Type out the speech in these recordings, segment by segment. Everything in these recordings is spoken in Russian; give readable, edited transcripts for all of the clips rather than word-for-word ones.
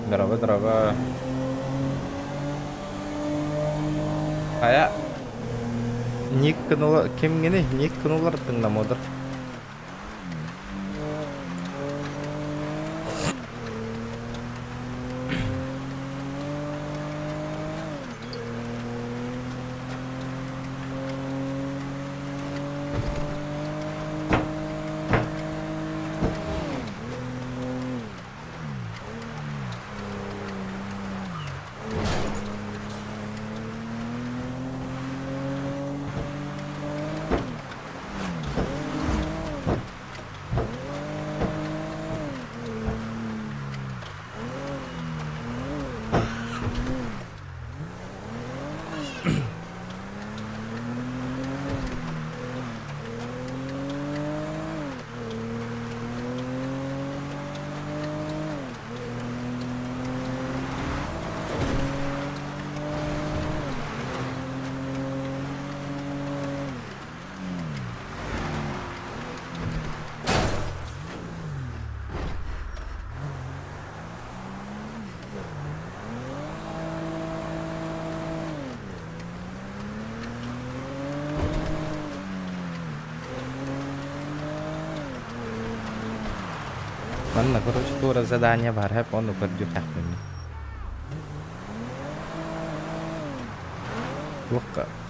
Дорога. Kayak kim gini ник кынулар тыңламадыр. Ладно, короче, тура задание бар, hep onu көрдүк акмын. Yok,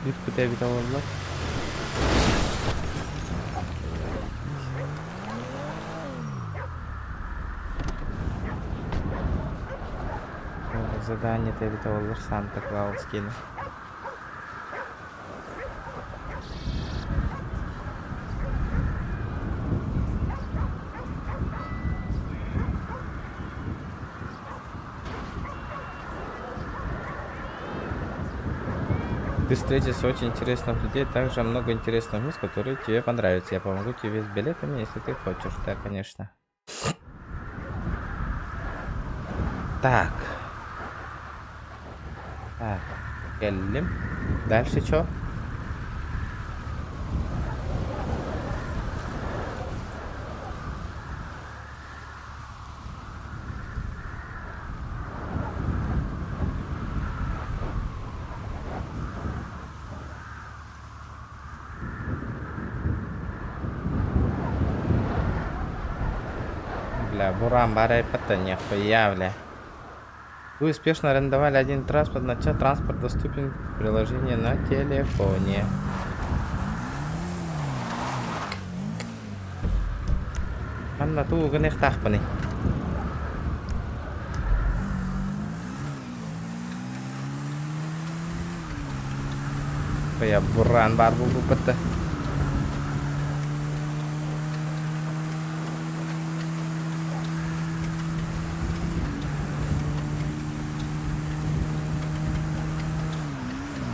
bir kutu bir tavallar. Задание тебе tavallar Санта Клаус кино. Ты встретишь очень интересных людей, также много интересных мест, которые тебе понравятся. Я помогу тебе с билетами, если ты хочешь. Да, конечно. Так. Так. Geldim. Дальше что? Бля, буран, барай, не хуя, бля. Вы успешно арендовали один транспорт, начал транспорт доступен в приложении на телефоне. Mana tuh gini tah apa nih? Kayak buran baru bubet dah.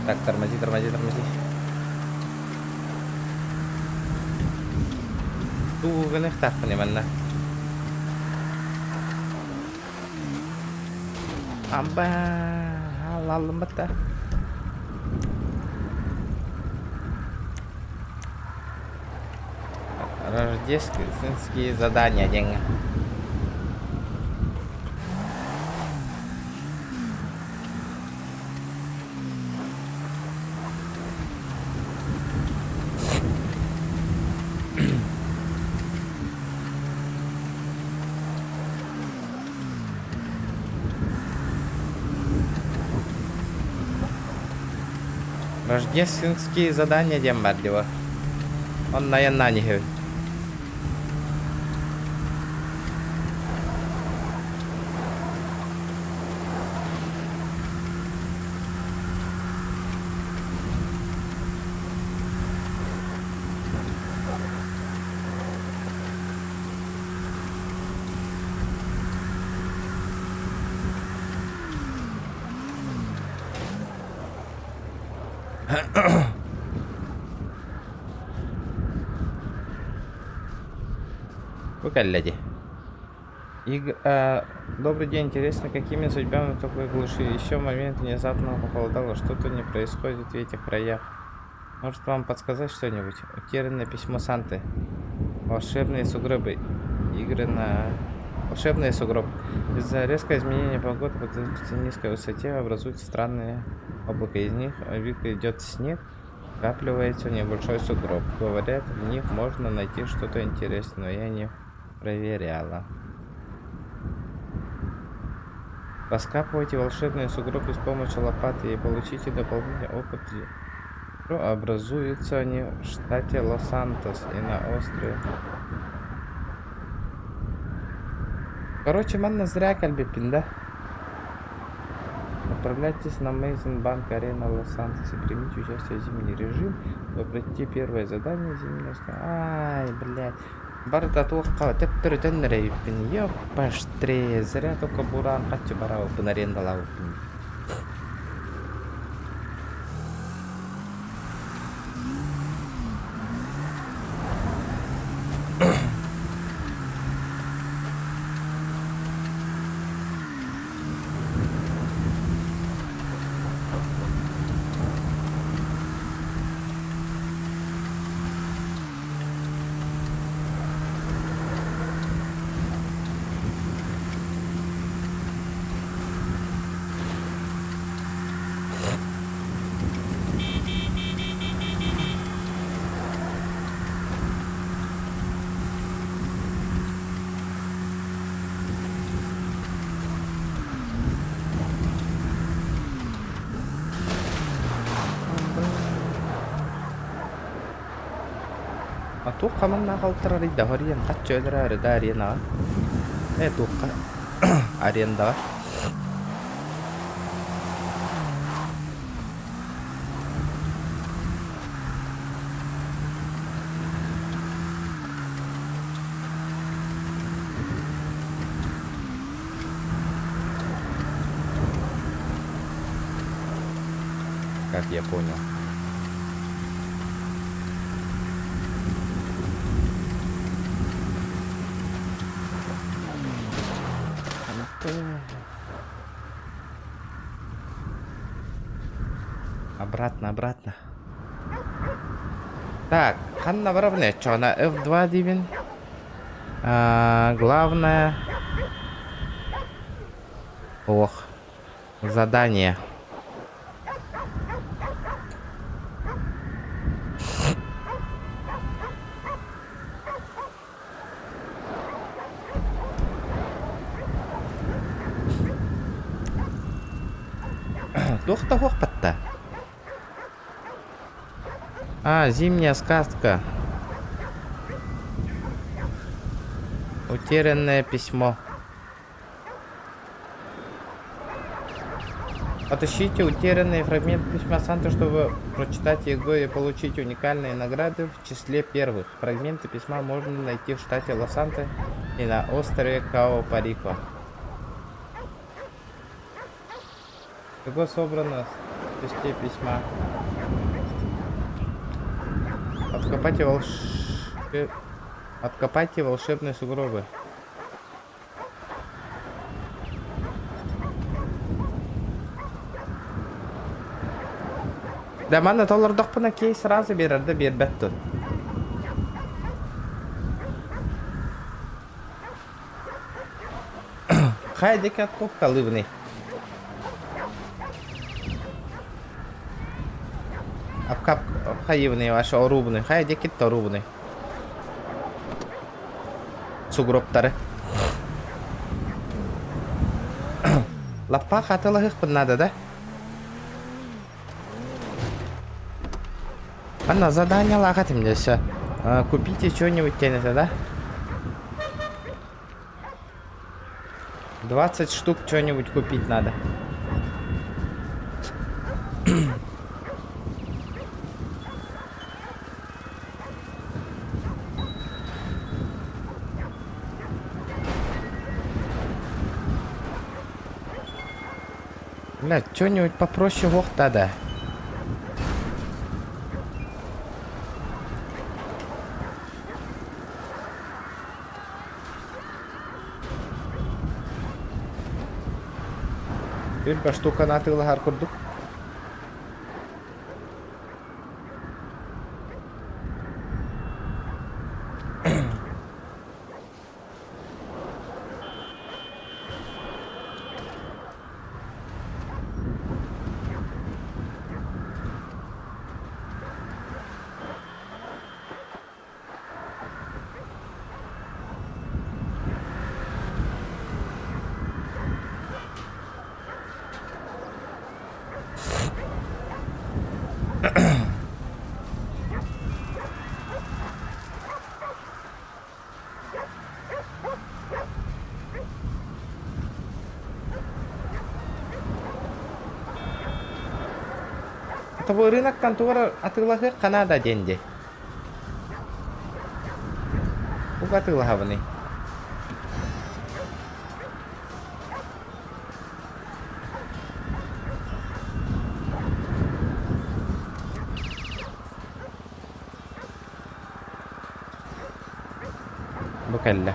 Так, тормози. Tuh gini tah apa nih mana? Amba halal lembat dah. Рождественские задания, деньги. Рождественские задания дембардива. Он на них. Леди. Добрый день, интересно, какими судьбами в такой глуши? Еще момент внезапно похолодало, что-то не происходит в этих краях. Может вам подсказать что-нибудь? Утерянное письмо Санты, волшебные сугробы, игры на Волшебный сугроб. Из-за резкого изменения погоды по низкой высоте образуются странные облака. Из них вид идет снег, скапливается в небольшой сугроб. Говорят, в них можно найти что-то интересное, но я не проверяла. Раскапывайте волшебные сугробы с помощью лопаты и получите дополнительный опыт. Образуются они в штате Лос-Сантос и на острове. Короче, манна зря кальбепин, да? Отправляйтесь на Мейзен Банк Арена Лос-Сантос и примите участие в зимний режим. Чтобы пройти первое задание зимнего. Ай, блядь. Барда туаққа тәптірден рейпін. Ёпаштре, зря только буран қатчы барауыпын арендалауыпын. Atuqa manna qaltırarı da horiyan qaç öldürər da arena. Tuqa arenda. Как я понял. Обратно. Так, Ханна Воровне, что на F2 дивен? Главное... Ох, задание. Дух-то хоппа-то. Зимняя сказка. Утерянное письмо. Отыщите утерянные фрагменты письма Санты, чтобы прочитать его и получить уникальные награды в числе первых. Фрагменты письма можно найти в штате Лос-Санто и на острове Као-Парико. Всего собрано с 6 письма. Откопайте волшебные сугробы. Да мана толлардық бұна кей сразу берерді бербәтті. Хай деке откопка лывный. Обкап хаивный ваши орубный. Хай деке орубный. Сугробтары. Лаппа хатылығық бұн надо, да? Анна, задание лагатым здесь. Купите что-нибудь тянется, да? 20 штук что-нибудь купить надо. Блядь, что-нибудь попроще вох тогда. Bir штука на тылгар курдук. Тобой рыноктан тугар атылахы Канада денди. Бук атылаха быны. Бук әллә.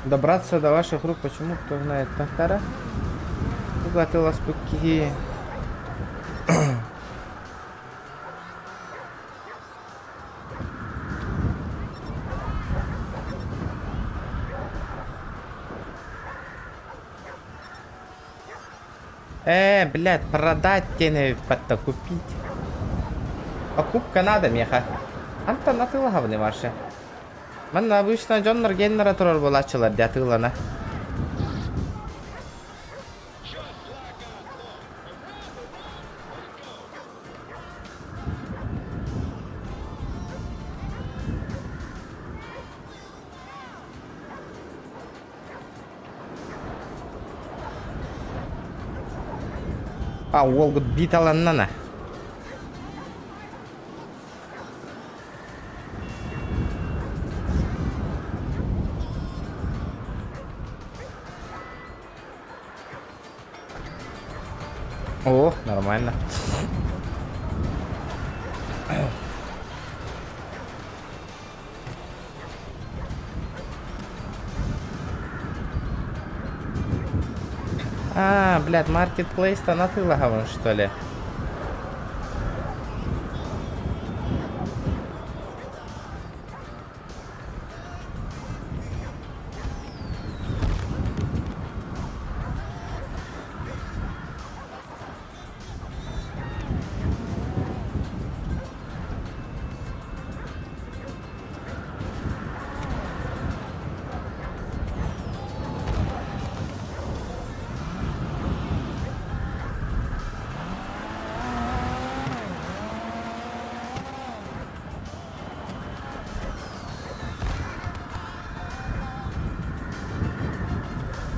Добраться до ваших рук, почему, кто знает, Тахтара? Угатыла спуки. Блядь, продать тебе под-то купить. Покупка надо, меха. Антон, на тыла говны марше. Мен обычно Джоннер геннера турар булачылар дятылана. Ол бит аланнана. О, нормально. Блядь, маркетплейс-то на ты лагован, что ли?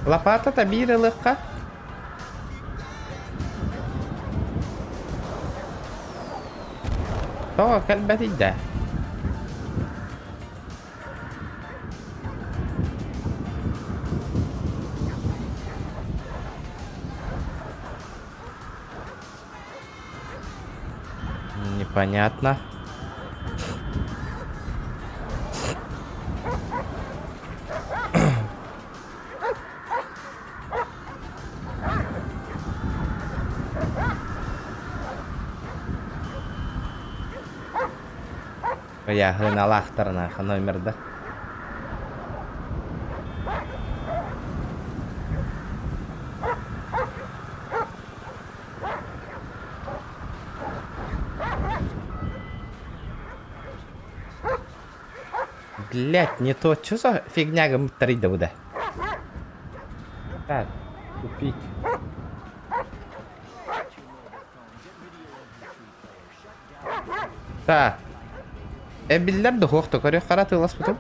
Лопата-то бире легка. То, кальбат иде. Непонятно. Я на лахтарнах номер, да? Блять, не то. Что за фигня гамтрida буде? Так, купить. Так. Биллер de hoogte, kan je karate last bedoel?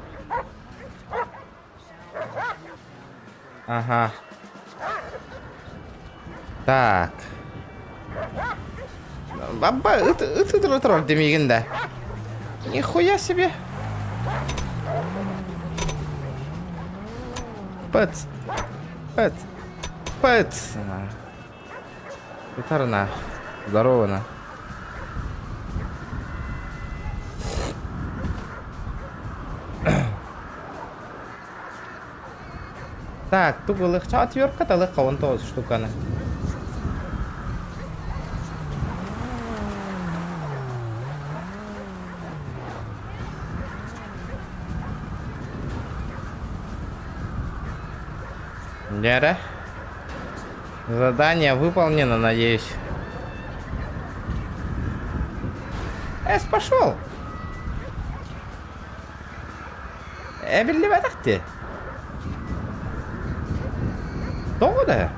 Ага. Так. Баба, это тролль демигенда. Нихуя себе. Пэц. Пэц. Пэц. Петарна. Здорово, на. Так, тут легче отвертка, та легка вон того штукана. Нере? Задание выполнено, надеюсь. Пошел. Белли батахты. Doğru.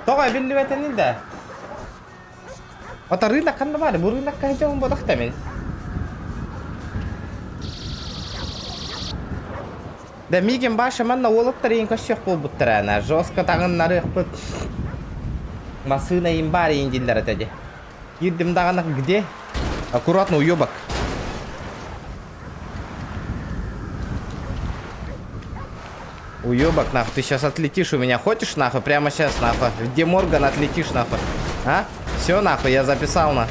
Toga belli vatanil da. Ota rınak kan var. Bu rınak kaçta on bodak temin. Да мигем баша манна олоттарын кошчок болбуттар ана. Жестко тагыннары кыпыт. Масына им бар индиллер атади. Кирдим дагана где? Аккуратно, уёбок. Уёбок, нахуй, ты сейчас отлетишь у меня. Хочешь, нахуй? Прямо сейчас, нахуй. Где Морган отлетишь, нахуй? А? Все, нахуй, я записал, на.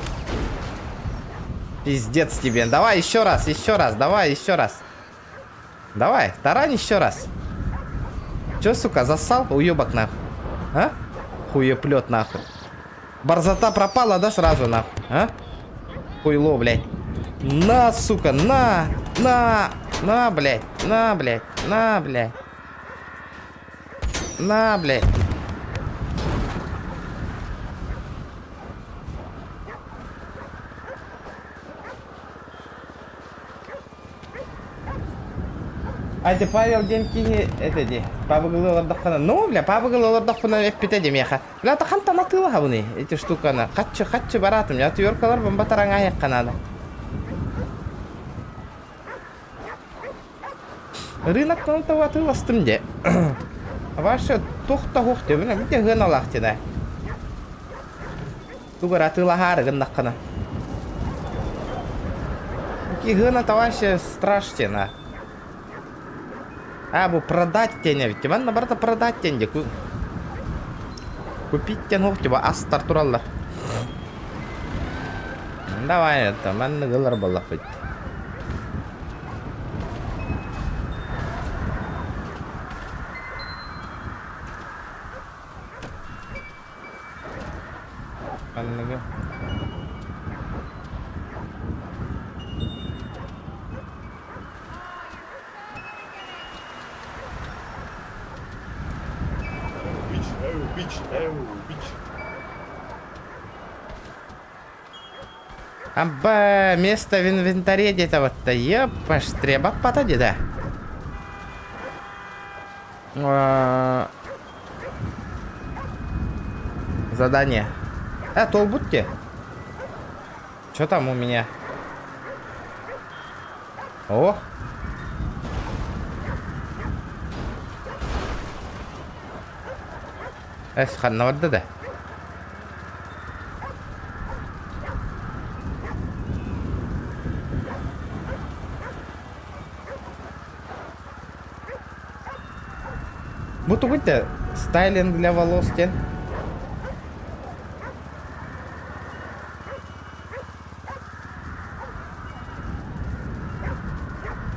Пиздец тебе. Давай еще раз, давай еще раз. Давай, тарань еще раз. Че, сука, зассал? Уёбок, нахуй. А? Хуеплет, нахуй. Борзота пропала, да, сразу, нахуй? А? Хуйло, блядь. На, сука, на, блядь, на, блядь, на, блядь. На, блядь. Айди Павел деньги это ди. Пабыгылар дохана. Ну, бля, пабыгылар дохана эппите ди меха. Бля, та ханта натыла буны. Эти штуканы. Катчы баратым. Я тюркалар бомба таранга якканада. Рыноктан таватыластым де. Ваша тухта хухты. Бля, бите гыналахты да. Тугаратыла хары гындаккана. Ки гына таваще страшно. А, бу продать тень, ведь тебе надо продать тень, купить тень, типа астар тураллар. Давай, это, мен гылар баллах ведь. Амба, место в инвентаре где-то вот-то, епаш, треба потади, да. Задание. Толбутте. Что там у меня? О! Ханна вадда, да. Будто будьте стайлинг для волос тен.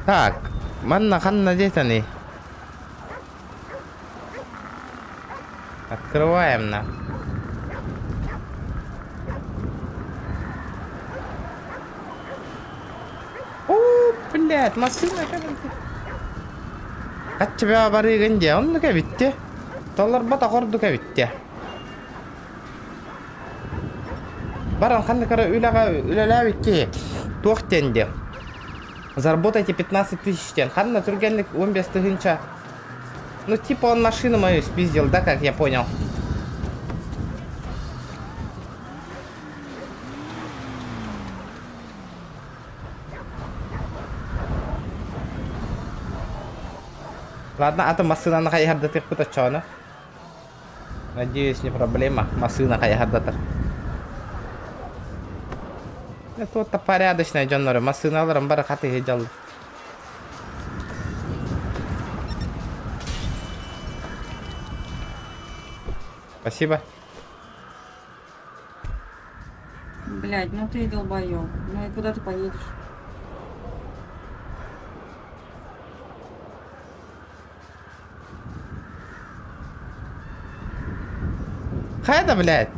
Так, манна ханна где-то не. Открываем на. О, блядь, машина как-то. От тебя барыган де, он ну-ка битте. Толлар бата хорду-ка битте. Баран ханна-кара үләлә битте. Туқтен де. Заработайте 15 тысяч тен. Ханна тургенлик 15 тысяча. Ну типа он машину мою спиздил, да, как я понял. Ладно, а то машина кайар да тык чона. Надеюсь, не проблема. Машина кайар да тык. Это вот порядочная джонноры. Машиналарым бар хаты хеджал. Спасибо. Блядь, ну ты долбоёб. Ну и куда ты поедешь? Хайда, блядь. Да,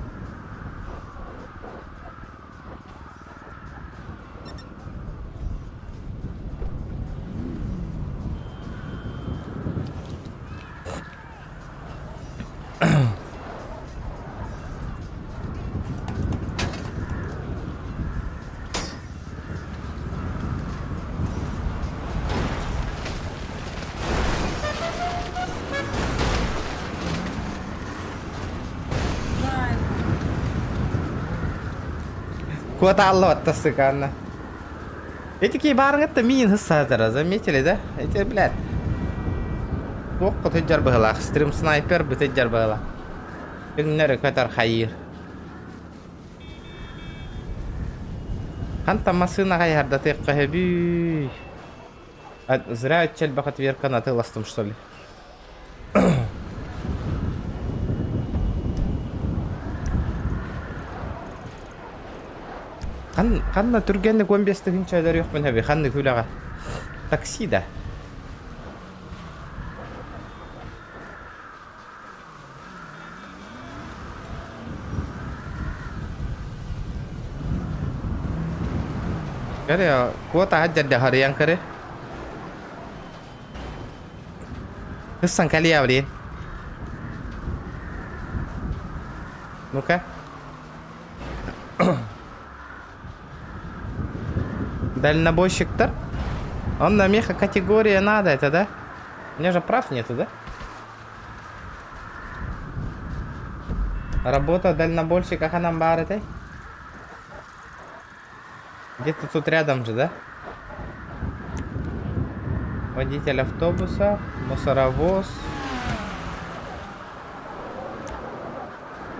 Куда алло-то, сыканна. Эти кибарың это мин хысадыра, заметили, да? Эти, блядь. Тоққа тыджар быгыла, стрим снайпер бытыджар быгыла. Күннері көтер хайыр. Ханта машина кайарда тыqqa хэбүй. Зря отчаль бахат верка на тыластым, что ли? Ханна түргенні 15-тігінші айлар yok мен әбі. Ханны күліға. Такси да. Кәрі, куата хаджадда хариян кәрі. Хыссан кәлі аври. Ну-ка. Дальнобойщик-то? Он на меха категория надо, это да? У меня же прав нету, да? Работа дальнобойщика ханамбар этой? Где-то тут рядом же, да? Водитель автобуса, мусоровоз.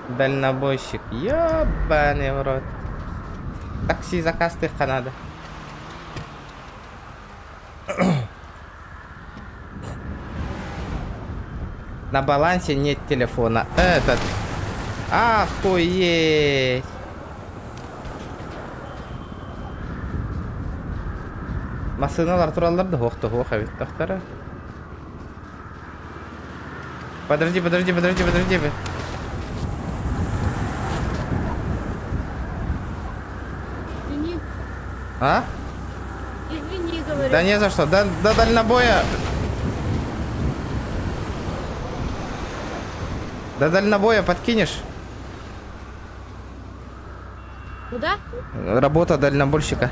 Дальнобойщик. Ёбаный в рот. Такси заказ ты надо. На балансе нет телефона. Этот. Охуеть. Машиналар туралларды хоқты бит тахтара. Подожди. извини, А? извини, говорю. Да не за что. До дальнобоя. До дальнобоя подкинешь? Куда? Работа дальнобойщика.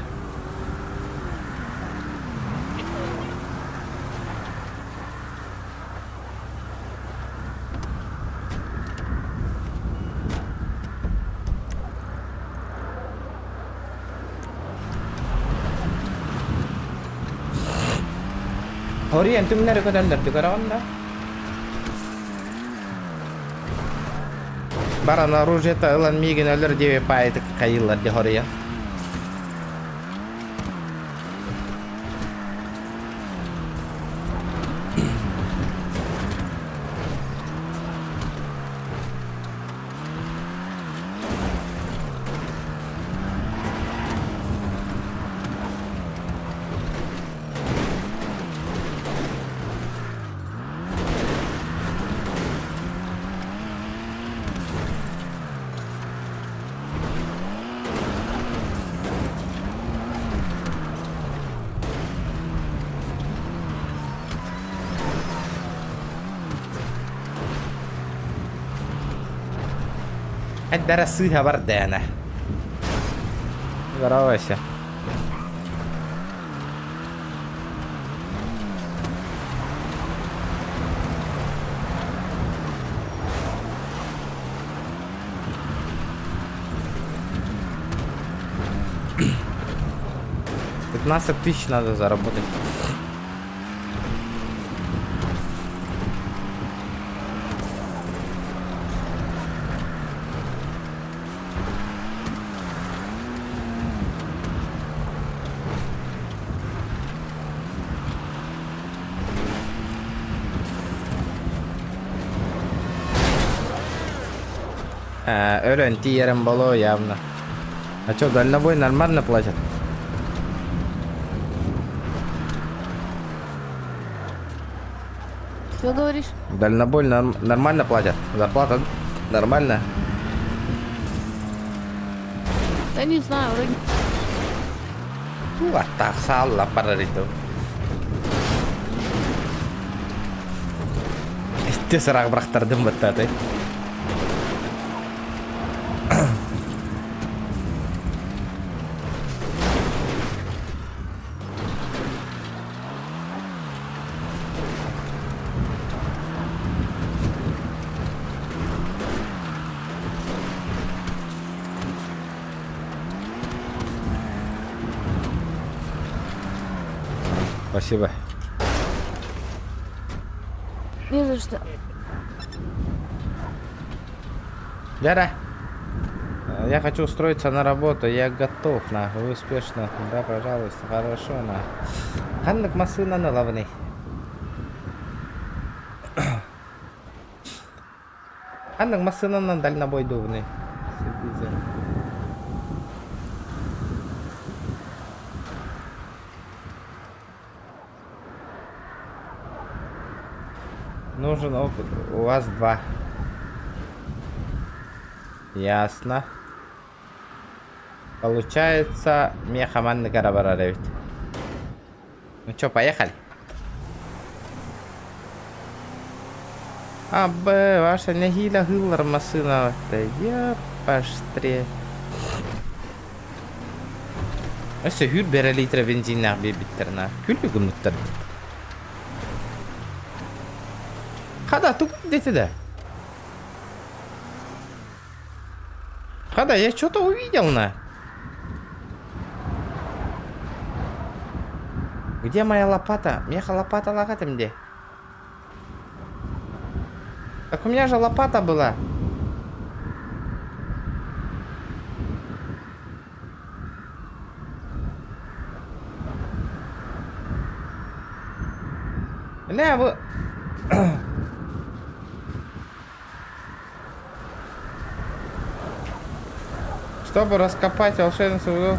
Horia, ты меня рекомендуешь, ты караван, Баран оружие-то Элан Миген өлөр дебе пайты кайылар де Horia. الدراسيها بردانة. Здоровайся. $15 000 надо заработать. Өрөнти ерем боло явно. А чё, дальнобой нормально платят? Что говоришь? Дальнобой нормально платят? Зарплата нормально? Да не знаю, вроде... Так salah pada itu. Itu serang beraktar dembat tadi. Спасибо. Не за что. Дядя, я хочу устроиться на работу, я готов, на, вы успешно, да, пожалуйста, хорошо, на. Ханнак машина на лавный. Ханнак машина на дальнобой дувный. Нужен опыт. У вас 2. Ясно. Получается, мне команда карабара. Ну чё, поехали? Ваша нягиля гыллар машина. Я паштре. Öse hür bere litre benzinler bir bittirna. Kül bir günlükler. Kada тут где-то да. Kada, я что-то увидел на. Где моя лопата? Меха лопата лагатым где? Так у меня же лопата была. Ля, вы... Чтобы раскопать волшебницу...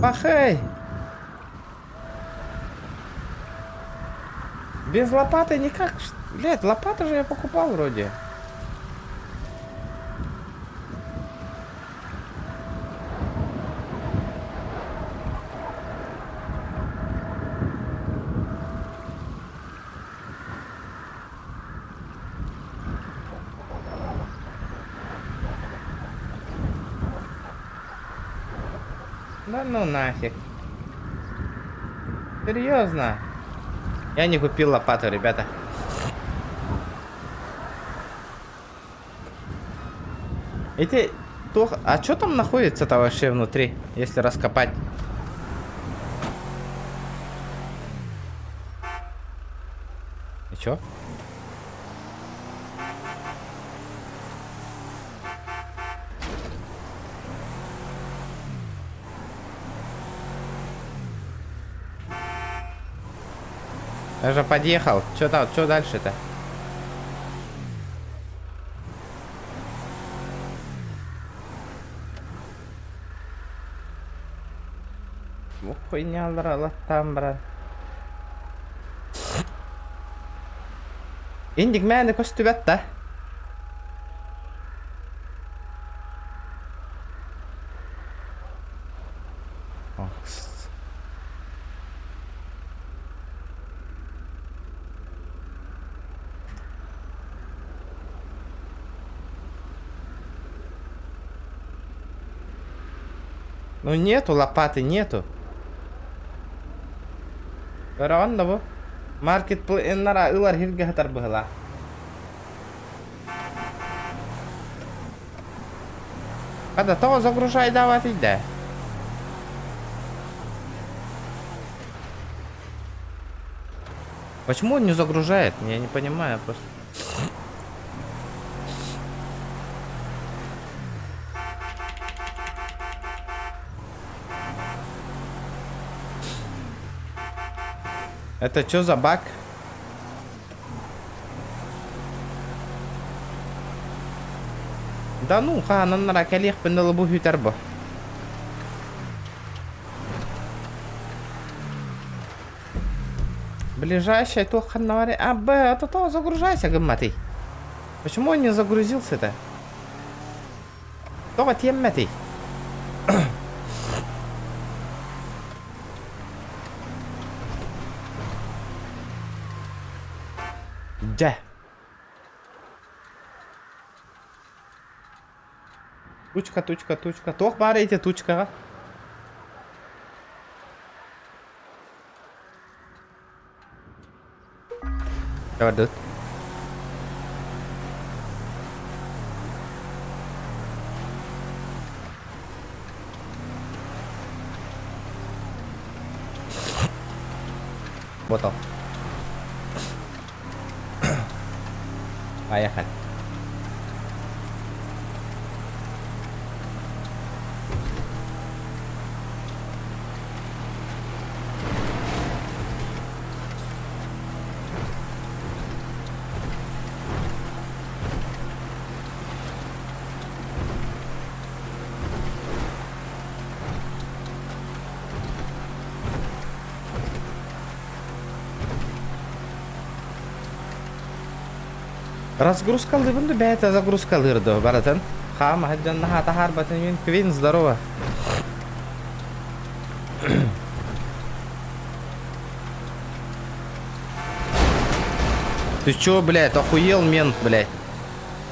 Пахай! Без лопаты никак... Блядь, лопату же я покупал вроде. Да ну нафиг. Серьезно? Я не купил лопату, ребята. Эти... А что там находится-то вообще внутри, если раскопать? И чё? Я же подъехал. Что там? Что дальше-то? Хуйня там, брат. Индик мәні көсті бәтті. Ну нету лопаты, нету. Баран да бу. Маркет плейнара ылар хирге хатар быгыла. Когда того загружай давать иде. Почему он не загружает? Я не понимаю просто. Это что за баг? Да ну, хананнара калих пеннелы бу хютербо. Ближайшая то ханнаре. А, Б, это то загружайся, гамматый. Почему он не загрузился-то? То вот емматый. Да. Тучка, тучка, тучка. Тох барайте тучка. Давай, Ботал. Поехали. Разгрузка лыбынды бәйті загрузка лырды, баратын. Хама, хаджан наха тахар батын мен квин, здорово. Ты чё, блядь, охуел, мент, блядь?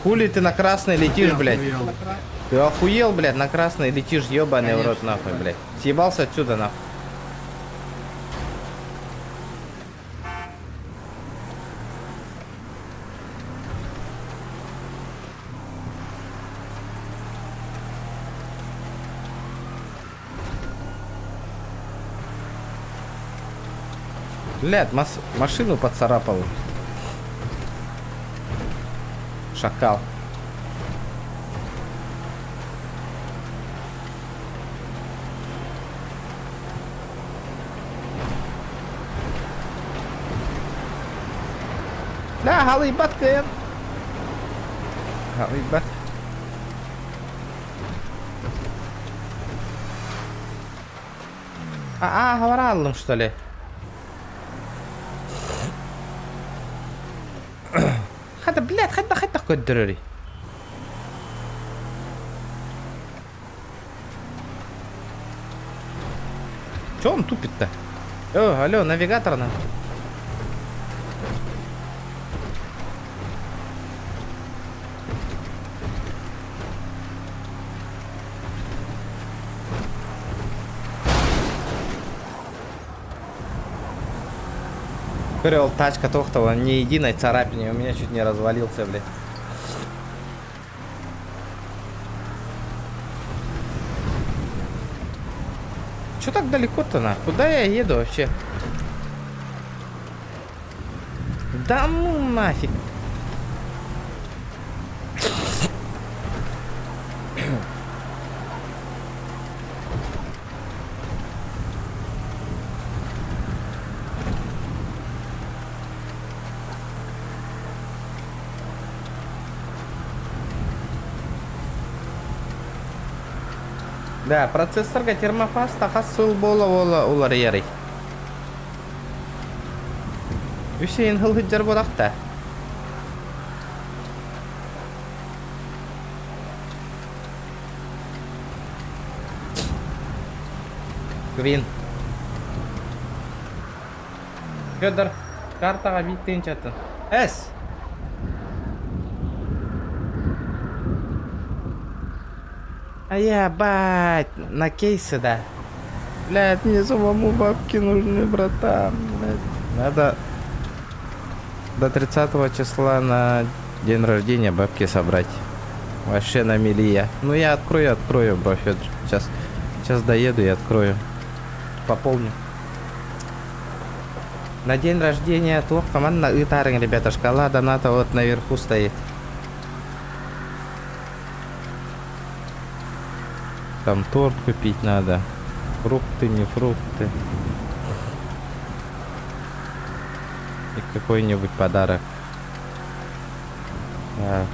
Хули ты на красный летишь, блядь? Ты охуел, блядь, на красный летишь, ебаный в рот, нахуй, блядь. Съебался отсюда, нахуй. Блядь, машину поцарапал. Шакал. Да, голый баткен. Голый бат. Говорал, что ли? هذا بلاد خد الدراري. Чё он тупит-то? Алло, навигатор на. Говорил, тачка тохтова, ни единой царапины, у меня чуть не развалился, блядь. Чё так далеко-то, на? Куда я еду вообще? Да ну нафиг. Да, процессорга термофаста хассыл бола улар ярый. Үсейін хылхыджар бодақта. Квин. Федор, картаға биттен чатын. Әс! Ебать, на кейсы, да. Блядь, мне самому бабки нужны, братан. Блядь. Надо до 30 числа на день рождения бабки собрать. Вообще на милия. Ну я открою, бро, Федор. Сейчас доеду и открою. Пополню. На день рождения тух команда итарен, ребята, шкала доната вот наверху стоит. Там торт купить надо. Фрукты, не фрукты. И какой-нибудь подарок. Так.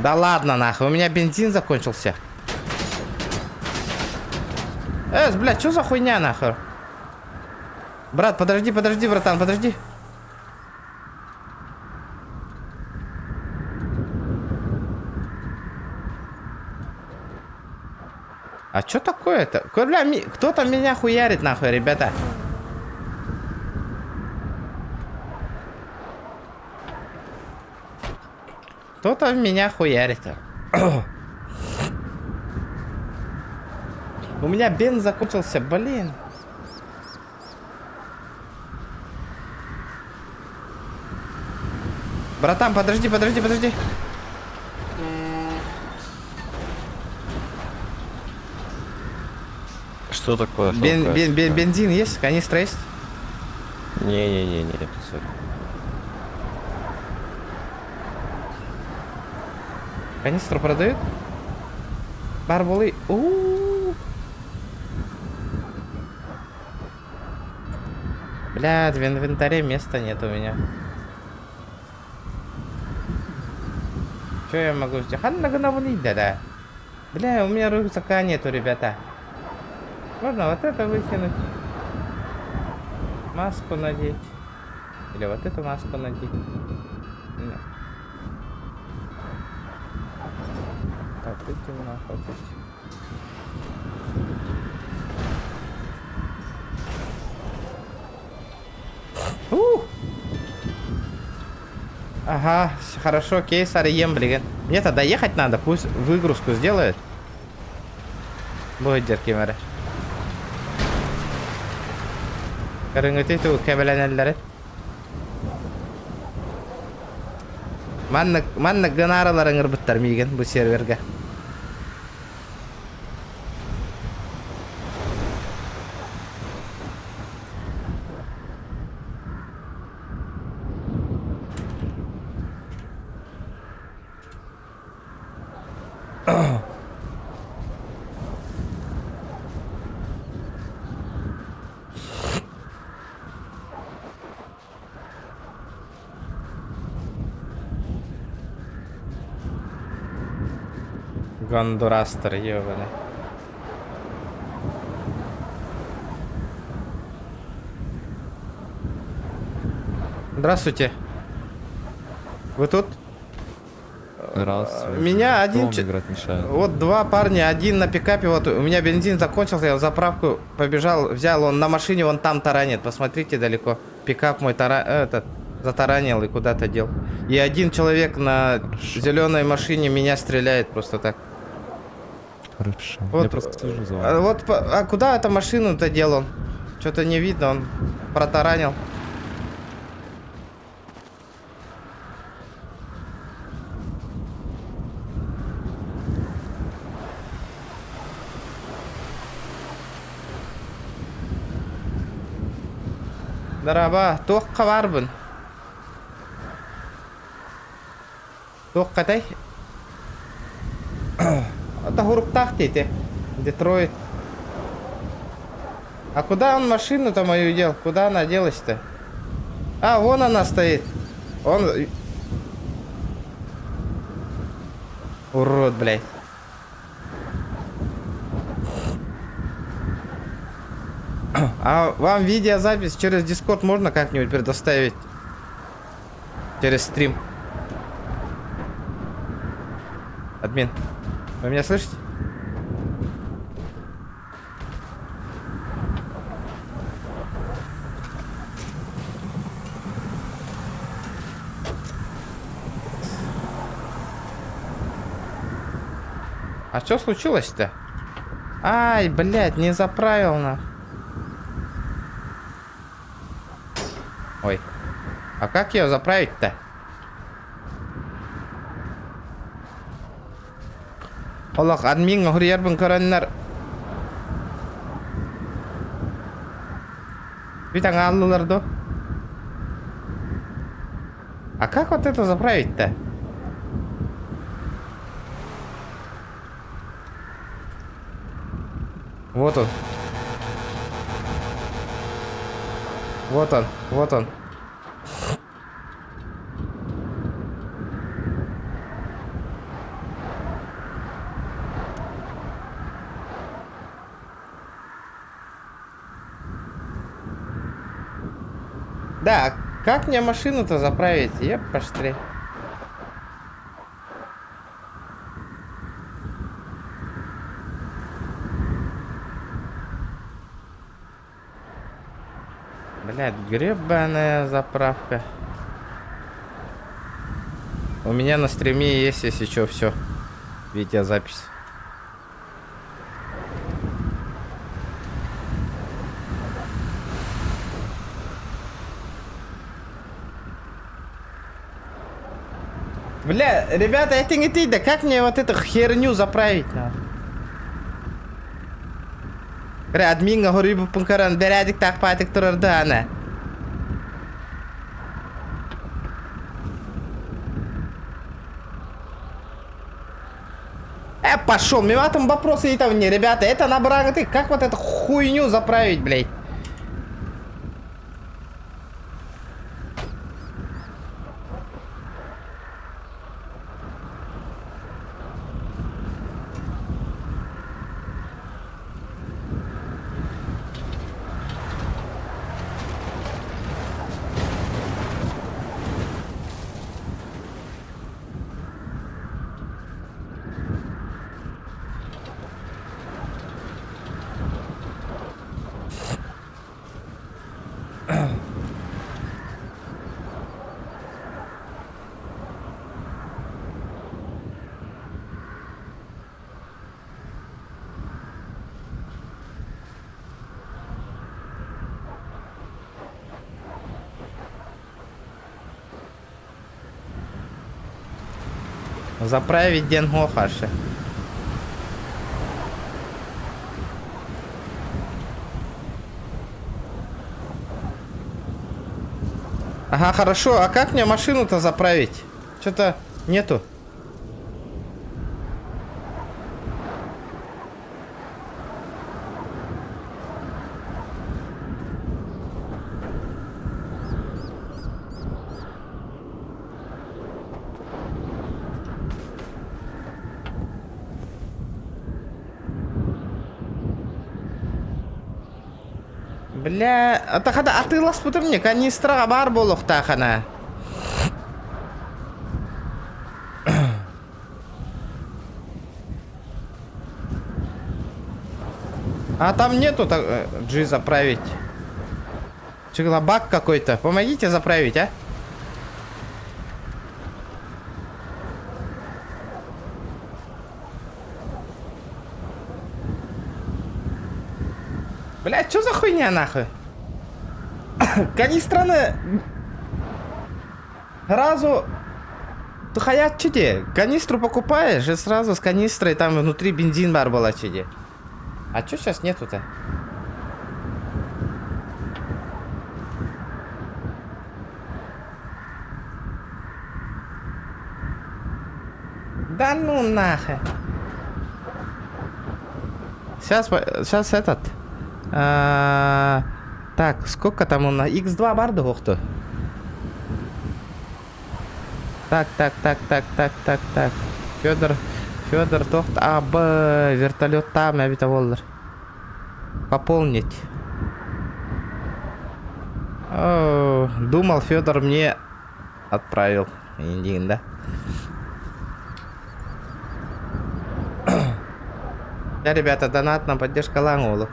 Да ладно, нахуй, у меня бензин закончился. Блядь, что за хуйня, нахуй? Брат, подожди, братан, подожди. А что такое-то? Бля, кто-то меня хуярит, нахуй, ребята. Кто-то меня хуярит. У меня бенз закончился, блин. Братан, подожди. Что такое? Что такое? Бензин есть? Канистра есть? Не, Канистру продают? Барбулы. Блядь, в инвентаре места нет у меня. Что я могу сделать? Да. Бля, у меня рюкзака нету, ребята. Можно вот это выкинуть. Маску надеть. Или вот эту маску надеть. Нет. Так, выкину нахуй. Ага, хорошо, кейсар ем, блин. Мне-то доехать надо, пусть выгрузку сделает. Будет деркимеры. Кырыңытый кебеленеллери. Манны гынараларын ырбыттар миген бу серверге. Гондурастер, ёбаный. Здравствуйте. Вы тут? Здравствуйте. Меня один... играть мешает. Вот два парня, один на пикапе, вот у меня бензин закончился, я в заправку побежал, взял, он на машине, он там таранит, посмотрите далеко. Пикап мой затаранил и куда-то дел. И один человек на зеленой машине меня стреляет просто так. Хорошо. Вот, Я просто слежу за вами. а куда эту машину-то дел он? Что-то не видно, он протаранил. Дараба, тоққа барбын. Тоққа тай. Это Хуруктах, дети. Детройт. А куда он машину-то мою дел? Куда она делась-то? А, вон она стоит. Он... Урод, блядь. А вам видеозапись через Discord можно как-нибудь предоставить? Через стрим. Админ, вы меня слышите? А что случилось-то? Ай, блядь, не заправил на. Ой. А как ее заправить-то? Олах, админ, хурьербен короннар. Витang аллыларды. А как вот это заправить-то? Вот он. Вот он, вот он. Да, как мне машину-то заправить? Еп, пошли. Блядь, гребаная заправка. У меня на стриме есть, если что, все. Видеозапись. Бля, ребята, это не ты, да как мне вот эту херню заправить надо? Админга хорибу пункаран берядик так патик турарда она. Пошел, мимо там вопросы и там не, ребята, это набрано ты, как вот эту хуйню заправить, блядь? Заправить деньги хаши. Ага, хорошо. А как мне машину-то заправить? Что-то нету. Бля, атахада атылас бутыр не, канистра бар болох тахана. А там нету G заправить. Чиглабак какой-то. Помогите заправить, а? Блядь, что за хуйня нахуй? Канистраны сразу тухаят чиде. Канистру покупаешь и сразу с канистрой там внутри бензин бар была чиде. А чё сейчас нету-то? Да ну нахуй. Сейчас этот. Так, сколько там у нас? X2 барды хохту. Так. Федор, тохт, вертолет там, я воллар. Пополнить. О, думал, Федор мне отправил. Индин, да? Да, ребята, донат на поддержка Лангулов.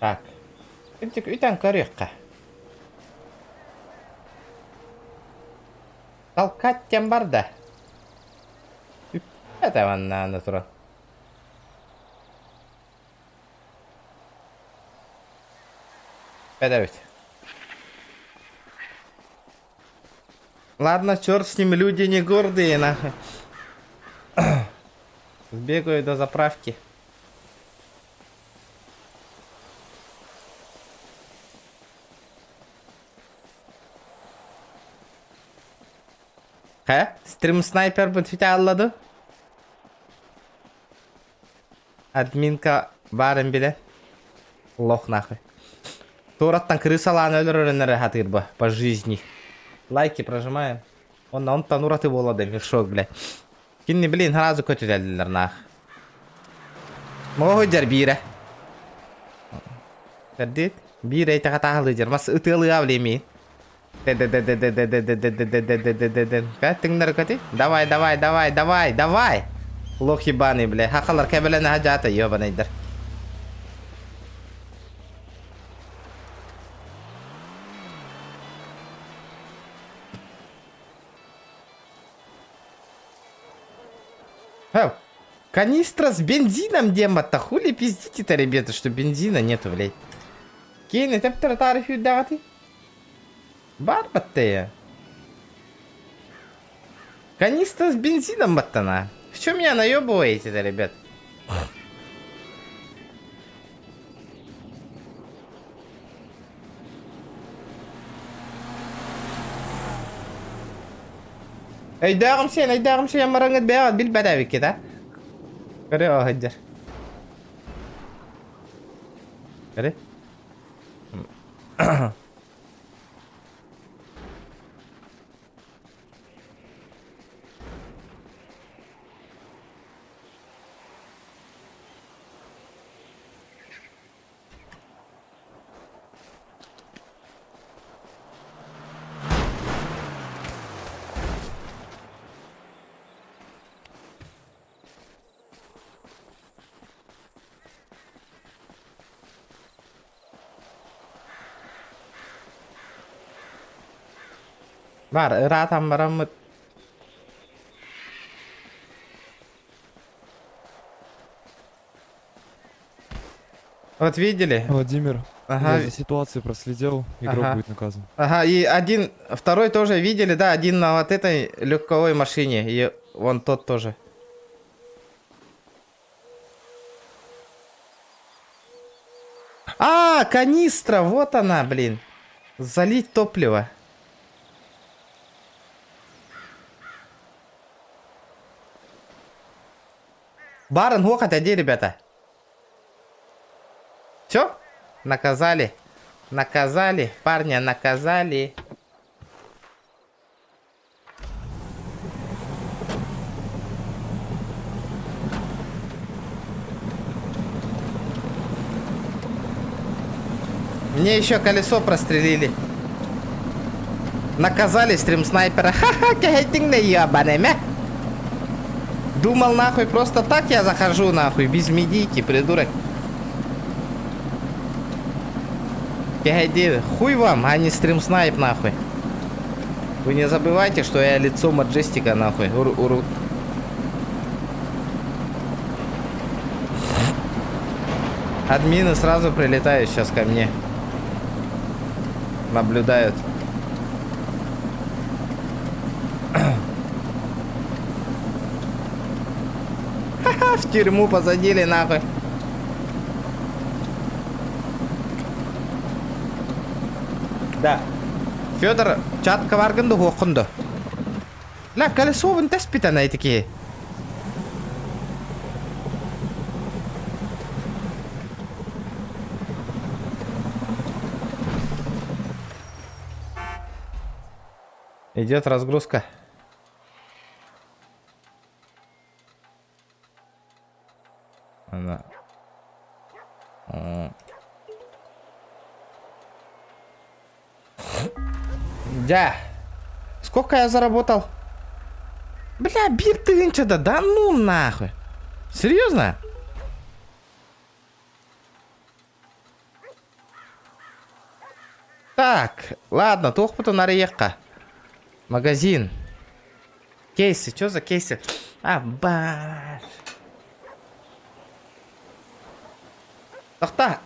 Так. Ütän корюкка. Толкать тем барда. Это ванна натура. Подавить. Ладно, черт с ним, люди не гордые, нахуй. Сбегаю до заправки. Стрим снайпер бүтүтө алладу. Админка барын биле. Лох нахуй. Тураттан крысаланы өлөрөнөр хатыр по жизни. Лайки прожимаем. Он танураты болады, вершок, блядь. Кинни, блин, сразу көтүтөлдүлөр нах. Могу жар бире. Кадит? Бире эйте катаалы жар. Мас ытылы авлеми. Каттыңдар көти? Давай, давай, давай, давай, давай. Лох ебаный, бля. Хакалар кабелene хажата, ёбанайдар. Канистра с бензином, демата. Хули пиздите-то, ребята, что бензина нету, блядь. Кейн, это тариф даты? Барбатая. Канистра с бензином, баттана. В чем меня наебываете-то, ребят? Aydarım sen yamarangıt beyaz bil badavi kida. Kare o hajjar. Kare. Бар, ратам барамыт. Вот видели? Владимир, Ага. я за ситуацией проследил, игрок Ага. будет наказан. Ага, и один, второй тоже видели, да, один на вот этой легковой машине, и вон тот тоже. А, канистра, вот она, блин. Залить топливо. Барон хохот, иди, ребята. Все? Наказали. Наказали. Парня наказали. Мне еще колесо прострелили. Наказали стрим снайпера. Ха-ха, кахетинг на ебаными. Думал, нахуй, просто так я захожу, нахуй, без медики, придурок. Кахеди, хуй вам, а не стрим снайп, нахуй. Вы не забывайте, что я лицо Маджестика, нахуй. Уру. Админы сразу прилетают сейчас ко мне. Наблюдают. Ха-ха, в тюрьму посадили, нахуй. Да. Федор, чатка варганды оқынды. Ла, колесо вон теспитан айтыки. Идет разгрузка. Она. Да. Сколько я заработал? Бля, бир тынчада, да ну нахуй. Серьезно? Так, ладно, тохпуту нареекка. Магазин. Кейсы, что за кейсы? А, баш. Тахта.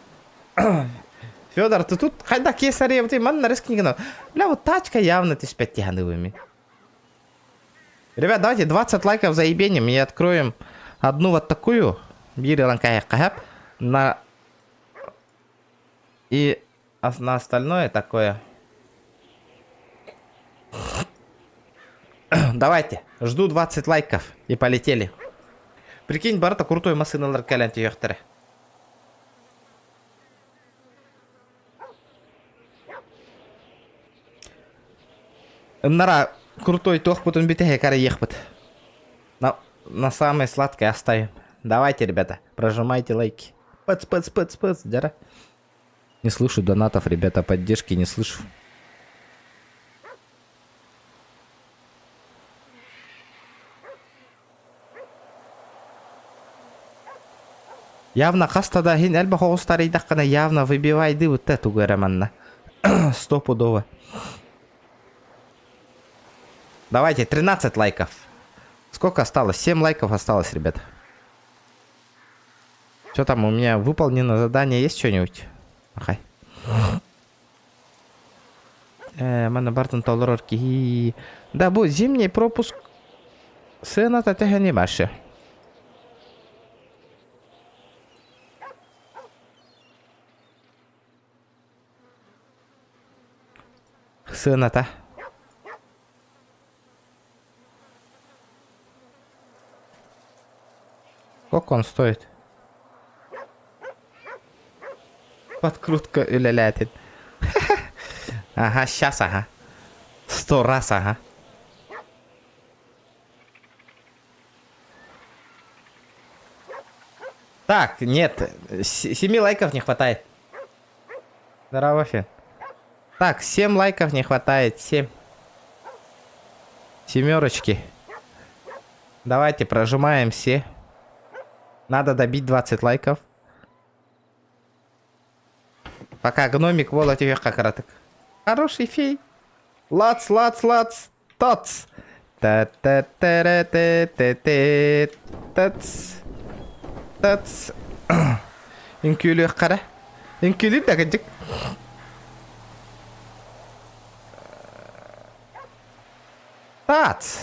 Федор, ты тут? Хайда кесарев, ты манна рискнигна. Бля, вот тачка явно ты с 5 тягановыми. Ребят, давайте 20 лайков за ебением и откроем одну вот такую. На... И на остальное такое. Давайте, жду 20 лайков и полетели. Прикинь, барта крутой машина калянти ёхтары. Нара крутой тох потом битеге каре ехпот. На самое сладкое оставим. Давайте, ребята, прожимайте лайки. Пыц, дяра. Не слышу донатов, ребята, поддержки не слышу. Явно хастада хин эльба хоустары идаккана явно выбивайды вот эту гераманна. Стопудово. Давайте, 13 лайков. Сколько осталось? 7 лайков осталось, ребята. Что там у меня выполнено задание? Есть что-нибудь? Ахай. Мана Бартон толорки. Да, будет зимний пропуск. Сына татеха не баши. Сына-то. Сколько он стоит? Подкрутка или лятит. Ага, сейчас, ага. 100 раз, ага. Так, нет. 7 лайков не хватает. Здорово, Фин. Так, 7 лайков не хватает. 7. Семерочки. Давайте прожимаем все. Надо добить 20 лайков. Пока гномик воло тебе как раток. Хороший фей. Лац. Тац. Тац. Инкюлю кара. Инкюлю дагадик. Тац.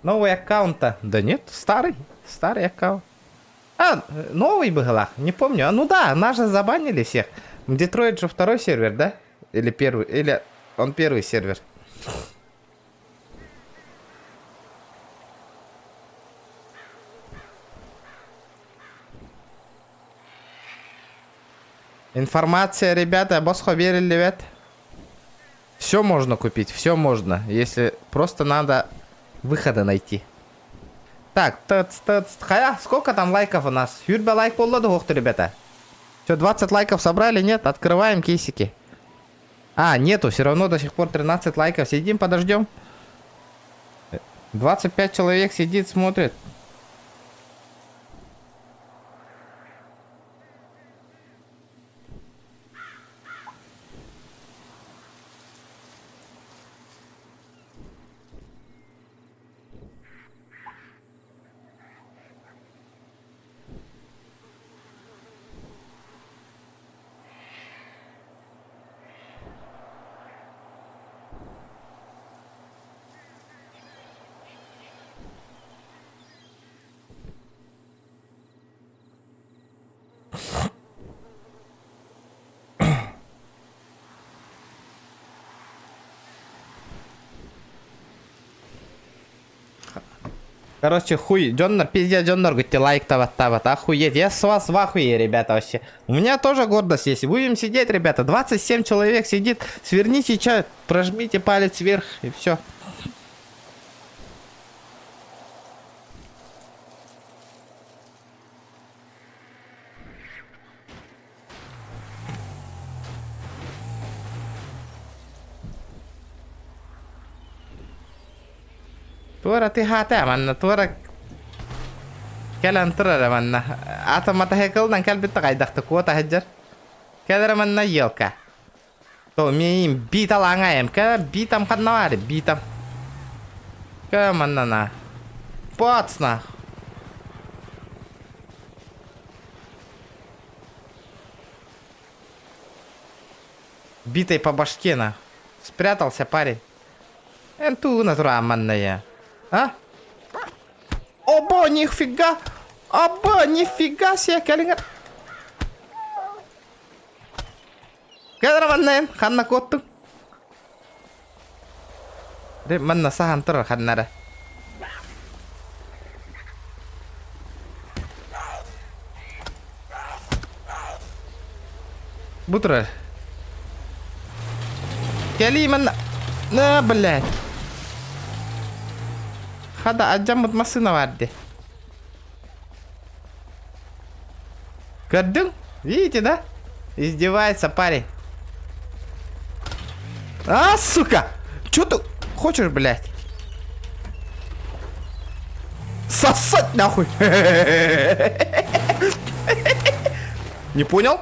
Новый аккаунт-то? Да нет, старый аккаунт. А, новый был, не помню. А, ну да, нас же забанили всех. Детройт же второй сервер, да? Или первый, или он первый сервер. Информация, ребята, босс верили, ребят. Все можно купить, все можно, если просто надо выхода найти. Так, сколько там лайков у нас? Юрба лайк поллоду хохту, ребята. Все, 20 лайков собрали, нет? Открываем кейсики. А, нету, все равно до сих пор 13 лайков. Сидим, подождем. 25 человек сидит, смотрит. Короче, хуй, Джоннер, пиздец, Джоннер, говорите, лайк-то вот, охуеть. Я с вас в ахуе, ребята, вообще. У меня тоже гордость есть. Будем сидеть, ребята, 27 человек сидит. Сверните чат, прожмите палец вверх, и все. Tuora tihaa manna tuora kalan tura manna ata mata hekel dan kalbi ta qaydaqta kuwa tahajjar Кедр манна елка. То мейм бита лангаем. Кедр битам хаднавари. Битам. Кедр манна на. Пацна. Битой по башке на. Спрятался парень. Энту натураманная. А? Оба, нифига! Оба, нифига себе, калингар! Кедр манна, ханна котту. Де манна сахан тур ханнара. Бутра. Кали манна. На, блядь. Хада аджамут машина варди. Каддың? Видите, да? Издевается парень. А, сука! Чё ты хочешь, блядь? Сосать нахуй! Не понял?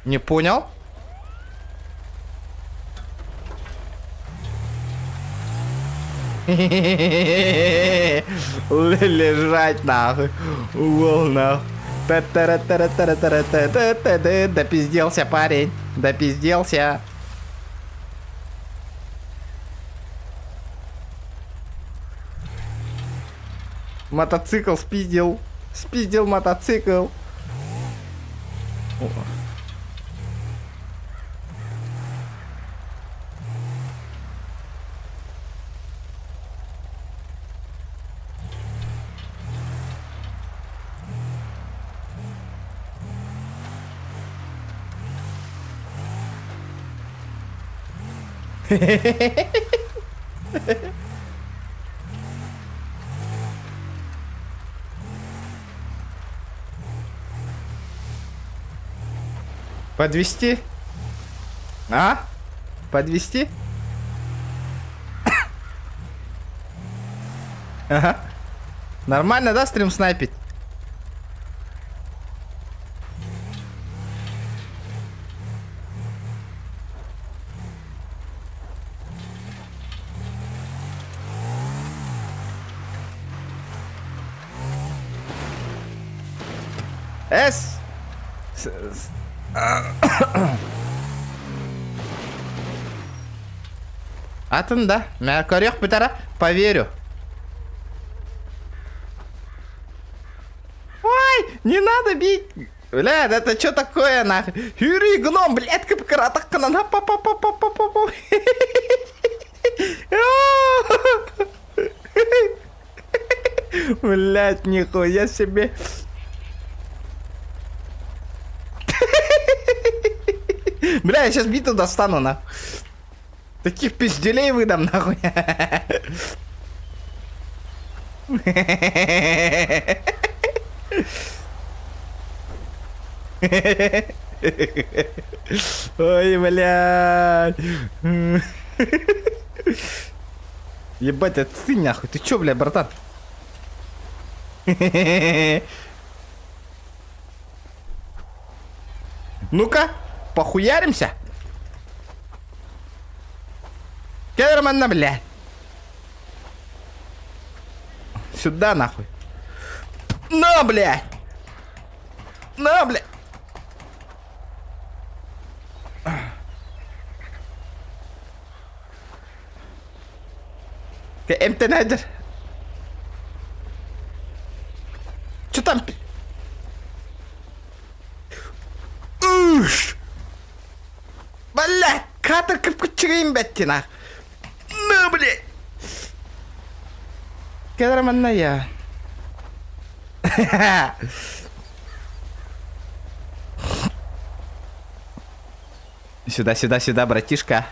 Не понял? Лежать нахуй. Увол нахуй. Допизделся парень. Допизделся. Мотоцикл спиздил. Спиздил мотоцикл. Подвести? А? Подвести? Ага. Нормально, да, стрим снайпить? Атында, мен көрек бітара, поверю. Ой, не надо бить. Блядь, это что такое, нахуй? Юрий гном, блядь, как краток на па-па-па-па-па-па-па. Блядь, нихуя себе. Бля, я сейчас биту достану, нахуй. Таких пизделей выдам, нахуй. Ой, блядь. Ебать, отстынь, нахуй. Ты чё, бля, братан? Ну-ка, похуяримся. Кедерман, блядь. Сюда, нахуй. На, блядь. На, блядь. Ты МТ-найдер. Чё там? Уш! Блядь, катер капкучерим, беттина. На, блядь. Кедерман, я. Сюда, сюда, сюда, братишка.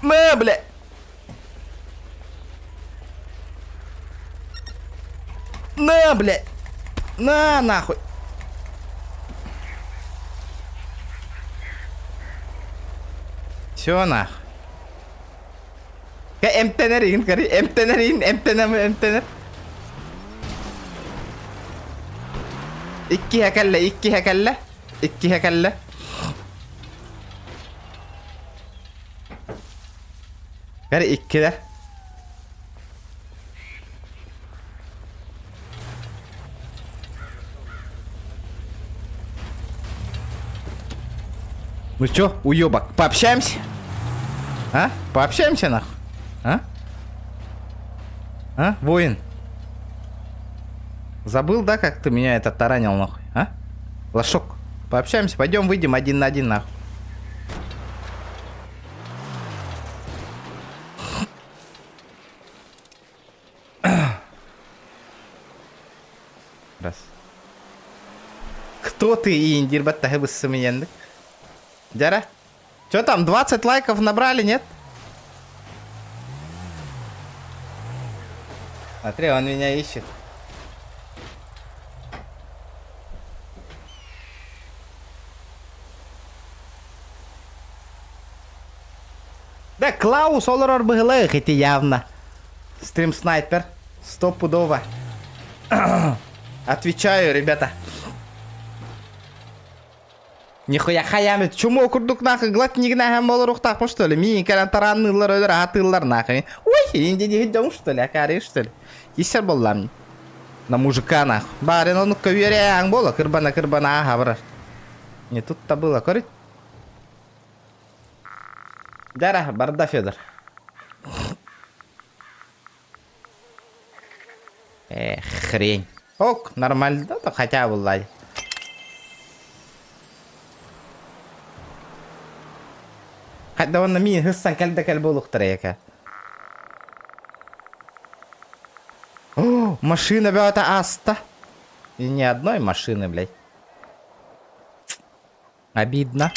На, бля. На, бля. На, нахуй. Все, нахуй. МТНРин, МТНРин, МТНР. İki hekelle, iki hekelle. İki hekelle. Ver iki de. Ну чё, уёбок, пообщаемся? А? Пообщаемся, нахуй? А? А, воин? Забыл, да, как ты меня это таранил, нахуй? А? Лошок, пообщаемся, пойдем выйдем один на один, нахуй. Раз. Кто ты, Индир, баттахы быссымыендик? Дяра? Чё там, 20 лайков набрали, нет? Смотри, он меня ищет. Да, Клаус, олорор быгылы, хотя явно. Стрим снайпер. Стопудово. Отвечаю, ребята. Нихуя хаямит. Чему курдук нахуй? Глад не гнахам олорух так, ну что ли? Ми карантараннылар өдір атылар нахуй. Ой, инде не видел, что ли? Акари, что ли? Есер боллам. На мужика нахуй. Барин, он коверян было. Кырбана, хабра. Не тут-то было, корить. Дара, барда, Федор. Эх, хрень. Ок, нормально, да, хотя бы ладно. Хотя он на меня хыссан кальда булух трека. О, машина, это Аста. И ни одной машины, блядь. Обидно.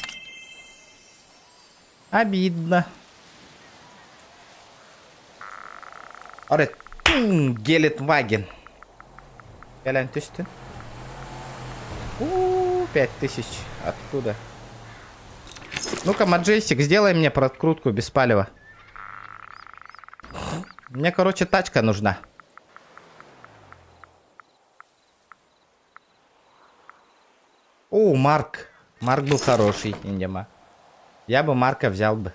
Обидно. Аре, Гелетваген. Глянь, ты. 5000. Откуда? Ну-ка, Маджестик, сделай мне прокрутку без палева. Мне, короче, тачка нужна. О, Марк. Марк был хороший, Индима. Я бы Марка взял бы.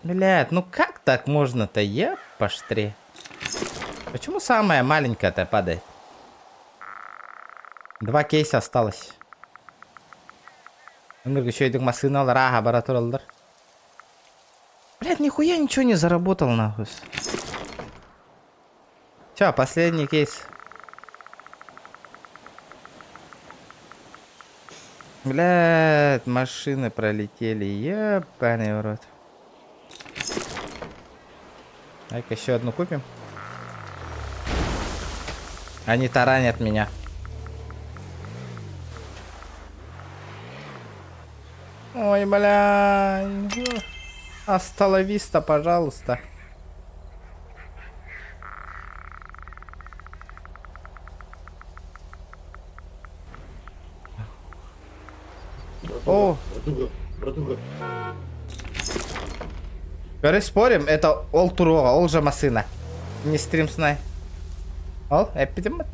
Блядь, ну как так можно-то, я поштре? Почему самая маленькая-то падает? 2 кейса осталось. Еще иду к машину, блядь, нихуя ничего не заработал, нахуй. Че, последний кейс. Блядь, машины пролетели, ебаный в рот. Давай-ка еще одну купим. Они таранят меня. Ой, блядь. Асталависта, пожалуйста. О! Спорим, это ол турова, ол же машина. Не стрим снай. Ол, эпидемат.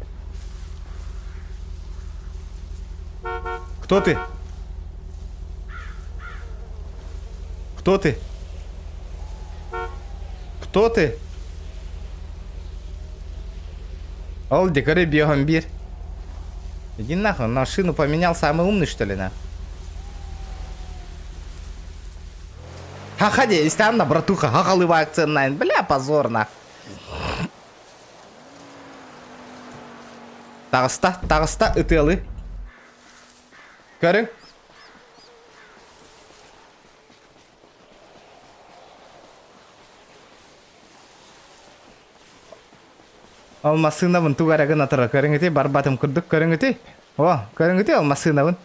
Кто ты? Кто ты? Кто ты? Ол, декоры биогамбир. Иди нахуй, машину поменял, самый умный, что ли, нахуй? Ха-ха, естественно, братуха, хахалывай акцент, бля, позор, нахуй. Тағыста, үтелі. Көрің? Ол масынавын туғарағын атыра. Көрің өте, бар батым күрдік, көрің өте. О, көрің өте, ол масынавын.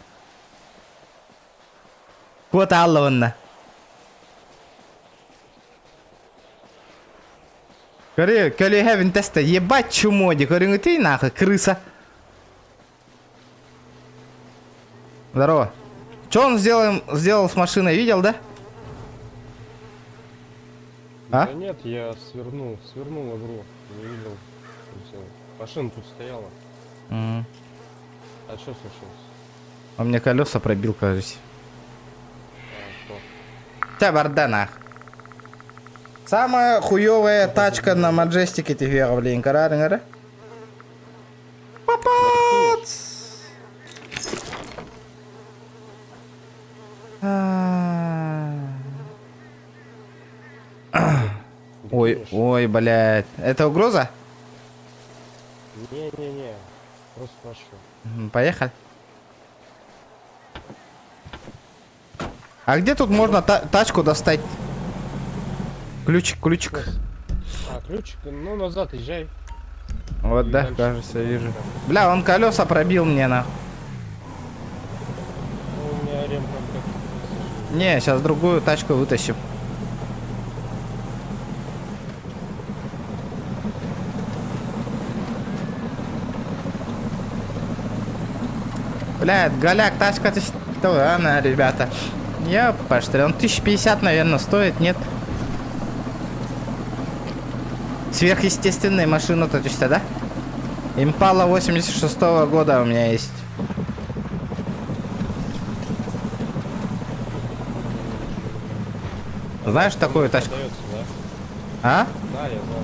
Куата аллавынна. Көрі, көлі хәвін тәсті. Ебать чумоди, көрің өте, нахуй, крыса. Здорово. Что он сделал с машиной, видел, да? А? Да нет, я свернул игру, не видел. И всё. Машина тут стояла. М. А что случилось? У меня колеса пробил, кажется. А, кто? Тя бардана. Самая хуёвая тачка на Маджестике теперь, блин, карарынгара. Папац! Ой, ой, блядь. Это угроза? Не-не-не, просто спрашиваю. Поехали. А где тут можно тачку достать? Ключик. А, ключик, ну назад езжай. Вот, И да, дальше. кажется, вижу. Бля, он колеса пробил мне, нахуй. Ну, у меня ремка как-то. Не, сейчас другую тачку вытащим. Блядь, голяк, тачка-то что, она, ребята. Я пошли, он 1050, наверное, стоит, нет? Сверхъестественная машина-то точно, да? Импала 86-го года у меня есть. Знаешь такую тачку? Продается, да? А? Да, я знаю.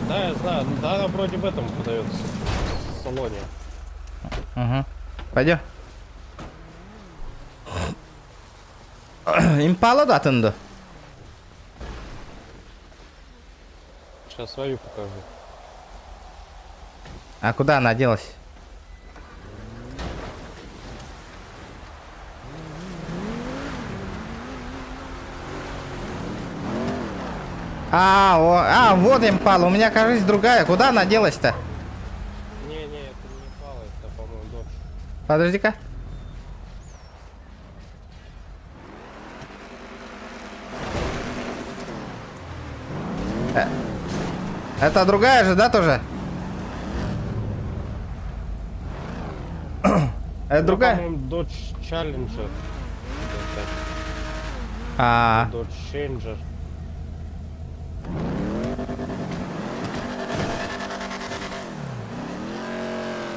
Да, я знаю. Да, она вроде в этом продается. В салоне. Угу. Пойдем. Импала да тынды. Сейчас свою покажу. А куда она делась? Вот импала. У меня, кажется, другая. Куда она делась-то? Не, это не Impala, это, по-моему, Dodge. Подожди-ка. Это другая же, да, тоже? Это другая? По-моему, Dodge Challenger. Dodge Challenger.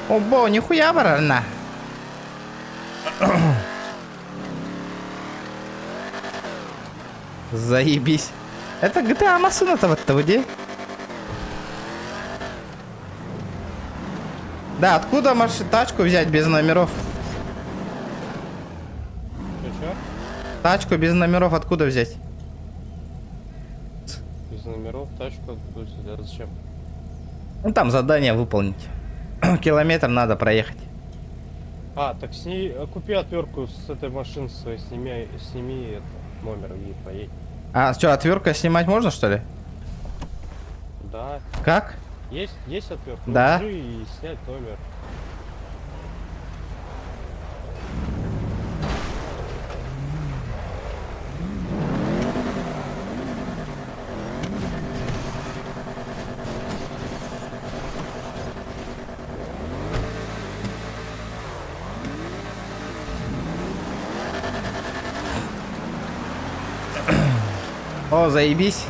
О, нихуя, барана. Заебись. Это GTA машина-то вот-то, где? Да, откуда тачку взять без номеров? Чё? Тачку без номеров откуда взять? Без номеров тачку откуда сюда? Зачем? Ну там задание выполнить. Километр надо проехать. А, так купи отвертку с этой машины своей, сними это, номер и поедь. А что, отвертка снимать можно, что ли? Да. Как? Есть отвертка? Да. Ложи и снять номер. О, заебись.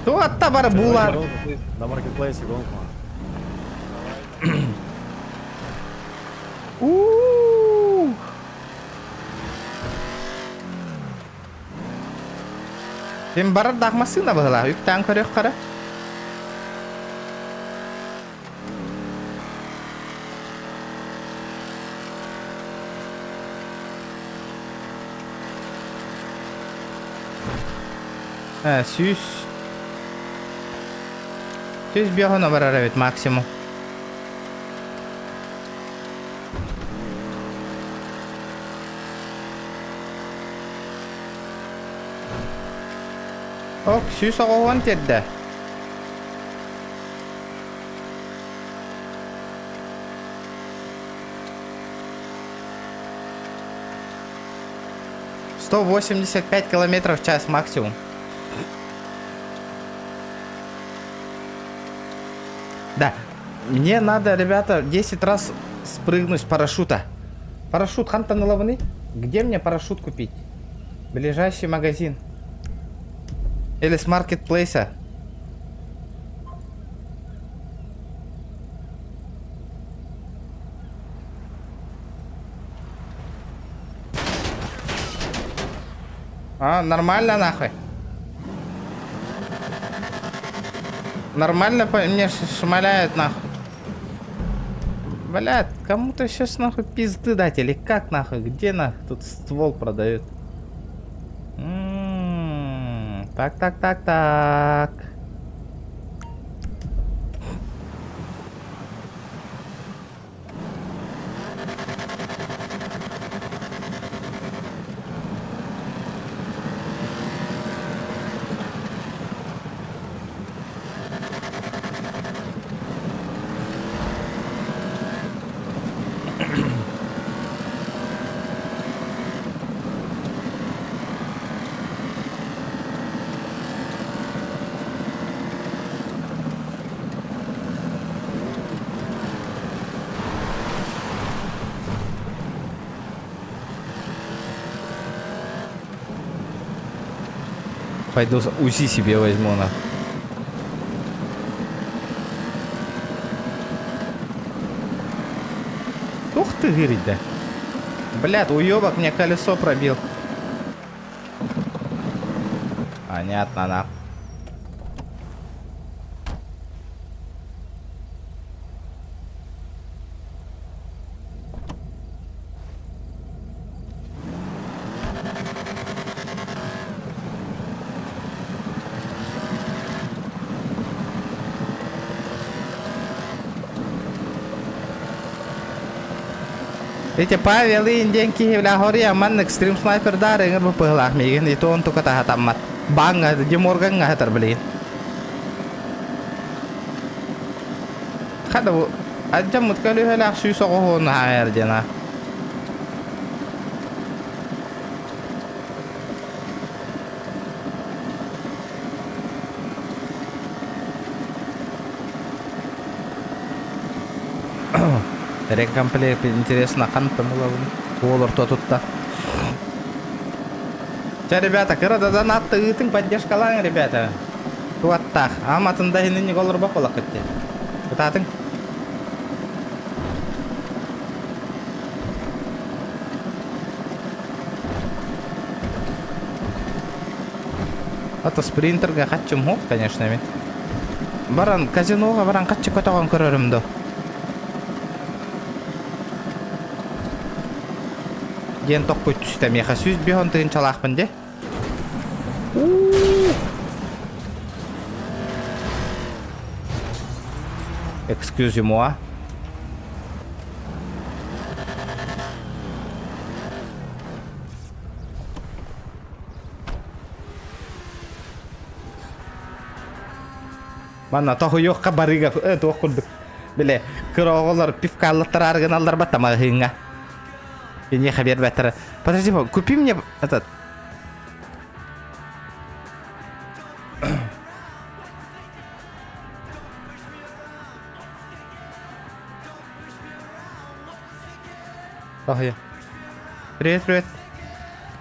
Туатта барбула. На маркетплейсе гонку. У-у-у. Сен бардак машина была, юктан көрөк кара. Сүйіс. Сүйіс бияғына барар әбет максимум. Ок, сүйіс оғуан терді. «185 километров в час максимум». Да, мне надо, ребята, 10 раз спрыгнуть с парашюта. Парашют хантан лаваны? Где мне парашют купить? Ближайший магазин. Или с маркетплейса. А, нормально нахуй. Нормально мне шмаляют нахуй. Блядь, кому-то сейчас нахуй пизды дать или как нахуй? Где нахуй тут ствол продают? Так. Пойду УЗИ себе возьму на. Ух ты, говорит, да. Блядь, уёбок мне колесо пробил. Понятно, на. Эти Павел деньги явля гори аман экстрим снайпер дар ингер бупылах мигин itu untuk kata tamat bangga di morgan nggak terbeli kada bu aja mut kali hela susu kohon air jana Рекомпле интересно, канта колор то тут-то. Че, ребята, когда донаты, ты поддержка лайн, ребята. Вот так. А матында не колор бакола катте. Это ты. Это спринтер га хатчым хоп, конечно, мен. Баран казиноға баран хатчы көтөгөн көрөрүм да. Ген токпой түстә меха сүз бихон тыгын чалақпын де. Excusez-moi. Mana toh yok kabariga toh kuduk. Bile кыроголор пивкаллар аргыналар батама хинга. Я хабер беттер. Подожди, купи мне этот. Ох, привет.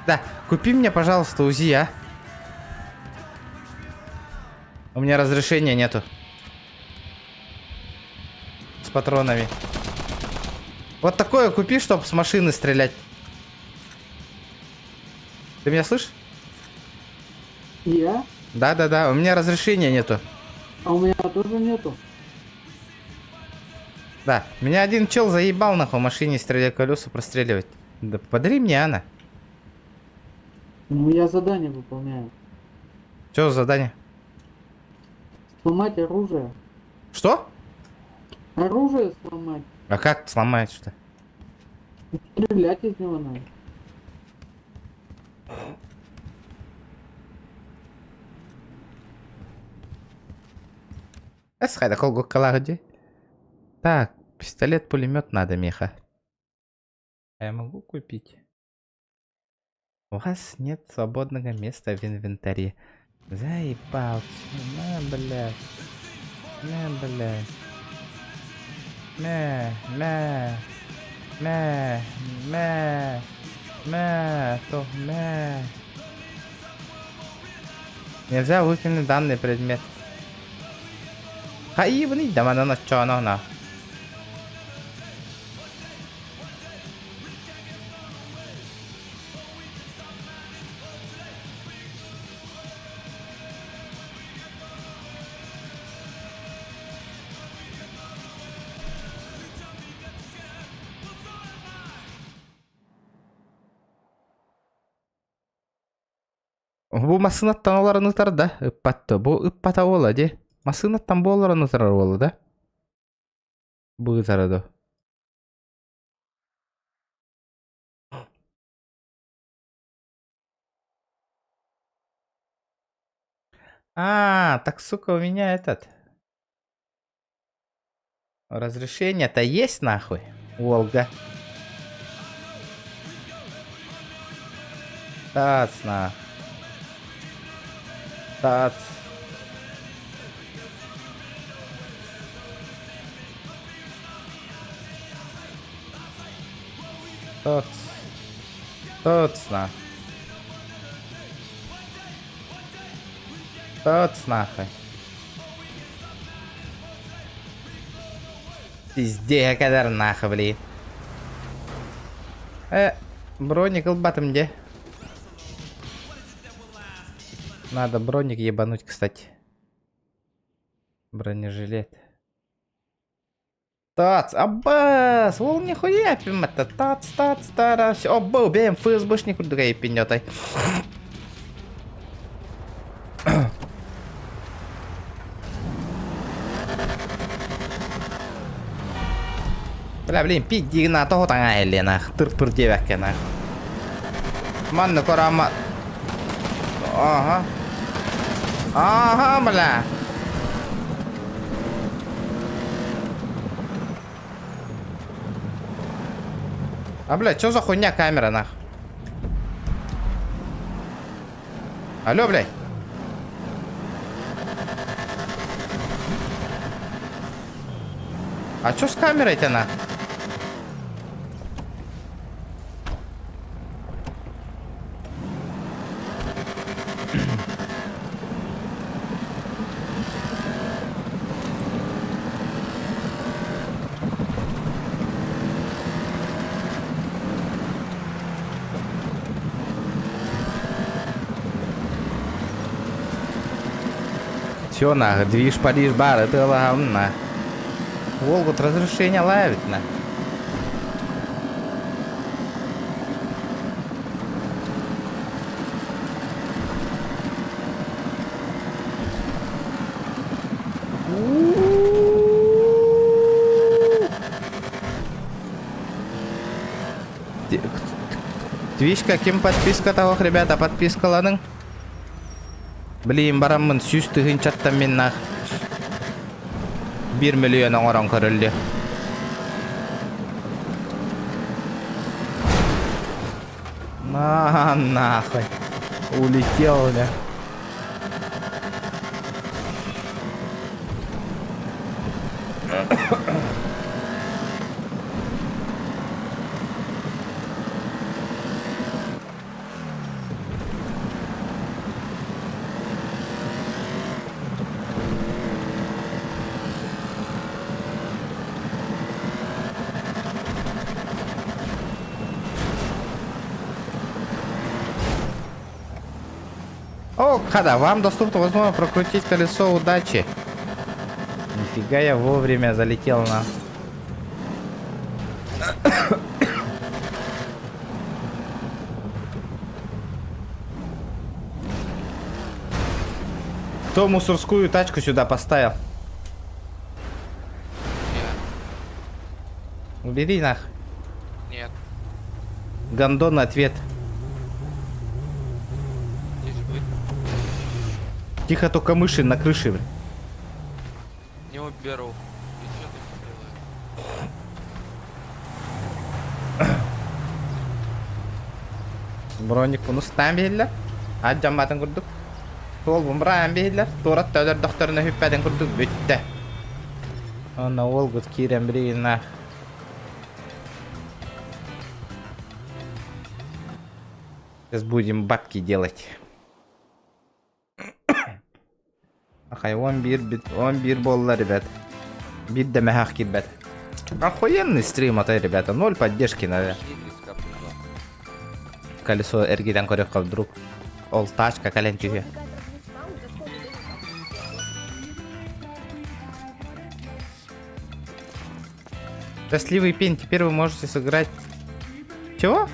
Да, купи мне, пожалуйста, УЗИ, а? У меня разрешения нету. С патронами. Вот такое купи, чтобы с машины стрелять. Ты меня слышишь? Я? Да, у меня разрешения нету. А у меня тоже нету. Да, меня один чел заебал нахуй в машине стрелять колеса простреливать. Да подари мне, Анна. Ну я задание выполняю. Что за задание? Сломать оружие. Что? Оружие сломать. А как сломать что? Стрелять из него надо. Эсхайда колгу калагди. Так, пистолет-пулемет надо, меха. Я могу купить? У вас нет свободного места в инвентаре. Заебался. На, блядь. Мэ, то, мэ. Нельзя выкинуть данный предмет. Хаибный, да мана начало на. Бу масынаттан олар нытар да, ыппатты. Бу ыппата ола де. Масынаттан бу олар нытар ола да. Бу ытарады. Так, сука, у меня этот... Разрешение-то есть, нахуй, Волга. Тацна. Тац. Тоц. Тоцна. Тоц, нахуй. Пиздец, кадар нахуй, блин. Броник лбатом где? Надо броник ебануть, кстати. Бронежилет. Тац, аббас, вол нихуя пимата, тац, тарас. Обба, убеем ФСБшнику дрей пинётай. Бля, блин, пиди на того тanga Елена, тыр-пыр девяткина. Манны корама. Ага. Ага, бля. Бля, чё за хуйня камера, нах? Алло, блядь. Чё с камерой-то, нах? Все, нах, движ, Париж, бар, это ладно. Волгу разрешение ловит, на. Твич, каким подписка того, ребята, подписка ладно? Блин, барамын сүйістігін чаттан мен нақ 1 миллион оңыран көрілді. Нахуй. Улетел, да. О, когда вам доступна возможность прокрутить колесо удачи. Нифига я вовремя залетел на... Кто мусорскую тачку сюда поставил? Убери нах. Нет. Гондон ответ. Тихо, только мыши на крыше. Не уберу. И что ты делаешь? Броник bunu стан бейлер. Аджаматын курдук. Сол бумран бейлер. Торат тәдер докторына хүппәден курдук бүтті. Ана ол гүт кирен бірейін нах. Сейчас будем бабки делать. Ахай, он бир болла, ребят. Бит да мягкий, ребят. Охуенный стрим это, ребята. 0 поддержки, наверное. Колесо эргиден корек вдруг. Ол тачка коленчуге. Счастливый пень, теперь вы можете сыграть. Чего?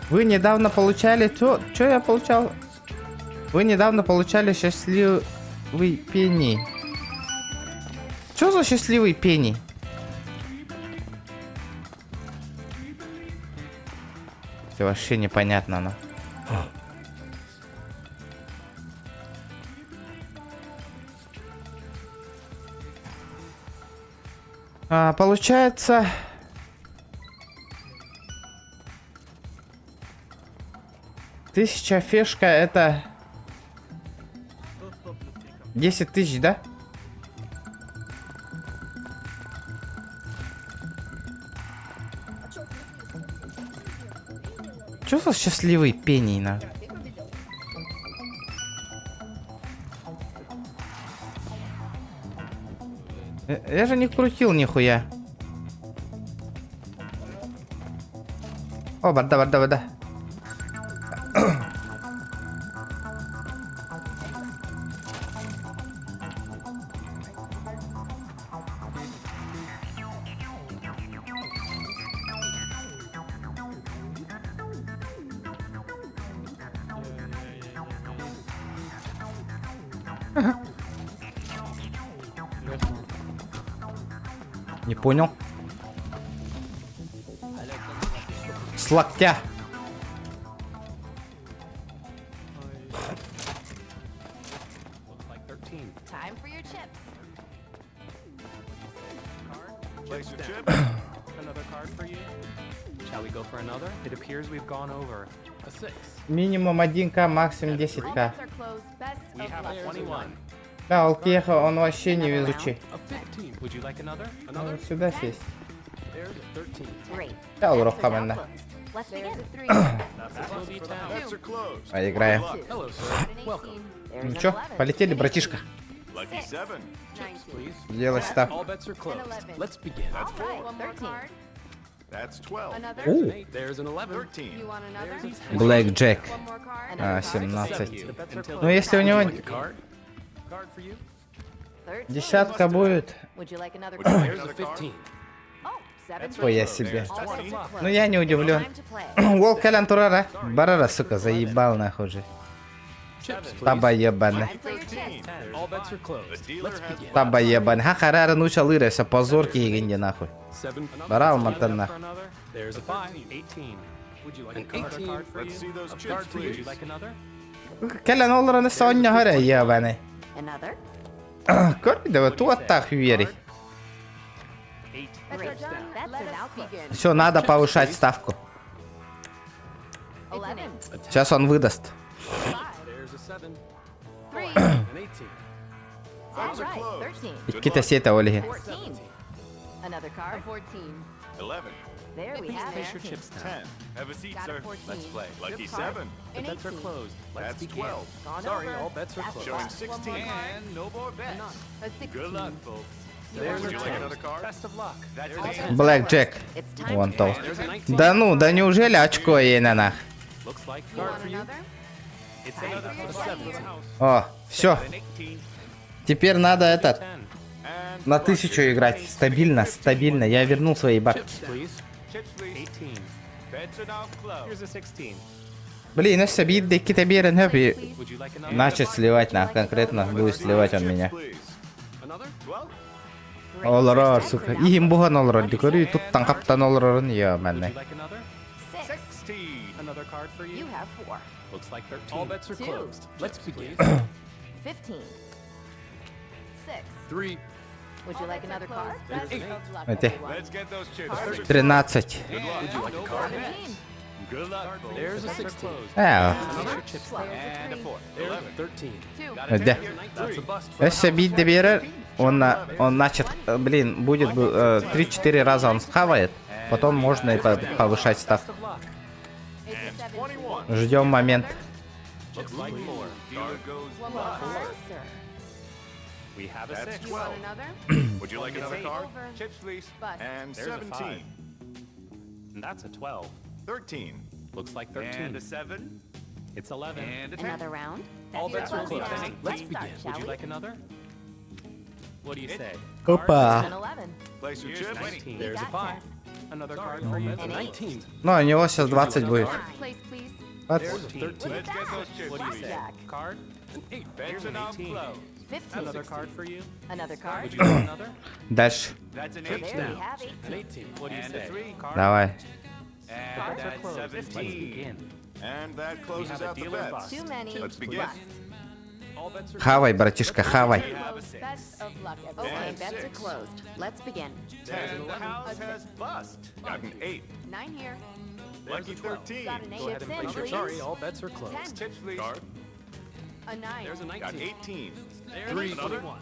Вы недавно получали... Чё я получал? Вы недавно получали счастливый пенни. Чё за счастливый пенни? Это вообще непонятно, но. Получается... 1000 фишка это 10 тысяч, да? Чё за счастливый пений, на? Я же не крутил нихуя. О, бада. Не понял. С локтя. Time for your chips. Place your chip. Another card for you. Shall we go for another? It appears we've gone over a 6. Минимум 1к, максимум 10к. Bets are closed. Best We of have a luck. 21. Да, Олкеха, он вообще не везучий. A 15. Would you like another? Надо Another? сюда сесть. There's a 13. Great. Да, урок Bets are now команда. closed. Let's begin. That's a closey town. Bets are closed. Поиграем. Hello, sir. An Welcome. 18. There's Ну чё, an 11. полетели, братишка. Lucky 7. 19. Please. Делай ставь. All bets are closed. 11. Let's begin. All right. One more card. That's 12. Another. There's an 8. There's an 11. 13. You want another? Блэк Джек. One more card. А, Another card. 17. Ну если у него Card? Card for you? 13. десятка будет. Would you like another There's card? a 15. Oh, 17. Ой, я себе. All bets are closed. Ну я не удивлен. Time to play. Волк Калян Турара. Барара, сука, заебал нахуй же. Chips, please. Таба ебаный. Time for your chips. 10. All bets are closed. Let's begin. Таба ебаный. Ха харара нуча лырайся, позорки егенде нахуй. 7. Барал матан нахуй. There's a 5. 18. Would you like an 18 card for you? Let's see those chips, please. Would you like another? Калян олраны соння харе ебаный. Another. Коридова туаттах вери. 8. Bets are done. Bets are now begin. Все, надо повышать ставку. 11. Сейчас он выдаст. 5. There's a 7. 3. An 18. All right. 13. И какие-то сети, Ольги. 14. Another card. 14. 11. There we have Place your it. chips down. 10. Have a seat, Got a sir. 14. Let's play. Lucky Chip card. 7. The An bets are 18. closed. Let's That's begin. 12. Gone Sorry, over. all bets are That's closed. Showing one more 16. card. And no more bets. A 16. Good luck, folks. There's Would a you like 10. another card? Best of luck. That's There's a an 10. Блэк Джек. It's time Вон to то. There's a 19. Да ну, да неужели очко ей на нах? Looks like You card want for you. another? It's Time another for for your the 7 chips. house. О, все. An 18. Теперь надо этот 10. And на 1000 играть. Стабильно, стабильно. Я вернул свои бабки. Chips, please. chips, please. 18. Bets are now closed. Here's a 16. Блин, если бит кита берен хэппи. Would you like another? Начать сливать на конкретно будет сливать он меня. Please. Another? 12. Олрор, сука. Им буган олрор. Дикори тут танкаптан олрорын Would ебаный. you like another? 6. 16. Another card for you? You have 4. Looks like 13. All bets are 2. closed. Let's begin. 15. 6. 3. Would you like another card? There's an 8. Это Let's get those chips. 13. Good luck. Would you like a card? 17. Good luck, folks. There's a 16. Another chips. And a 4. There's 11. 13. 2. Да. That's a bust for Если бит доберет, он начат, блин, будет 3-4 раза он схавает, потом можно и повышать ставку. Best of luck. It's a 17. Ждем момент. Looks like 4. Dealer goes One more card, sir. We have a That's 6. You 12. want another? Would you like It's another eight. card? Over. Chips, please. Bust. And There's a 17. And that's a 12. 13. Looks like 13. And a 7. It's 11. And a 10. Another round. All Dealer bets are closed closed. down. Let's Start, begin. shall Would you we? like another? What do you say? Опа. An 11. Place your Here's chips. 19. We There's a got 5. Another card for you. An eight. 19. Ну, у него сейчас 20 будет. Place, please. 20. There's a 13. Let's get those chips, What do you please. say? Jack. Card? An 8. Bets Here's are an now 18. closed. 15. Another card for you. Another card. Would you like another? Дальше. That's an There 8. we have 18. An 18. What do you And a say? 3. Card? Давай. And Cards are that's closed. Let's 17. begin. And that We closes have a out the dealer bets. bust. Too many. Let's begin. Bust. All bets are Хавай, братишка, хавай. We have a 6. Best of luck. Okay, And bets are 6. closed. Let's begin. And the house has bust. Got an 8. 9 here. Lucky 13. Got an 8. Go ahead Chips and in, place your please. Sorry, all bets are closed. 10. Chips, please. A 9. There's a 19. Got 18. There's 3. 21.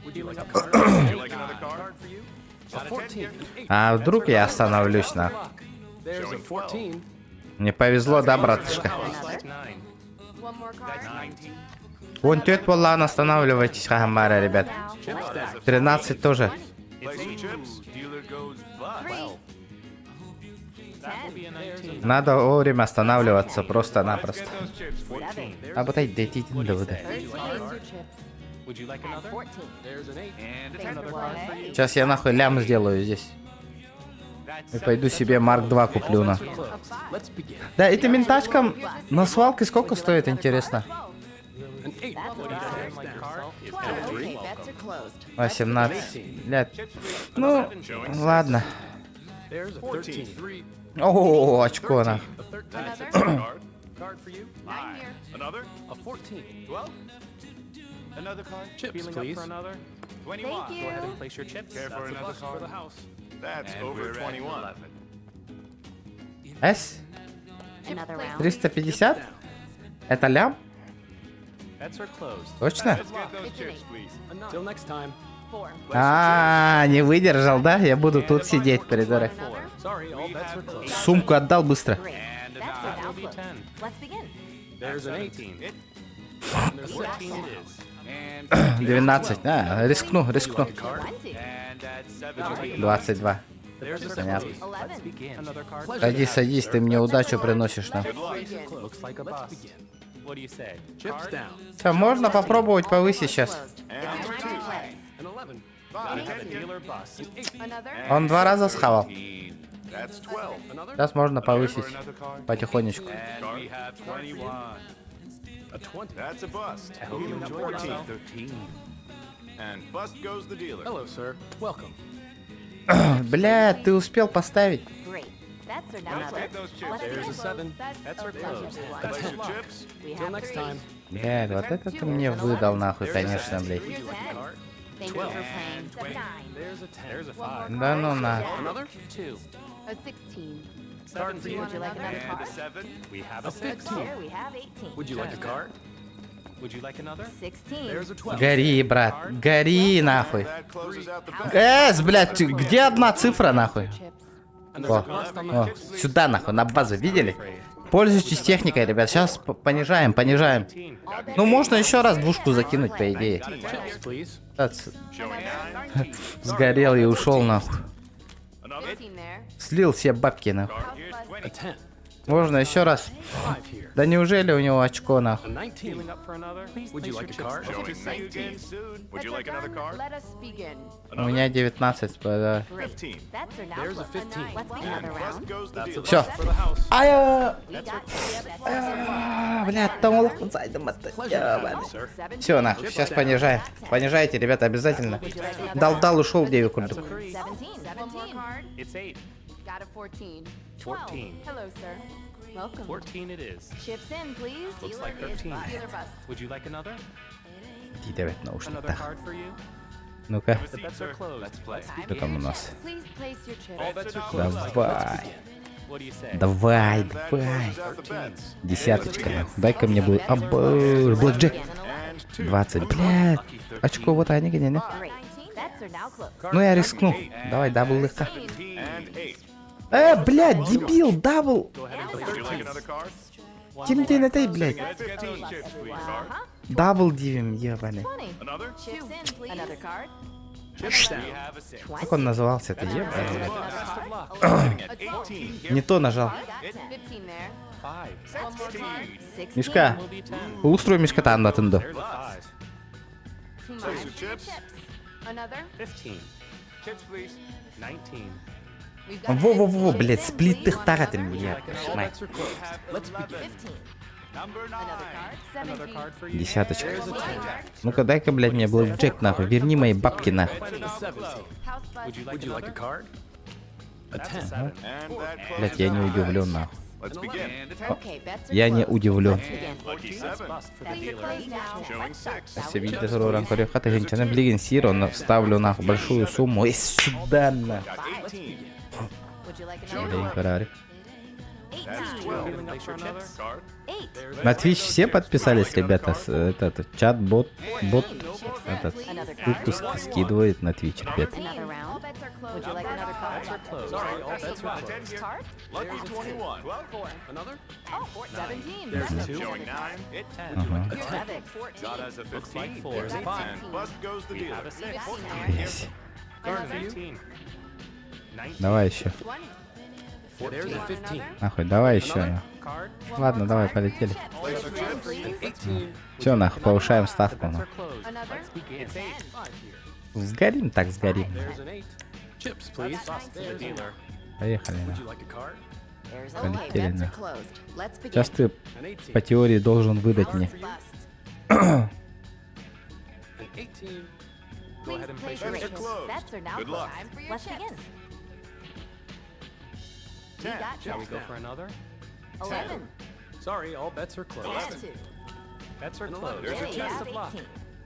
Would you like a card? Would you like another card? Card for you? A Got a 10 14. here. An 8. А вдруг я остановлюсь, на? There's a Showing 14. Не повезло, да, For the братушка? house, like 9. One more card. 19. Вон тет Валан, останавливайтесь, хагамара, ребят. Now. Chips down. 13 тоже. Place your chips. Dealer goes bust. 3. That will be a 19. Надо вовремя останавливаться, Let's просто-напросто. get those chips, please. 7. А вот эти дети, да, вот. Place your chips. Would you like And another? 14. There's an 8. And a There's 10. Another one. card for you. Сейчас я нахуй лям сделаю здесь. That's И пойду себе Марк 2 куплю, All на. bets are closed. Let's begin. Да, этим ментачкам на свалке сколько стоит, интересно? An 8. What do you say? My card is 12. empty. Okay, bets are closed. 18. Блядь. Ну, ладно. There's a 14. 13. О, очко, на. A 13. That's a Another. card. Card for you. 9 here. Another? A 14. 12. Another card. Chips, Feeling please. up for another? 21. Thank you. Go ahead and place your chips. Care for That's a another bust for card? the house. That's And over we're at 21. С? Another round. 350? Это лям? Bets are closed. Точно? Let's get those It's an chips, please. Till next time. 4. А, не выдержал, да? Я буду тут сидеть, придурок. Sorry, all bets are closed. Сумку отдал быстро. Great. And a Bets are 9. now Will be closed. 10. Let's begin. There's an 17. 18. It. And there's 14 it is. And 12. А, рискну. Twenty. and that's 17. 22. There's a Понятно. 17. Let's begin. Another card. Садись, садись, ты мне удачу приносишь, на. Good luck. Looks like a bust. What do you say? Chips down. Все, можно попробовать повысить сейчас. Closed. And Time to 2. play. An 11. Gotta have a dealer bust. An 8. Another. Он 2 раза схавал. 18. That's 12. Another. Сейчас можно Care повысить for another card? потихонечку. And we have 21. A 20. That's a bust. I hope you enjoyed 14. yourself. 13. And bust goes the dealer. Hello, sir. Welcome. Бля, ты успел поставить? Great. Bets are now Let's get closed. those chips. Let's There's a begin. 7. Bets Bets are of closed. luck. A Place 10. your chips. We Till have next 3. time. Блядь, вот это ты мне выдал нахуй, конечно, блядь. Here's a 10. Thank you for playing. 9. There's a 10. There's a 5. Да ну на. Another? 2. A 16. Card for you. Would you like another And a card? 7. We have a 15. There we have 18. Would you like a card? Would you like another? 16. There's a 12. Гори, брат, гори нахуй. That closes out the bet. Блядь, где одна цифра нахуй? Chips. And there's a О, bust on the о, chips. сюда нахуй, на базу, видели? Пользуйтесь техникой, ребят, сейчас понижаем, понижаем. 15. Ну, можно еще раз двушку закинуть, по идее. Chips, please. Showing 9. Сгорел и ушел нахуй. Another. 15 there. Слил все бабки нахуй. Card. Here's A 20. 10. Можно еще раз? 5 here. Да неужели у него очко нахуй? A 19. Feeling up for another? Would you like a card? Showing 19 soon. Would you like another card? Let us begin. У меня 19, да. 15. Bets are now There's a closed. 15. Let's begin And another bust round. goes the That's a dealer. Все. bust for the house. Ая! We got bets. Блядь, там зайдем это. Pleasure to have you, sir. 17. Все, нахуй, сейчас понижаем. Понижайте, ребята, обязательно. Дал, ушел, девик. 17. One more card. It's 8. Got a 14. 14. Hello, sir. Welcome. 14 it is. Chips in, please. Looks like 13. Dealer bust. Would you like another? Иди давай Another наушник. card for you? Ну-ка, The bets are closed. Let's play. что там у нас? Please place your chips. All bets are closed. Давай, What do you say? давай, And that давай. closes out the bets. Десяточка. Дай-ка мне будет. Блэкджек. Again, an 11. 20. Блядь. Очко вот они, не? Great. Bets are now closed. Ну я рискну. Давай, дабл легко. 17 and 8. Блядь, дебил, дабл. Go ahead and place Would your you like chips. another card? Тим на той, блядь. Get 15 chips, please, card. Дабл дивим, ебаный. 20. Another? Chips in, please. Another card. Chips down. Как он назывался это, ебаный? Best of luck. Sitting at 18. Не то нажал. We got 15 there. 5. One more card. 16. Мишка, Will be 10. устрой мишката андатынды. There's a 5. Two Place more. your chips. Another. 15. Chips, please. 19. We've got Во-во-во, 15. блядь, Chips in, сплит please. их таратын, Another. блядь. Шмай. Let's begin. 15. Number 9. Another card. Another 17. card for you. Десяточка. One more card. Ну-ка, дай-ка, блядь, мне блэкджек, нахуй. Верни мои бабки, нахуй. House Would you buzz. like a card? A 10. And that Блядь, closes я не out. удивлен, нахуй. Let's begin. Okay, bets are Я не closed. удивлен. Let's begin. Lucky 14. 7. Bust for the Bets are dealer. closed now. Showing 6. Sevilla Зоран Корюхата Генчана Блигин Сиро, но ставлю нахуй большую сумму. И сюда, нахуй. Got 18. Would you like Блин, another? Феррари. 18. 12. Feeling up for another? Card. 8. На Twitch все подписались, ребята. Этот чат, бот, этот Another card. выпуск скидывает на Twitch, ребят. Another round. Would you like another card? Closed. Sorry, all bets are closed. Card? Lucky 21. 4. Another? Oh, 17. There's a 2. Showing 9. 10. Ага. A 10. 7. 14. God has a Looks like 15. 4. There's a 5. And bust goes the We dealer. have a 6. 15 there. Блядь. Card 19. 19. Давай еще. 20. There's a 15. Нахуй, давай еще. Another нахуй. card. Ладно, давай, полетели. Place your chips. 18. Все, нахуй, повышаем The ставку. bets are нахуй. closed. Another. Let's begin. 10. Сгорим так сгорим. There's an 8. Chips, please. Bust for the dealer. Поехали. Would нахуй. you like a card? There's Полетели, okay, bets are нахуй. closed. Let's begin. Сейчас ты An 18. по теории должен выдать мне. Bust. An 18. Go Please ahead and place place your your Bets are chips. closed. Bets are now Good luck. closed. Time for your Let's begin. 10. We got Shall we 10. go for another? 11. Sorry, all bets are closed. 2. Bets are closed. There's a We chance. have 18.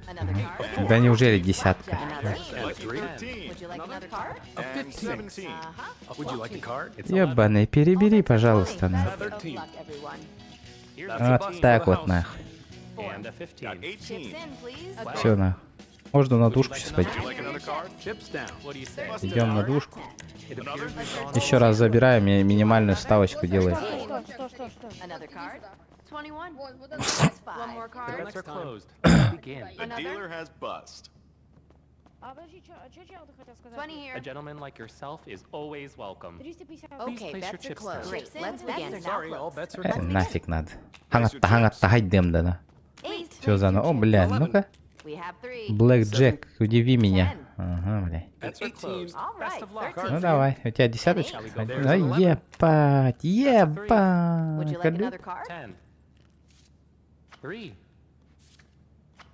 Another card. Да неужели десятка? Another. And Lucky 3. 13. Would you like another card? A And 15. 17. Uh-huh. Would you like a card? It's Ебаный, перебери, пожалуйста, нахуй. 13. Luck, everyone. Here's a Вот 15 так for the вот, house. нахуй. And a Got 15. Chips 18. in, please. Все, нахуй. Можно на душку сейчас пойти. Would you like another card? Chips down. What do you say? Идем на душку. It appears we've gone Еще раз забираем и минимальную ставочку делаем. Another card. 21. That's 5. One more The card. bets are closed. Let's begin. The dealer has bust. 20 A here. gentleman like yourself is always welcome. Okay, place your bets are chips closed. down. Great. Let's begin. Sorry, all bets are Нафиг надо. Хангатта, хайдем, да. 8. Все заново. О, бля, ну-ка. We have 3. Блэк Джек, удиви меня. Ага, бля. Bets are closed. All Best right. of luck. 13. Ну давай, у тебя десяточка? Shall we go for Ну ебать, Would you like another ебать. card? 10. 3.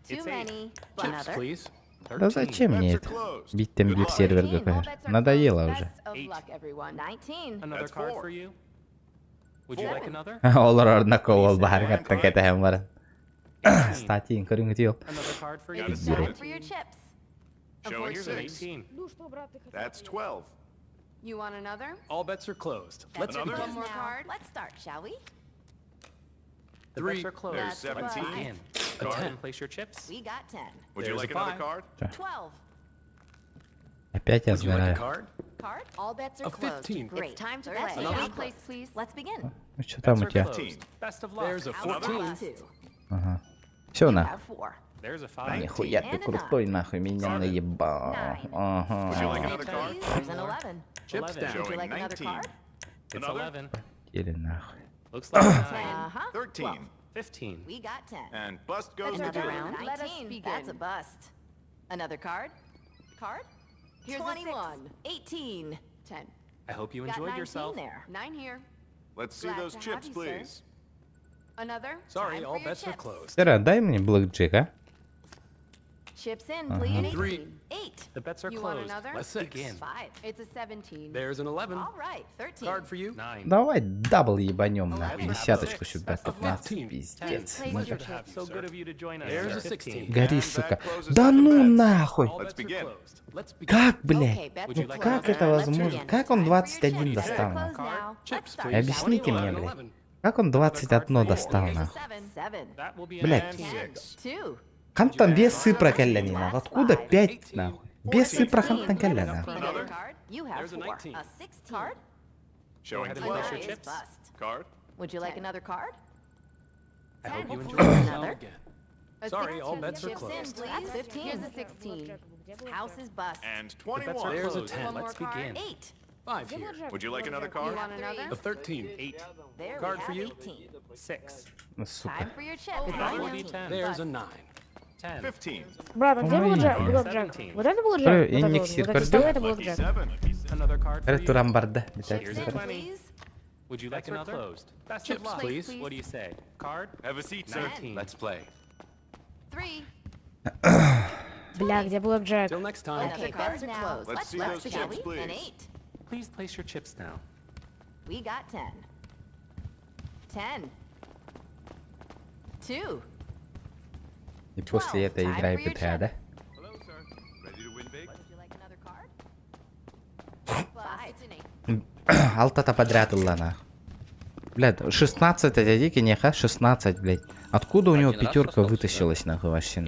Too It's 8. many. Chips, Another. please. Да 13. зачем мне Bets are это? closed. Бить тембик сервер какой. Надоело уже. Best of luck, everyone. 19. Another That's card 4. for you. Would you like another? Олар орнаковал баргатта кетем бар. Статин, көрүнгүтүл. Another card for you. It's time for your chips. Showing Here's an 6. 18. That's 12. You want another? All bets are closed. Let's Another? begin. One more card. Let's start, shall we? The 3. bets are closed. There's That's 17. Begin. Go A ahead. 10. Place your chips. We got 10. Would you There's like a another 5. card? 12. Опять я Would you like a сгораю. card? Card? All bets are A closed. 15. Great. It's time to Let's play. begin. Place, please. Let's begin. Ну что там у Bets are тебя? closed. Best of luck. There's a House 14. 2. Ага. Все You нахуй. have 4. There's a 5. Нихуя ты крутой, нахуй, меня наебал. Would you like Ага. another card? There's an 11. Chips 11. down. Would you Showing like another 19. card? It's Another? 11. Или нахуй. Looks like 9. Uh-huh. 13. 15. We got 10. And bust goes the Another dealer. round. 19. That's a bust. Another card? Card? Here's 21. 18. 10. I hope you Got enjoyed 19 yourself. there. 9 here. Let's see Glad those to have chips, you, sir. please. Another? Sorry, Time all for your bets are chips. closed. Сера, дай мне Блэк Джек, а? Chips in, please. 3. 8. The bets are You want closed. another? Let's begin. 5. It's a 17. There's an 11. All right. 13. Card for you. 9. Давай дабл ебанем, нахуй. Eleven. Десяточку сюда, Best of 15, 15. пиздец. Place Ну, your chips. So good of you to join us. There's a 15. 16. гори, And сука. that closes Да out the ну bets. нахуй. All Let's bets are begin. closed. Let's begin. Как, Okay, блядь? bets Would you are like closed. Как это Let's возможно? begin. Как он Time for your 21 chips. достал, Closed нахуй? now. Chips, Let's start. please. Объясните 21 мне, and блядь. 11. Как он 21 достал, нахуй? 7. That will be Блядь. an 18. 6. 2. Хантан без сыпра кэлляни, нахуй. Откуда 5, нахуй? Без сыпра хантан кэлля, нахуй. Another card. You have There's a 4. 19. A 16. Card? Showing ahead and place your 12. chips. Bust. Card. Would you like another card? I hope you enjoy Hopefully yourself another. again. Sorry, all bets are Chips in, closed. please. 15. Here's a 16. House is bust. And The bets are 21. There's a One 10. more Let's card. begin. 8. 5 here. Would you like another You card? want another? A 13. 8. There Card we for have you. 18. 6. Ну, сука. Time for your chips. Another 19. D10. There's a 9. 10. 15. Брат, а где был Джек? Был Джек. 17. Вот это был Джек? Ой, Вот это индексир вот это көрдім. это был Джек. 7. Another card for you. Ресторан барда. Chips in, please. Would you like another? Closed. Best of Chips, luck. please. Please. What do you say? Card? Have a seat, sir. 19. Let's play. 3. Бля, где был Джек? Till next time. Okay, bets are closed. Let's see Let's those shall chips, we? An please. 8. Please place your chips now. We got 10. 10. 2. И после этой игра и GTA, да? Hello, sir. Ready to win big? Would you like another card? 5. Алтата подряд лана. Блядь, 16 дядики, неха, 16, блядь. Откуда у него Один раз пятерка остался, вытащилась, нахуй, вообще?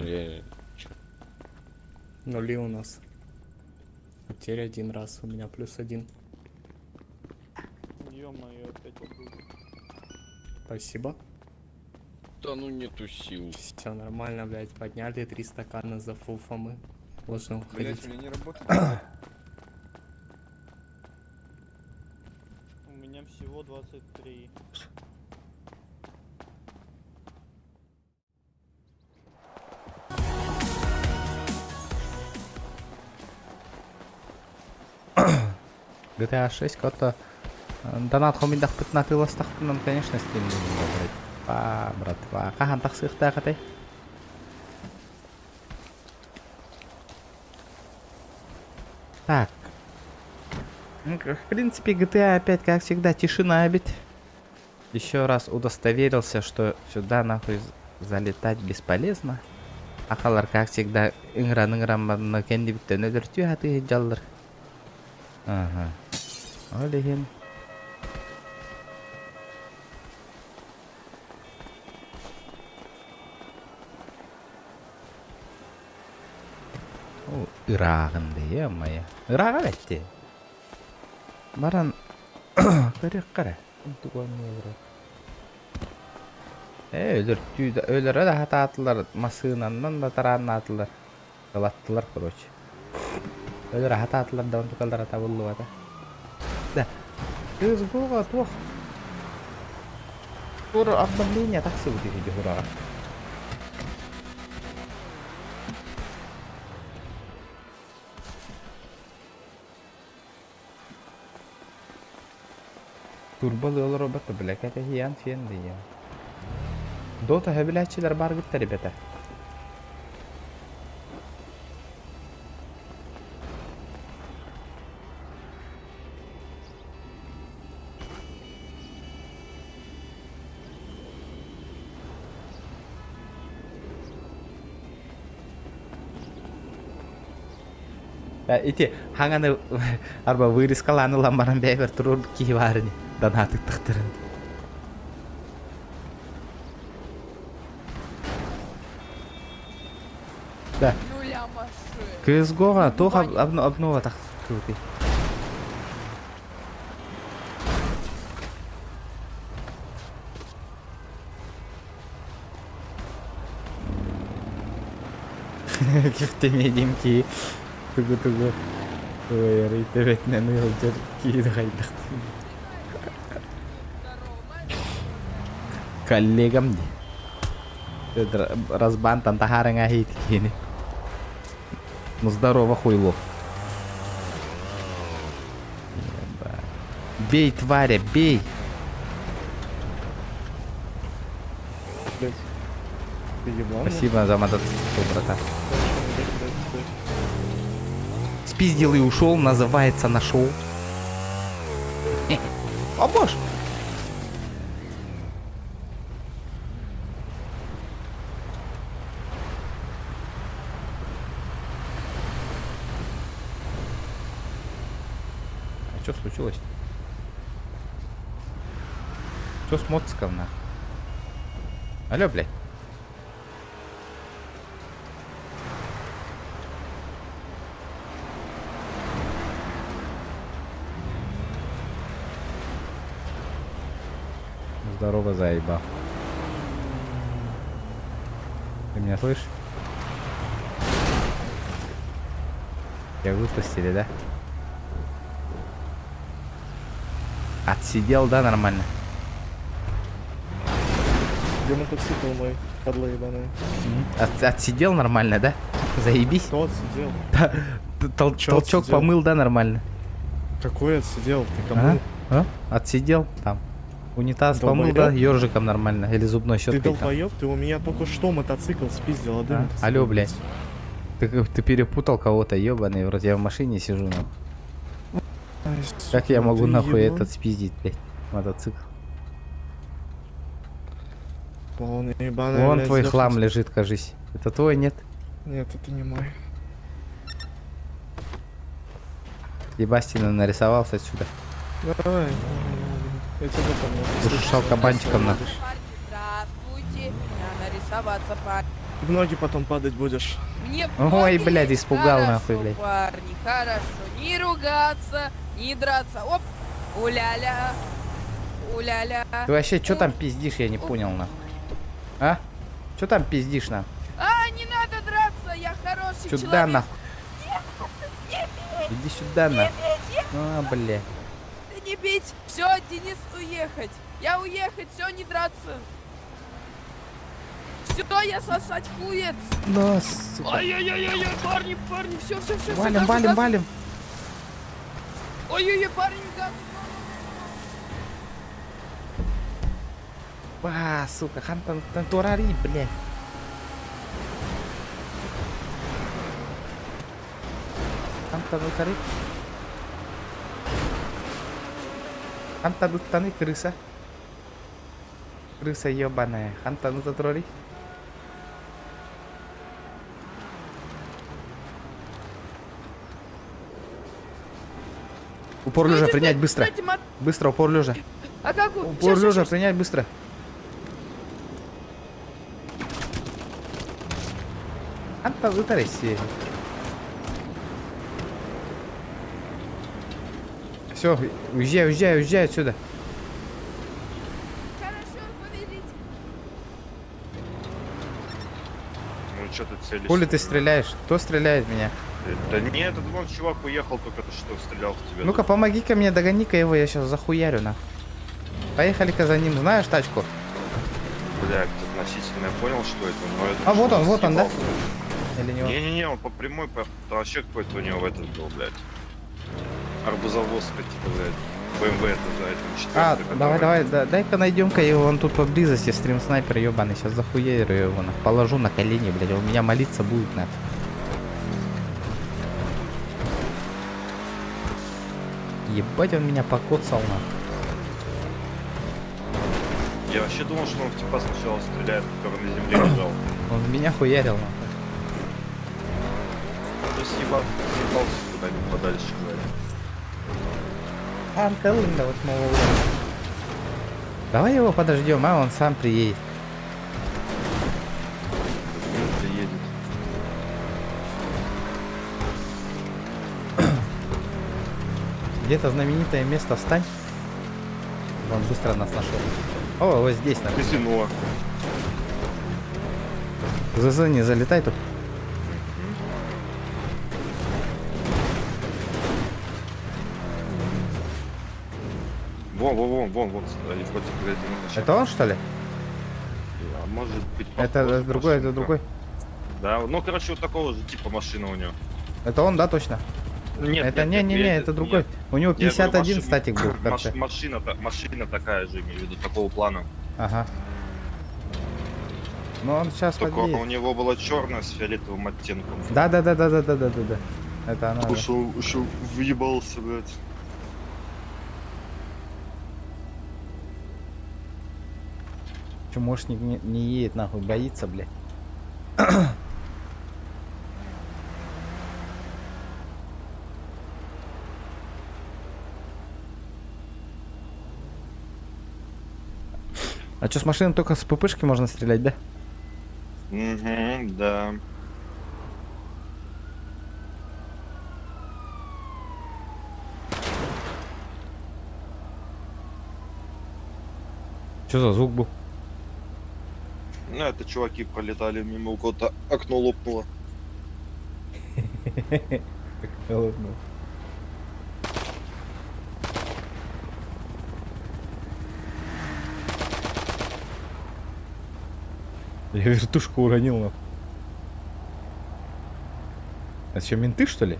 Нули у нас. Потеря 1 раз, у меня +1. Ё-моё, опять убыл. Спасибо. Да ну нету сил. Все нормально, блядь. Подняли 3 стакана за фуфом и можно уходить. не работает. У меня всего 23. GTA 6 кото донат хоминдах пытнатыластах, нам, конечно, стиль не брать. Па, братва, кахан таксыхта катай. Так. Ну, в принципе, GTA опять, как всегда, тишина бит. Еще раз удостоверился, что сюда нахуй залетать бесполезно. Ахалар, как всегда, игран кенди биттен өдөртүү хаты жаллар. Ага. Олеген. О, ырагынды, е-мая. Ырага бетти. Баран көрөк кара. Өлөрө да хата атылар, масыынаннан да тараан атылар. Кылаттылар, короче. Өлөрө хата атылар да онтукалдар ата болду ата. Да. Кыз гога тох. Тур обновление таксы бути журага. Турбалы роботы билек это хиян фен дия. Дота хөбүләчиләр бар гыттар бета. Ити ханганы арба вырискаланы ламбаран бәйбер турур ки барыны донаты тыктырын. Да. CSGO-га тох обнова так крутый. Кифтеме демки. Тугу. Ой, рейтебетнен ылжыр кийди кайдык. Коллегам ди. Разбан тантахарыңа хейт кини. Ну здорово, хуйло. Бей, тваря, бей. Спасибо за мотоцикл, брата. Спиздил и ушел, называется нашел. О боже! А что случилось? Что с мотоциклом нахуй? Алло, блядь. Здорово, заебал. Ты меня слышишь? Тебя выпустили, да? Отсидел, да, нормально? Где мотоцикл мой, падла ебаная? Отсидел нормально, да? Заебись. Кто отсидел? Толчок отсидел? помыл, да, нормально? Какой отсидел? Ты кому? Отсидел там. Унитаз помыл, да, ёржиком нормально. Или зубной Ты щеткой там. долбоёб, ты у меня только что мотоцикл спиздил, а ты мотоцикл. Алло, блядь. Ты перепутал кого-то, ёбаный, вроде я в машине сижу, нахуй. Ай, Как сука, я могу ты нахуй еблан. этот спиздить, блядь, мотоцикл? Вон, ебаная, Вон блядь, твой сдохнуть. хлам лежит, кажись. Это твой, нет? Нет, это не мой. Ебастина нарисовался отсюда. Давай. Я тебя помню. Душал кабанчиком на. Здравствуйте. Нарисоваться, парни. В ноги потом падать будешь. Мне Ой, блядь, испугал хорошо, нахуй, блядь. парни, хорошо. Не ругаться, не драться. Оп, уля-ля, уля-ля. Ты вообще что там пиздишь, я не понял, нахуй. А? Что там пиздишь, нахуй? А, не надо драться, я хороший Сюда, человек. нахуй. Иди сюда, нахуй. А, бля. Да не бить. Все, Денис, уехать. Я уехать, все, не драться. Все, я сосать хуец. Да, сука. Ай-яй-яй-яй, парни, все. Валим, валим, валим. Ой-ой-ой, парни, газ. Сука, хантан турари, блядь. Хантан утари. Хантан утаны, крыса. Крыса ебаная. Хантан утари. Упор лежа принять быстро. Быстро, упор лежа. А как? Упор лежа принять быстро. Антон, вытарайся. Все, уезжай отсюда. Хорошо, повезите. Ну что ты целишься? Хули ты стреляешь? Кто стреляет в меня? Да нет, это вон чувак уехал только что стрелял в тебя. Ну-ка, помоги-ка мне, догони-ка его, я сейчас захуярю, на. Поехали-ка за ним, знаешь тачку? Бля, относительно я понял, что это, но это... А вот он, да? съебался. Или не он? Не-не-не, он по прямой, вообще какой-то у него этот был, блядь. Арбузовоз какие-то, блядь. БМВ это за этим четвертым. Давай, дай-ка найдем-ка его, он тут поблизости, стрим-снайпер ебаный, сейчас захуярю его, на. Положу на колени, блядь, он меня молиться будет, на. Ебать, он меня покоцал, на. Я вообще думал, что он типа сначала стреляет, который на земле лежал. Он в меня хуярил, на. То съебался куда-нибудь подальше, блядь. Антеллин до 8 уровня. Давай его подождем, а он сам приедет. Приедет. Где-то знаменитое место встань. Он быстро нас нашел. О, вот здесь, на. Казино. ЗЗ не залетай тут. Вон, они против градиента. Это он, что ли? А может быть... Это похож другой, это машинка. другой. Да, ну короче, вот такого же типа машина у него. Это он, да, точно? Нет, Это нет, не, нет, это другой. У него Я говорю, 51 статик был, короче. машина такая же, имею в виду, такого плана. Ага. Но он сейчас Только подъедет. у него была черная с фиолетовым оттенком. Да. Это она. Да. Ушел, въебался, блядь. Чумошник не едет, нахуй, боится, блядь. А что, с машины только с ППшки можно стрелять, да? Угу, да. Что за звук был? Ну, это чуваки пролетали мимо, у кого-то окно лопнуло. Холодно. Я вертушку уронил, нахуй. Это что, менты, что ли?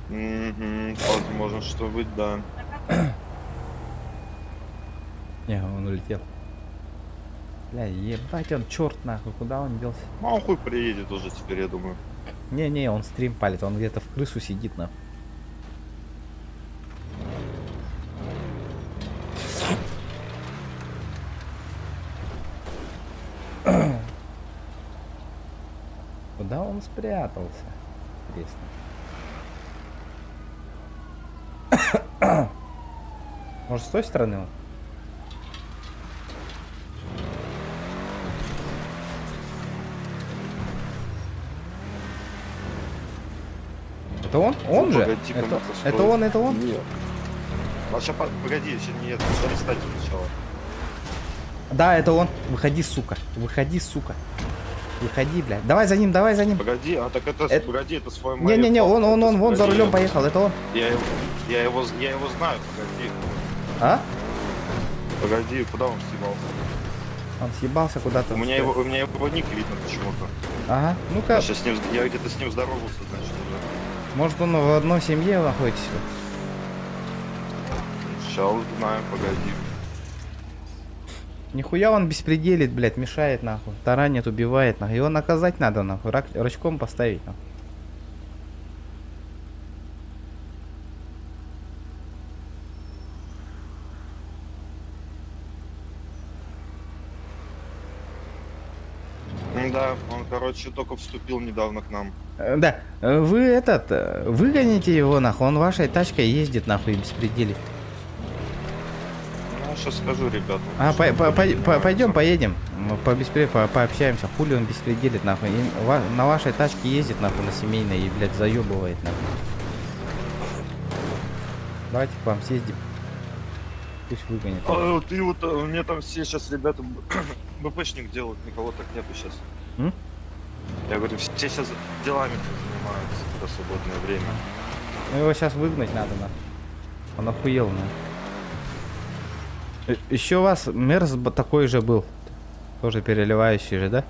Возможно, что быть, да. Не, он улетел. Бля, ебать он, черт нахуй, куда он делся? Ну, он хуй приедет уже теперь, я думаю. Не-не, он стрим палит, он где-то в крысу сидит нахуй. Куда он спрятался? Интересно. Может, с той стороны он? Это он? Он же? Погоди-ка, Это, надо это строить. он, это он? Нет. А сейчас, погоди, еще не это, перестать сначала. Да, это он. Выходи, сука. Выходи, сука. Выходи, блядь. Давай за ним, давай за ним. Погоди, а так это, погоди, это свой маяк. Не-не-не, он вон за Погоди, рулем я- поехал, это он. Я его знаю, погоди. А? Погоди, куда он съебался? Он съебался куда-то. У меня его ник видно почему-то. Ага, ну-ка. Я где-то с ним здоровался, значит, уже. Может, он в одной семье находится? Сейчас узнаем, погоди. Нихуя он беспределит, блядь, мешает, нахуй. Таранит, убивает, нахуй. Его наказать надо, нахуй. Рачком поставить, нахуй. Да, он, короче, только вступил недавно к нам. Да, вы выгоните его, нахуй. Он вашей тачкой ездит, нахуй, и беспределит. Ну, сейчас скажу, ребята. А, пойдем, поедем. Мы пообщаемся. Хули он беспределит, нахуй. И на вашей тачке ездит, нахуй, на семейной и, блядь, заебывает, нахуй. Давайте к вам съездим. Пусть выгонит. А, ты вот, мне там все сейчас ребята БПшник делают, никого так нету сейчас. Я говорю, все сейчас делами занимаются, когда свободное время. Ну, его сейчас выгнать надо, нахуй. Он охуел, нахуй. Еще у вас Мерс такой же был. Тоже переливающий же, да?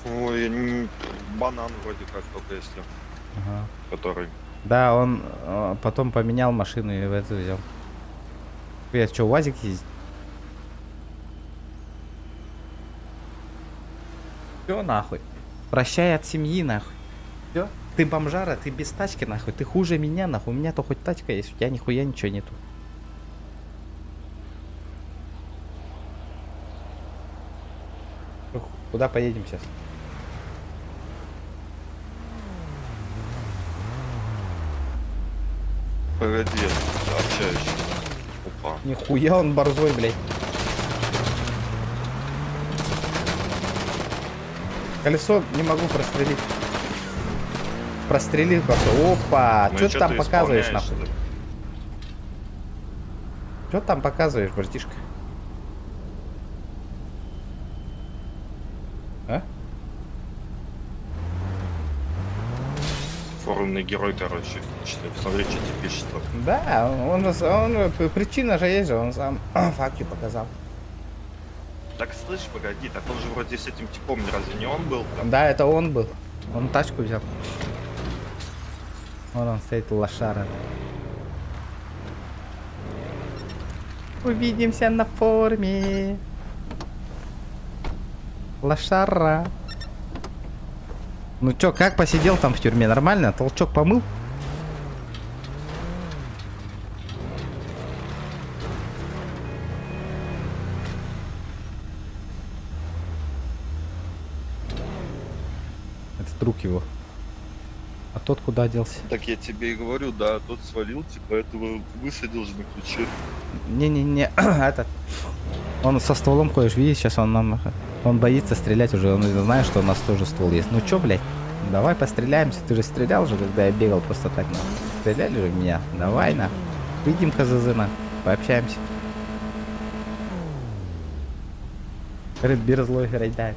Ой, банан вроде как только если. Ага. Который. Да, он потом поменял машину и в эту взял. Я что, УАЗик ездит? Все нахуй. Прощай от семьи, нахуй. Все? Ты бомжара, ты без тачки, нахуй. Ты хуже меня, нахуй. У меня-то хоть тачка есть, у тебя нихуя ничего нету. Куда поедем сейчас? Погоди, я общаюсь. Опа. Нихуя он борзой, блядь. Колесо не могу прострелить. Прострелил просто. Опа! Ну и Что ты чё там ты показываешь, исполняешь-то? нахуй? Что там показываешь, братишка? А? Форумный герой, короче. Смотри, что тебе пишет. Да, причина же есть же, он сам факты показал. Так слышь, погоди, так он же вроде с этим типом, разве не он был там? Да, это он был. Он тачку взял. Вон он стоит, лошара. Увидимся на форме. Лошара. Ну чё, как посидел там в тюрьме? Нормально? Толчок помыл? Это друг его. А тот куда делся? Так я тебе и говорю, да, тот свалил, типа этого высадил же на ключе. Не-не-не, этот. Он со стволом ходишь, видишь, сейчас он боится стрелять уже, он знает, что у нас тоже ствол есть. Ну чё, блядь, давай постреляемся, ты же стрелял же, когда я бегал просто так, на. Стреляли же в меня, давай, на. Выйдем, КЗЗ, на, пообщаемся. Бир злой грайдай.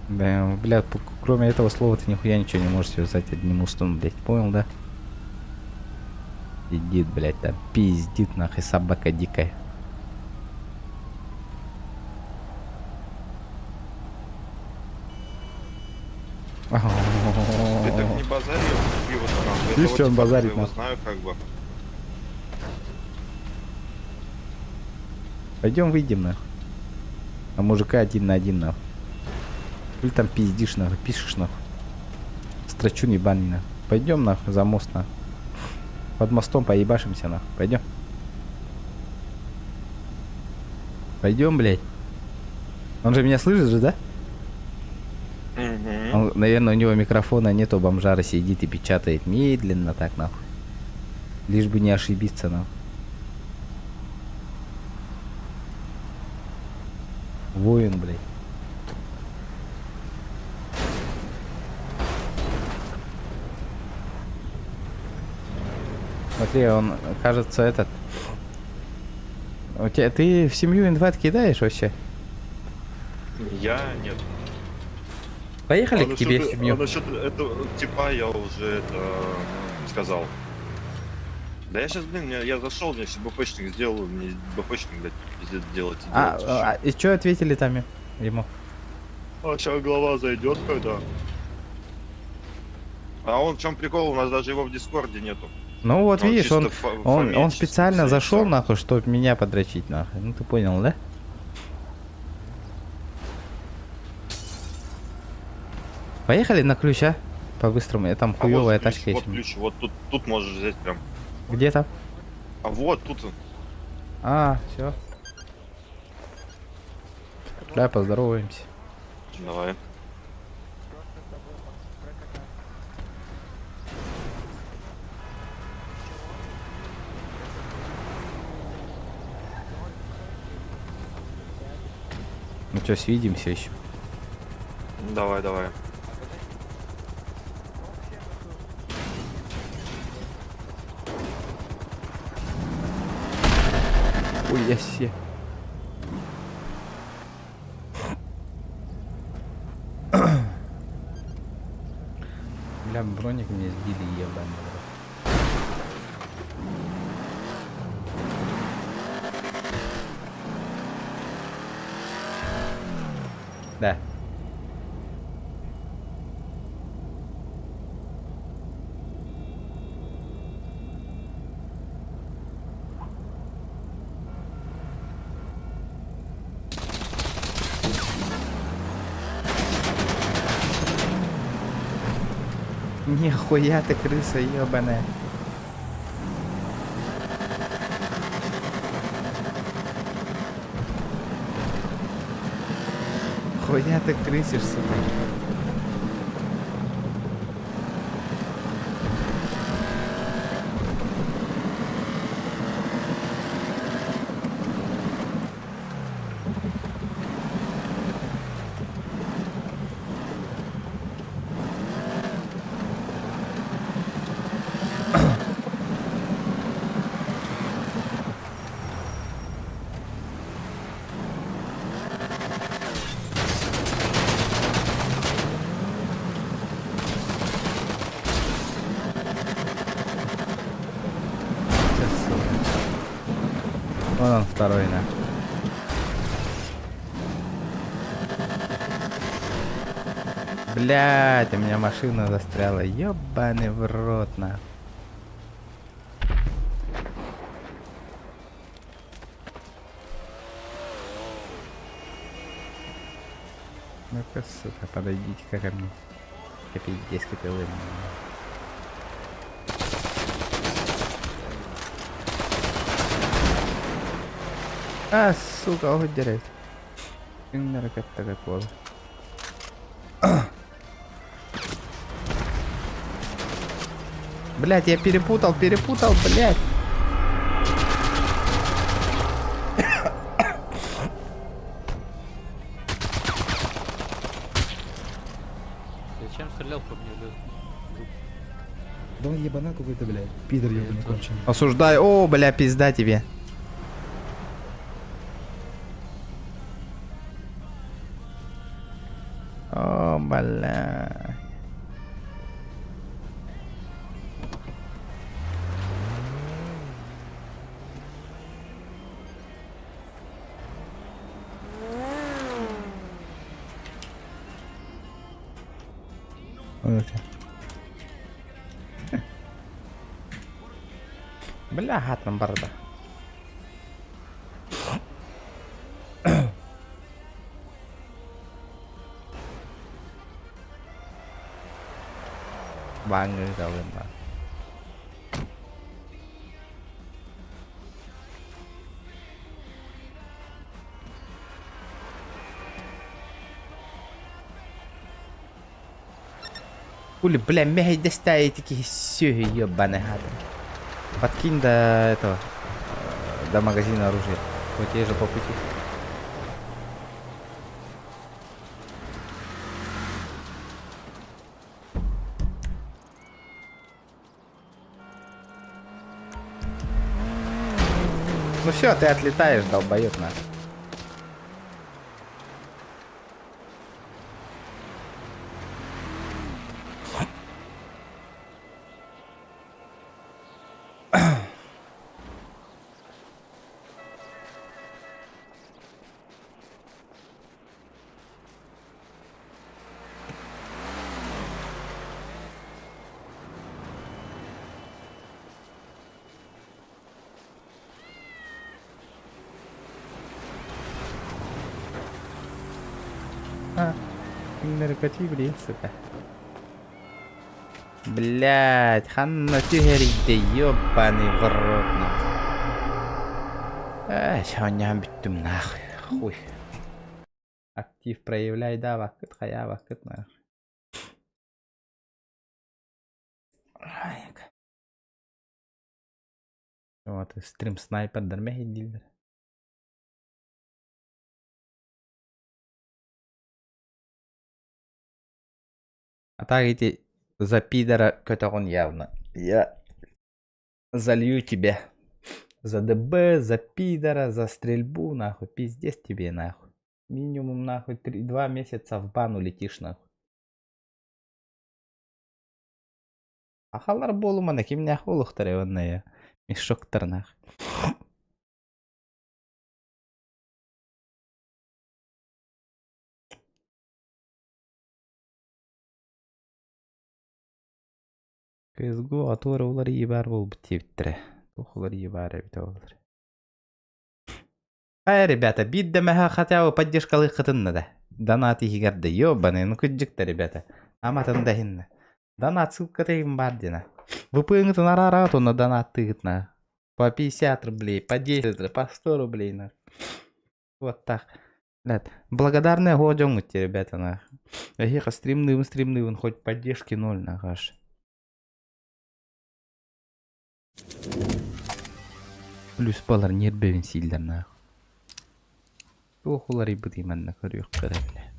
Да, блядь, кроме этого слова ты нихуя ничего не можешь связать одним устом, блядь, понял, да? Сидит, блядь, там пиздит, нахуй, собака дикая. Ты так не базарь, я его там. Видишь, что он базарит, Я его нахуй? знаю, как бы. Пойдем выйдем, нахуй. А мужика 1 на 1, нахуй. Или там пиздишь, нахуй, пишешь, нахуй. Строчун ебаный, нахуй. Пойдем, нахуй, за мост, нахуй. Под мостом поебашимся, нахуй. Пойдем. Пойдем, блядь. Он же меня слышит же, да? Он, наверное, у него микрофона нету, бомжара сидит и печатает медленно так, нахуй. Лишь бы не ошибиться, нахуй. Воин, блядь. Смотри, он, кажется, этот... У тебя, ты в семью инвайт кидаешь вообще? Я нет. Поехали А к тебе в насчет- семью. а насчет этого типа я уже это сказал. Да я сейчас, блин, я зашел, мне сейчас БПшник сделал, мне БПшник, блядь, пиздец делать и делать. И что ответили там ему? А сейчас глава зайдет когда? А он в чем прикол, у нас даже его в Дискорде нету. Ну вот Он видишь, чисто он фамильно специально чисто зашел, сам. нахуй, чтобы меня подрочить, нахуй. Ну ты понял, да? Поехали на ключ, а? По-быстрому, я там А хуёвая вот ключ, тачка вот есть. ключ, вот тут можешь взять прям. Где там? А вот тут. А, все. Да, поздороваемся. Давай. Ну что, свидимся еще. Давай, давай. Ой, я се. Бля, броник мне сбили, ебаный. Да. Нихуя ты крыса ебаная. Хуя ты крысишь, сука. Вон он второй, на. Блять, у меня машина застряла. Ёбаный в рот, на. Ну-ка, сука, подойдите-ка ко мне. Капец, капеллы. А, сука, ударяет. Наркота какого. Блять, я перепутал, блять. Зачем стрелял по мне, Да он ебана какой-то, блядь. Пидор ебаный конченый. Осуждаю. О, бля, пизда тебе. О, бля. Бля, хатным барда. Bangga kalian, Bang. Хули, бля, мягкий доставить такие сёги, ёбаный хат. Подкинь до этого, до магазина оружия. Вот я же по пути. Ну все, ты отлетаешь, долбоёб нахуй. Наркотик, блин, сука. Блять, ханна тюгерийде, ёбаный в рот, нахуй. Сегодня биттим нахуй, хуй. Актив проявляй, да, вакыт, хая вакыт, нахуй. Вот, стрим снайпер, дермехи дилдер. А так эти за пидора, какой-то он явно. Я залью тебя. За ДБ, за пидора, за стрельбу, нахуй. Пиздец тебе, нахуй. Минимум, нахуй, 2 месяца в бану летишь, нахуй. Ахалар болу мана, кимне ахолухтар еванная. Мешоктар, нахуй. CSGO атуары олар ебар бол бітептірі. Олар ебар біте олар. Ай, ребята, бидда мәха хотя бы поддержкалы қытынны да. Донат егерді, ёбаны, ну күджікті, ребята. Аматында хинна. Донат ссылка тегін бар дена. ВП-ңыты нарара то на донат тыгытна. По 50 рублей, по 10, по 100 рублей, на. Вот так. Благодарная годёңыте, ребята, на. Еха стримнывын, хоть поддержки 0, на, хаш. Плюс балар нербевин силдер, нахуй. Ох, улар ебыт именно көрüyor кырабля.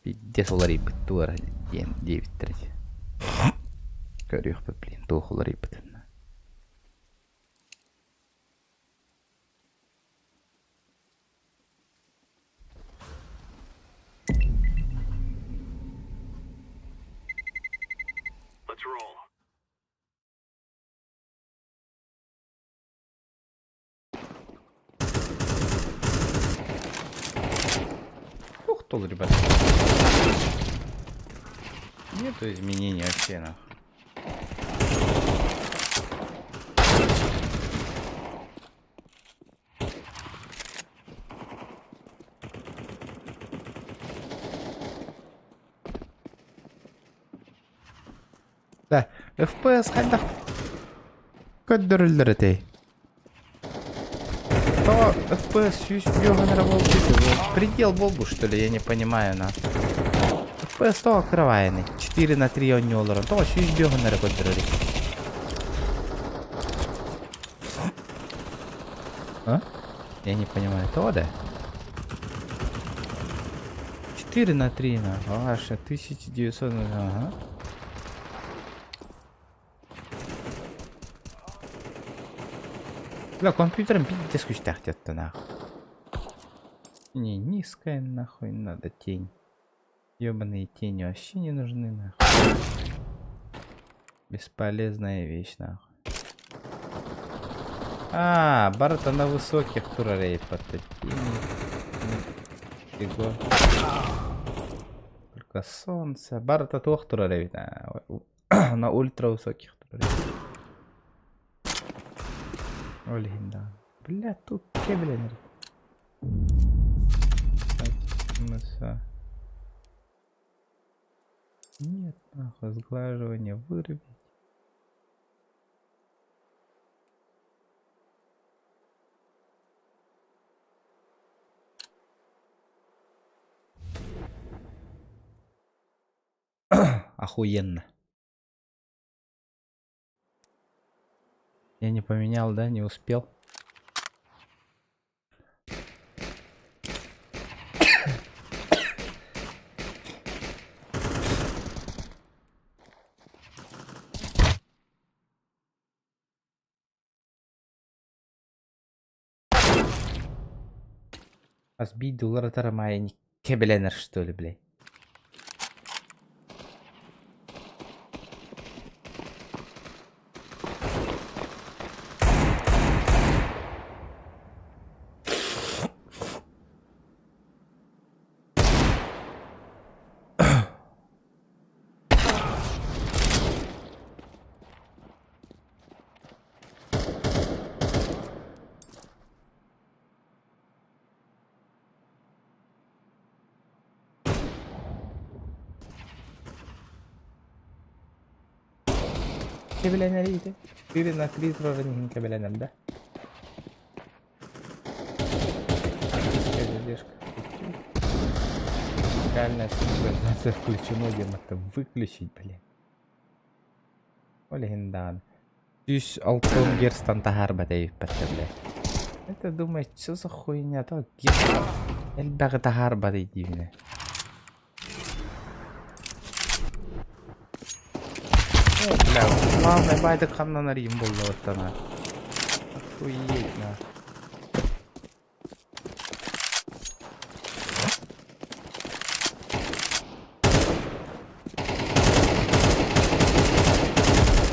Пиздец улар ебыт туара 9-3. Көрüyor be, блин, ох, улар ебыт. Толь, ребята. Нету изменений вообще, нахуй. Да, FPS хальда. Көддөрүлдөр этей. То FPS сүйіс бьёганера бол дейді. Предел был бы, что ли, я не понимаю, на. FPS то окрывайный. 4 на 3 он не олорон. То сүйіс бьёганера көддөрүлдөр. А? Я не понимаю, то да? 4 на 3, на. Аж 1900, ага. Бля, компьютером пиздец кучтахтет-то нахуй. Не, низкая нахуй, надо тень. Ёбаные тени вообще не нужны нахуй. Бесполезная вещь нахуй. А, Барта на высоких турарей под тени. Фиго. Только солнце. Барта тох турарей на ультра высоких турарей. Блин, да. Бля, тут блин. Нет, нахуй, сглаживание вырубить. Охуенно. Я не поменял, да, не успел. А сбить доллара тарамая не кебеленер, что ли, блядь. Кебеленер иди. Ты на критро не кебеленер, да? Реальная синхронизация включена, где-то выключить, блин. Олегендан. Тюс алтон герстан тахар батей бля. Это думаешь, что за хуйня? То герстан. Эльбага тахар батей дивне. Бля, главное байда хамна на рим было вот она. Охуеть на.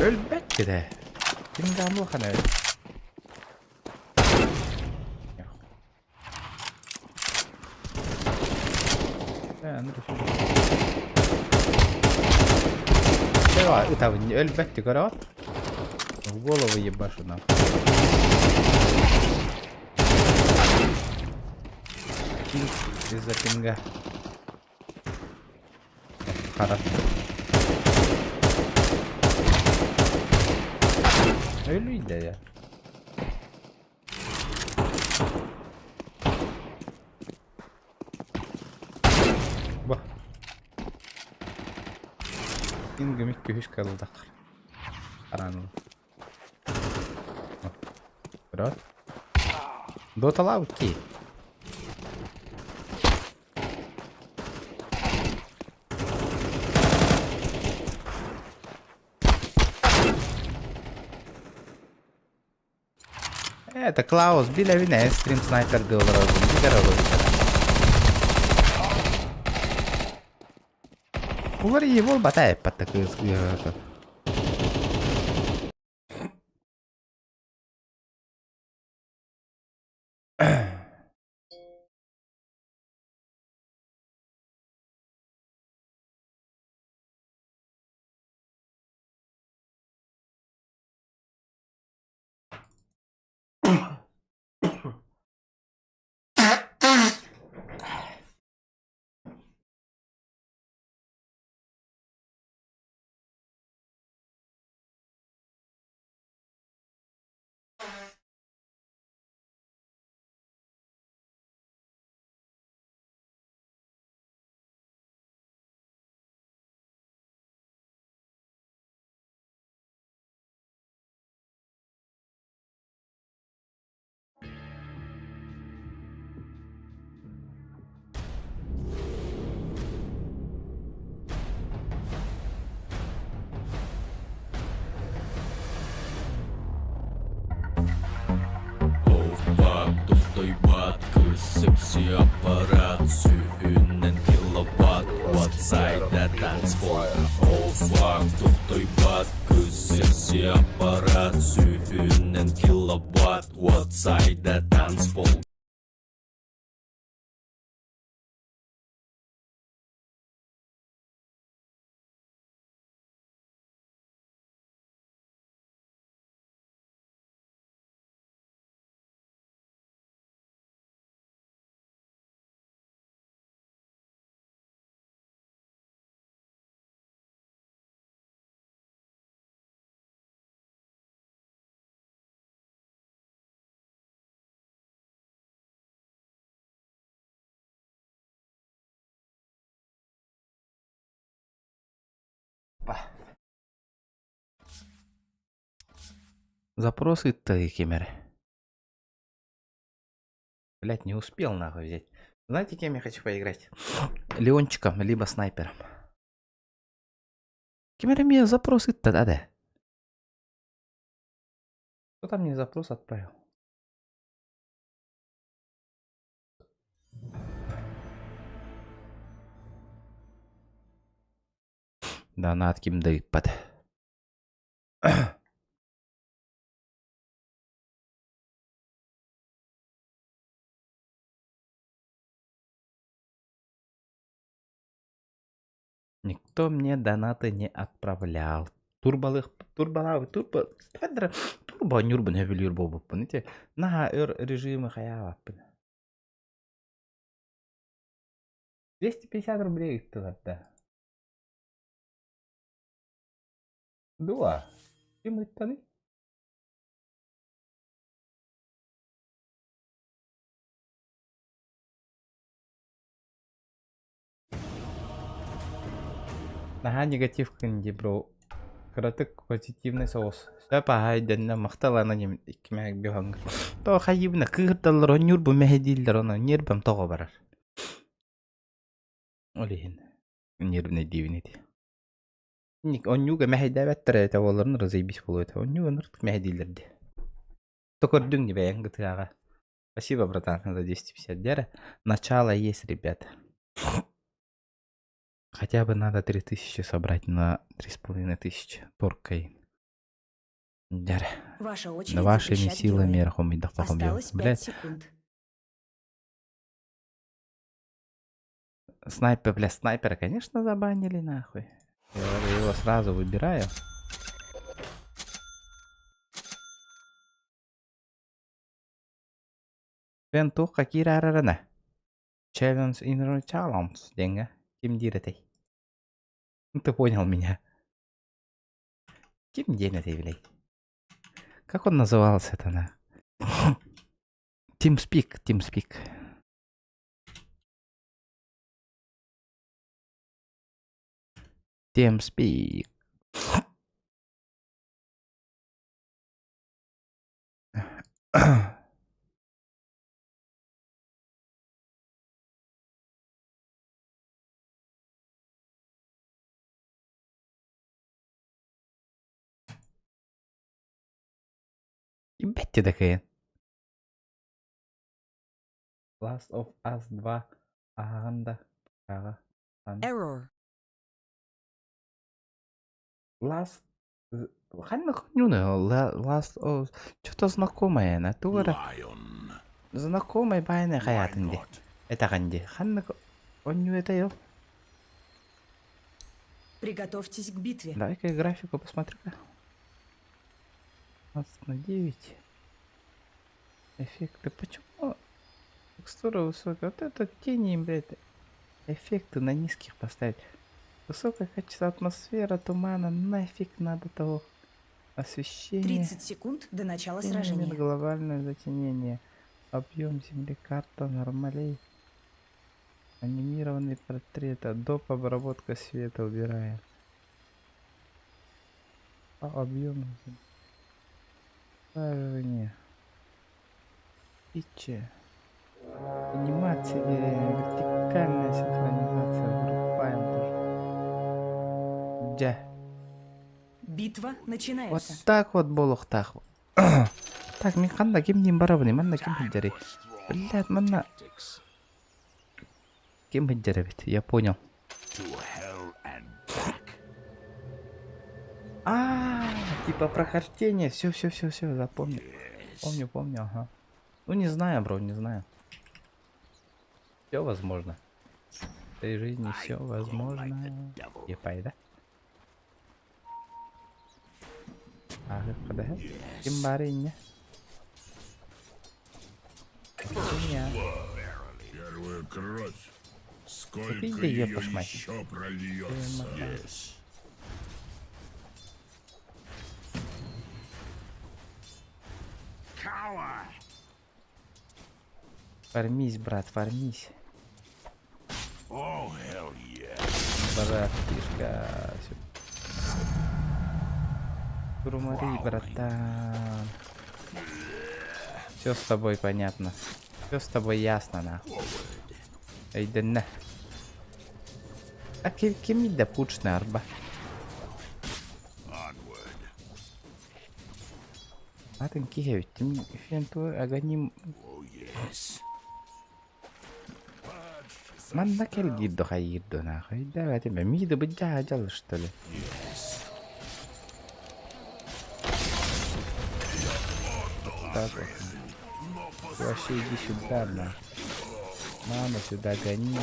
Ölbette de. Kim gamlı kanı. Это ölbette город. В голову ебашу на. Из-за пинга. Хорошо. Ölüydü ya. Bak. İngimik köhüş kaldı. Karanlık. Bırak. Dotalar ki. Это Клаус, біля війни, стрім снайпер доларовий. Говори, вол батає под такою аппарат сүйүнен киловатт outside the dance floor. Oh fuck, тухтой бат, көз секси аппарат сүйүнен киловатт outside the dance floor. Запросы ты, Кемер. Блять, не успел нахуй взять. Знаете, кем я хочу поиграть? Леончиком, либо снайпером. Кемер мне запросы-то да. Кто там мне запрос отправил? Донат кимді иппады. Никто мне донаты не отправлял. Турбо нюрбан хевел юрбо буппын. Ите наха режимы хаяваппын. 250 рублей да. Дуа. Кем ыттаны? Наха негатив кэнди, бро. Кратык позитивный соус. Сәпа хайденна мақталана нем икмәк биханг. То хайыбна кырдалар онюр бу мәһдиллер оны нербам тога барар. Олихин. Нербне дивнеди. Ник онюга мәһдәбәттер таваларын разыйбис булует. Онюга нырт мәһдиллерди. Токордың не бәян гытага. Спасибо, братан, за 250 дяра. Начало есть, ребята. Хотя бы надо 3000 собрать на 3500 торкой. Ваша очередь. Да вашими силами рахом и дахпахом. Осталось 5 секунд. Снайпер, бля, снайпера, конечно, забанили нахуй. Я его сразу выбираю. Вентух какие рарарана. Challenge in challenge, деньга. Ким диретэй. Ты понял меня. Ким диретэй, блядь. Как он назывался-то на? TeamSpeak. TeamSpeak. Ебать ты такая. Last of Us 2. Ага. Error. Last... Ханна хуйнюна. Last of... Что-то знакомое. Натура. Знакомый байна хаятынди. Это ганди. Ханна... Он не это ел. Приготовьтесь к битве. Давай-ка графику посмотрю-ка. 15/9. Эффекты. Почему? Текстура высокая. Вот это тени, блядь. Эффекты на низких поставить. Высокое качество атмосферы, тумана. Нафиг надо того. Освещение. 30 секунд до начала сражения. Глобальное затемнение. Объем земли, карта нормалей. Анимированный портрет. Доп. Обработка света убираем. Объем земли. Саживание. Питчи. Анимация, вертикальная синхронизация. Врубаем тоже. Дя. Битва начинается. Вот так вот болох так. Так, мен қанда кем дейін бара білем, манна кем білдері. Блядь, манна. Кем джеребит? Я понял. Типа прохождение. Все, запомнил. Помню, ага. Ну не знаю, бро, не знаю. Все возможно. В этой жизни все возможно. Епай, да? Ага, куда? Кимбариня. Первая кровь. Сколько Видите, ее епаш, мать. еще прольется? Фармись, брат, фармись. Oh, hell yeah. Братишка. Турмари, братан. Все с тобой понятно. Все с тобой ясно, нахуй. Эй, да на. А кем да пучная арба? А ты кихевит, ты фенту аганим. Манна кель гиддо хайиддо нахуй. Давайте мы миду бджаджал, что ли? Так вот. Ты вообще иди сюда, на. Мама сюда гони.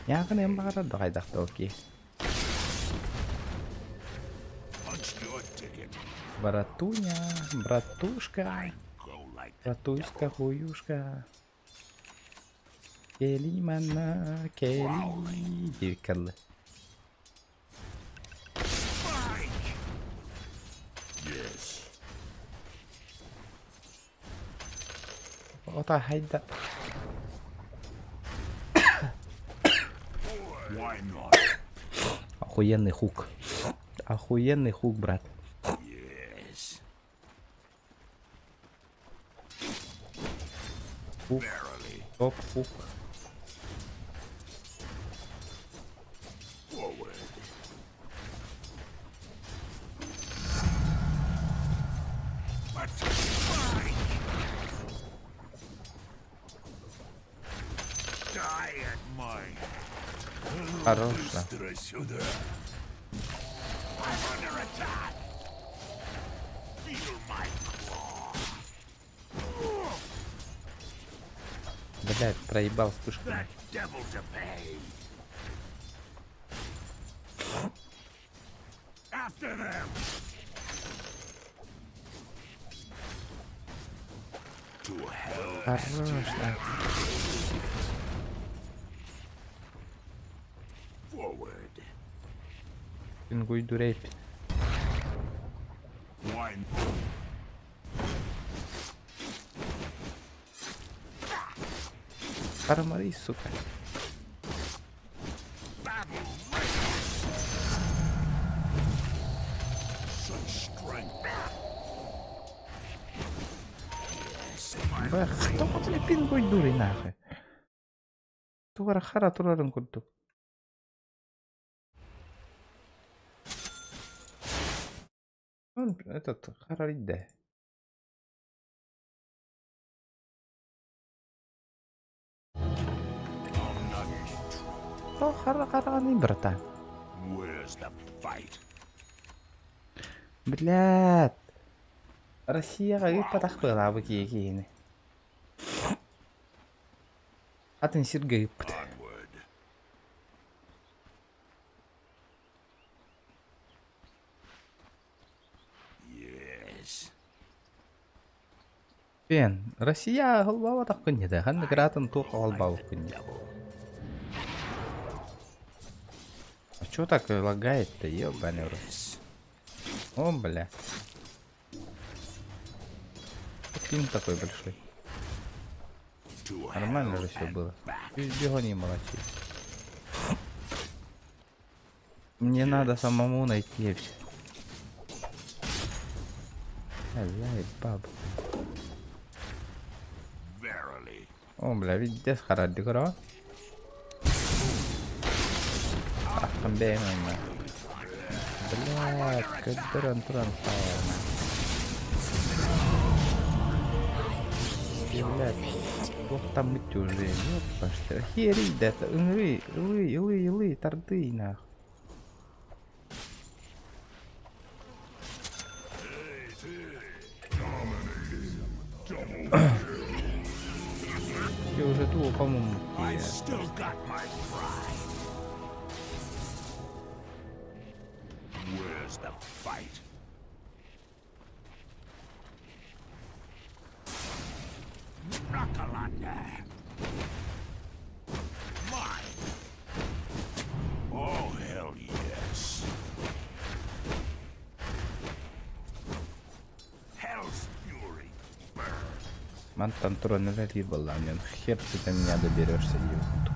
Я kan bara dra detta okej. Братуня, братушка, братуська, хуюшка. Кели мана, кели дикал. Ота хайда. Охуенный хук. Охуенный хук, брат. Хук. Топ хук. Хорош, да. Блядь, проебал вспышками. Хорош, да. Пингуй дурей. Армари, сука. Бэх, кто после пингуй дури нахуй? Туара хара турарен курту. Он этот харариде. О, хара-харани, братан. Блядь. Россия говорит, потахпыла в Киеве. А ты Сергей. Пен, Россия голова так конеда, хан гратан то голова конеда. А чё так лагает-то, ёбаный рот? О, бля. Фильм такой большой. Нормально же все было. Бегони молодцы. Мне надо самому найти все. Бабу. О, бля, видите, схарать декора. Ах, бегай нахуй. Блядь, как дуран стал. Блядь, плохо там быть уже, ёпта, что охереть, да это, илы, торды, нахуй. Я уже думал, по-моему, Where's the fight? Knuckalanda. Mine. Oh, hell yes. Hell's fury. Burn. Мантан трон либо ламен. Хер ты до меня доберешься, ёбнутый.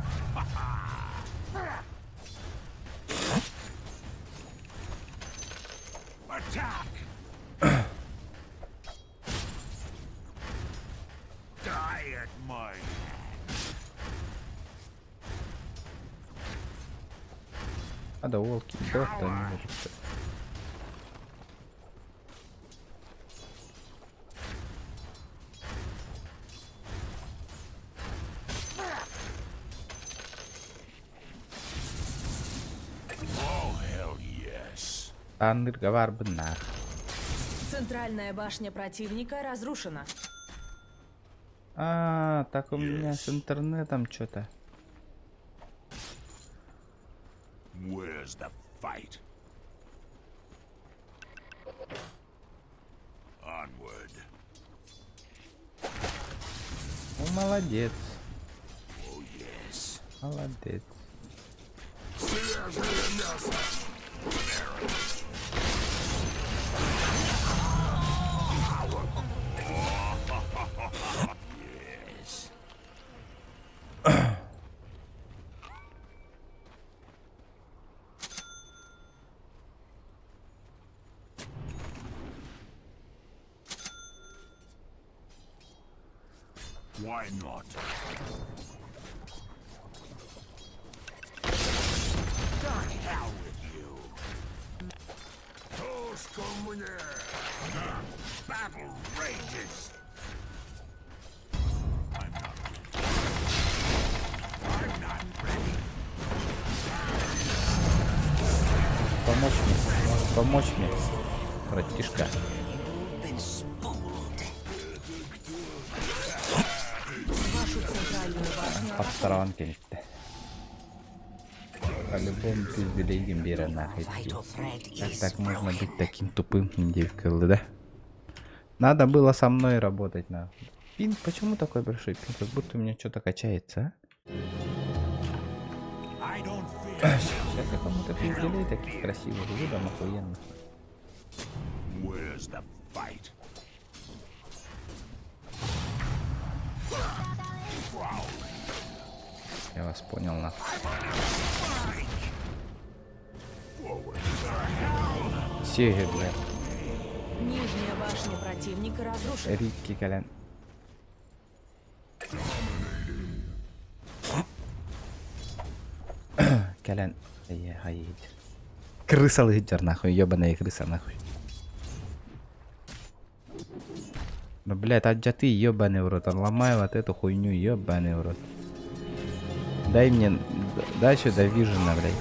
Attack. Die at my hand. А да волки, да, не может. Oh, hell yes. Андыргавар бна. Центральная башня противника разрушена. А, так у меня с интернетом что-то. Where's the fight? Onward. Ну, молодец. Oh, yes. Молодец. Yes. Why not? The hell with you. Toast мне. The battle rages. I'm not ready. Помочь мне, братишка. Вашу центральную башню Под сторонки. По-любому пиздили гимбира нахуй. Как так можно быть таким тупым, индейкой, да? Надо было со мной работать, нахуй. Пин, почему такой большой пин? Как будто у меня что-то качается, а? Сейчас я кому-то пизделей таких красивых выдам охуенно. Where's the fight? Я вас понял, нахуй. Сиги, блядь. Нижняя башня противника разрушена. Рикки, колян. Колян. Крыса лыжер, нахуй, ебаная крыса, нахуй. Ну, блядь, аджаты, ебаный в рот. Он ломай вот эту хуйню, ебаный в рот. Дай мне... Дай сюда вижена, блядь.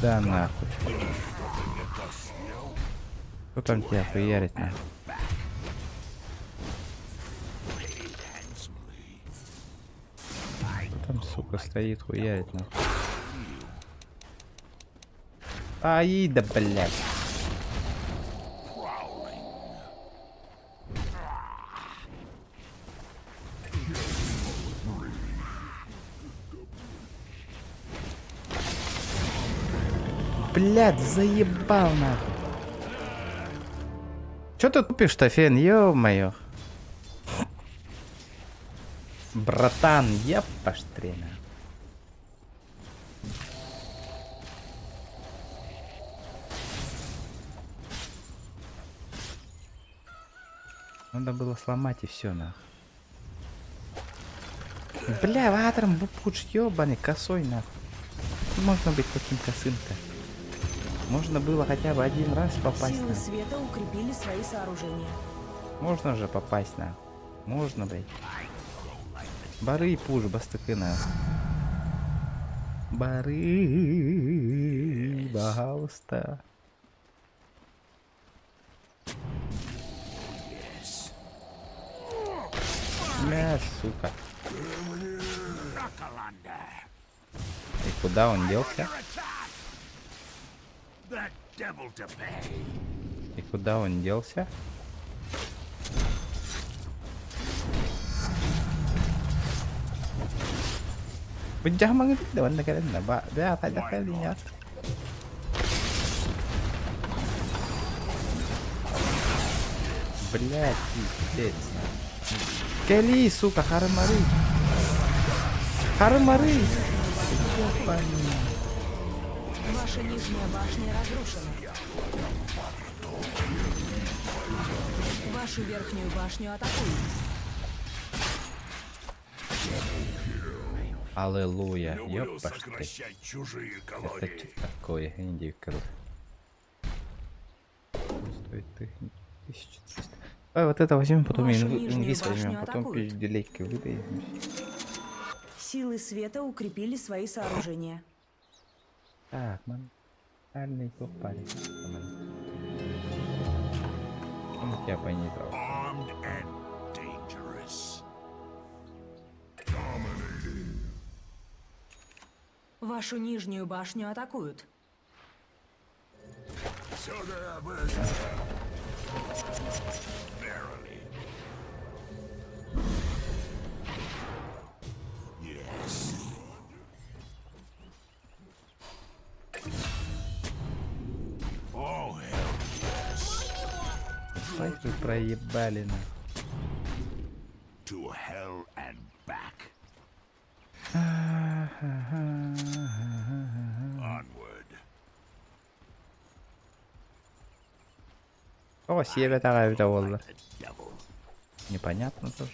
Да нахуй. Кто там тебя хуярит, нахуй? Кто там, сука, стоит, хуярит, нахуй? Ай, да, блядь. Блядь, заебал, нахуй. Чё ты тупишь-то, Фен? Ё-моё. Братан, я поштрена. Надо было сломать и все, нахуй. Бля, ватром бупуч ёбаный, косой нахуй. Можно быть таким косым-то. Можно было хотя бы один раз попасть на. света укрепили свои сооружения. Можно же попасть на. Можно, блядь. Бары и пуш, бастыки на. Бары, пожалуйста. Мя, сука. И куда он делся? That devil to pay. И куда он делся? Pecah banget itu anda kalian nggak dia ada kalinya. Блять, пиздец. Кали, сука, хармары. Хармары. Ваша нижняя башня разрушена. Вашу верхнюю башню атакуют. Аллилуйя, Люблю ёпта. сокращать чужие Это калории. что такое, индикатор? Стоит 1300. Ой, вот это возьмем, потом Вашу инвиз нижнюю возьмем, башню потом атакуют. пизделейки выдаем. Силы света укрепили свои сооружения. Так, ман. Альный попали. Он тебя понизал. Armed and dangerous. Вашу нижнюю башню атакуют. Сюда, быстро. Verily. Yes. Oh, hell yes. Ай, вы проебали на. To hell and back. Onward. О, себе такая волна. The devil. Непонятно тоже.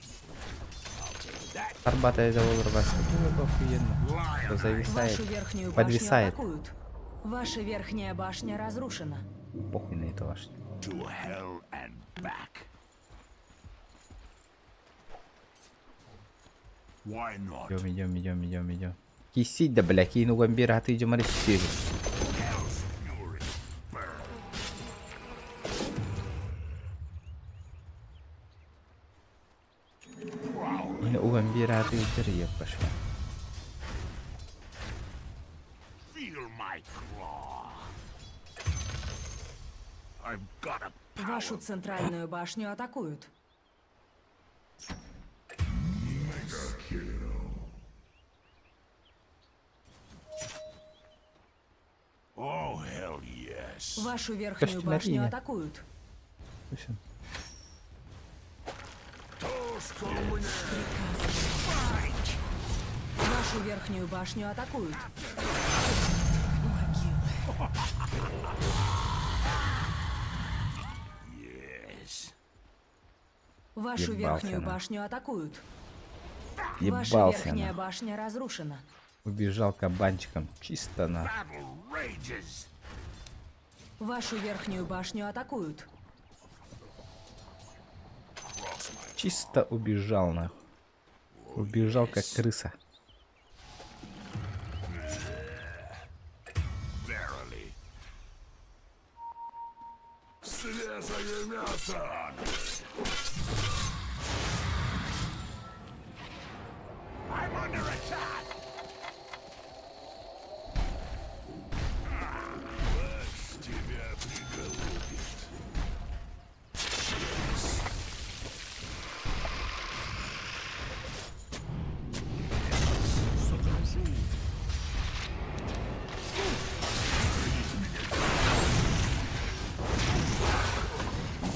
Арбата из-за волны было охуенно. Что зависает. Вашу верхнюю Подвисает. башню атакуют. Ваша верхняя башня разрушена. Похуй на это ваше. To hell and back. Why not? Идем. Кисить, да, бля, кину гамбира, а ты идем арестируй. Hell's fury. Burn. У гамбира, а ты идем пошла. Feel my claw. I've got a Вашу центральную башню атакуют. Oh, hell yes. Вашу верхнюю Почти башню на атакуют. Слушай, Toast to Вашу верхнюю башню атакуют. yes. Вашу Ебался верхнюю она. башню атакуют. Ваша ебался верхняя на. башня разрушена. Убежал кабанчиком. Чисто на. Battle rages. Вашу верхнюю башню атакуют. Чисто убежал на. Убежал как крыса. Verily. Свежее мясо. I'm under attack. Пусть тебя приголубит.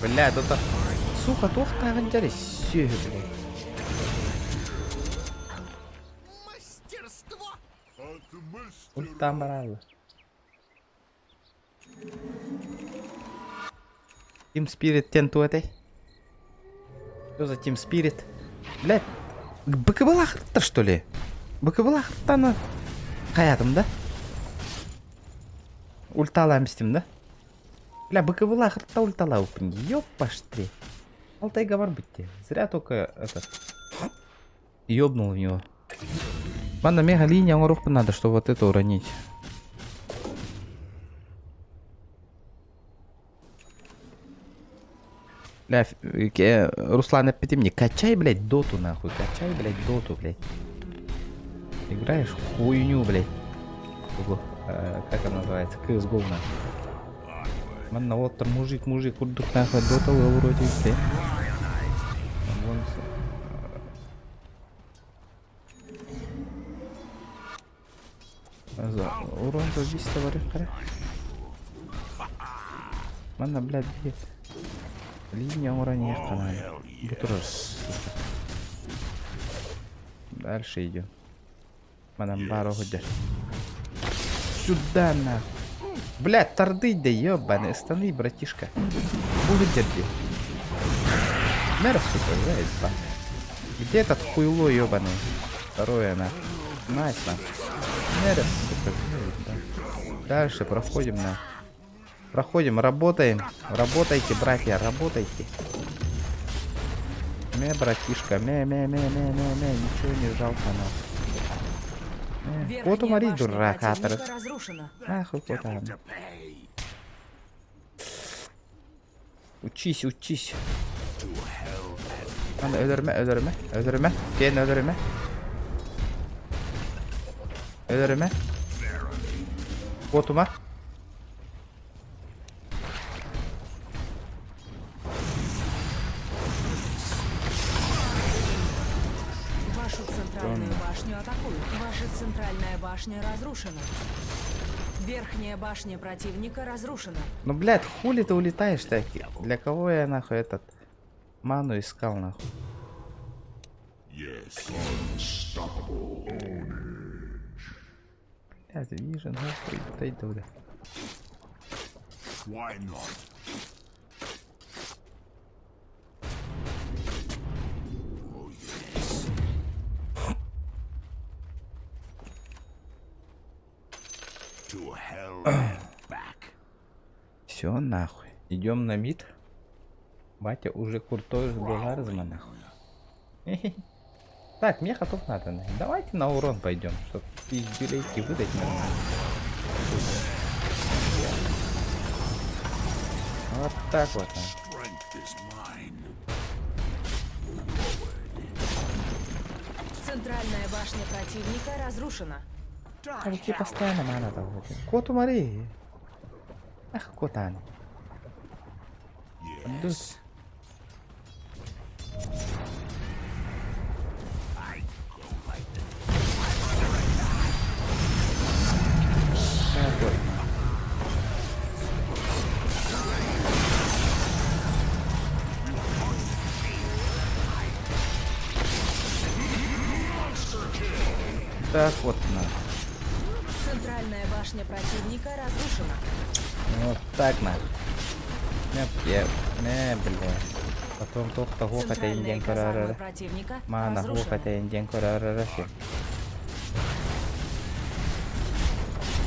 Бля, тут сука, тохта гандяри. Все, блядь. Ульта морала. Team Spirit тенту этой. Что за Team Spirit? Блядь. БКБ ақыртты, что ли? БКБ ақырттаны қаядым да? Ульталамыз деймін да? Бля, БКБ ақыртта ультала өпін. Ёппаш ты. Алтайга бар бітте. Зря только этот... Ёбнул в него. Ладно, мега линия урок надо, чтобы вот это уронить. Бля, Руслан, опять мне качай, блядь, доту нахуй. Качай, блядь, доту, блядь. Играешь хуйню, блядь. Как она называется? CSGO нахуй. Манна, вот там мужик, курдук нахуй, дота вроде, блядь. Урон убийства варюхара. Манна, блядь, где? Линия уронит канале. Дальше идем. Манна, бару ходишь. Сюда на. Блядь, торды, да ёбаные. Останови, братишка. Выдерди. Мэр, сука, блядь. Где этот хуйло ёбаный? Второе, на. Найс, на. Мэр, сука, блядь. Дальше проходим, на. Проходим, работаем. Работайте, братья, работайте. Братишка, ничего не жалко нам. Вот умори, дурак, нахуй, кота. Учись. Надо, öldürme. Gelin öldürme. Botuma. Вашу центральную башню атакуют. Ваша центральная башня разрушена. Верхняя башня противника разрушена. Ну, блядь, хули ты улетаешь таки? Для кого я нахуй этот ману искал нахуй? Блядь, вижу, нахуй, дай туда. Все, нахуй. Идем на мид. Батя уже крутой сглазма, нахуй. Так, меха тут надо. Нахуй. Давайте на урон пойдем, чтобы пиздюлейки выдать нормально. Вот так вот. Центральная башня противника разрушена. Руки постоянно мана там. Коту мари. Ах, котан. Так вот на. Центральная башня противника разрушена. Вот так на. Не, бля. Потом только гохата индиан корара. Мана гохата индиан корара.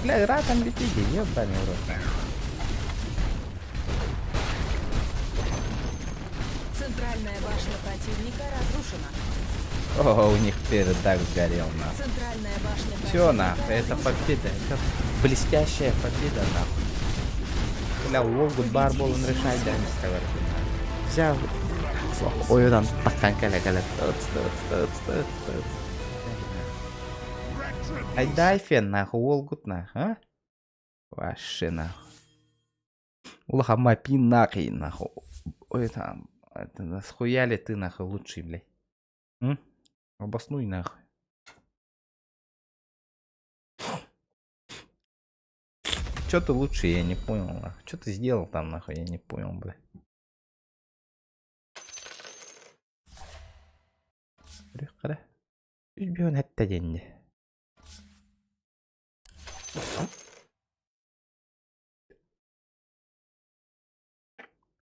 Бля, игра там летит, ебаный урод. Центральная башня противника разрушена. О, у них передак сгорел, на. Центральная башня Все, на, это победа, это блестящая победа, нахуй. Бля, Волгут Барбол, он решает, да, не сказать. Вся... Ой, там, такан, каля. Ай, дай фен, нахуй, Волгут, нахуй, а? Вообще, нахуй. Улахамапи, нахуй. Ой, там, это, схуяли ты, нахуй, лучший, блядь. Обоснуй, нахуй. Чё ты лучше, я не понял, нахуй. Чё ты сделал там, нахуй, я не понял, бля. Қара. Üzбеуін әтті денде.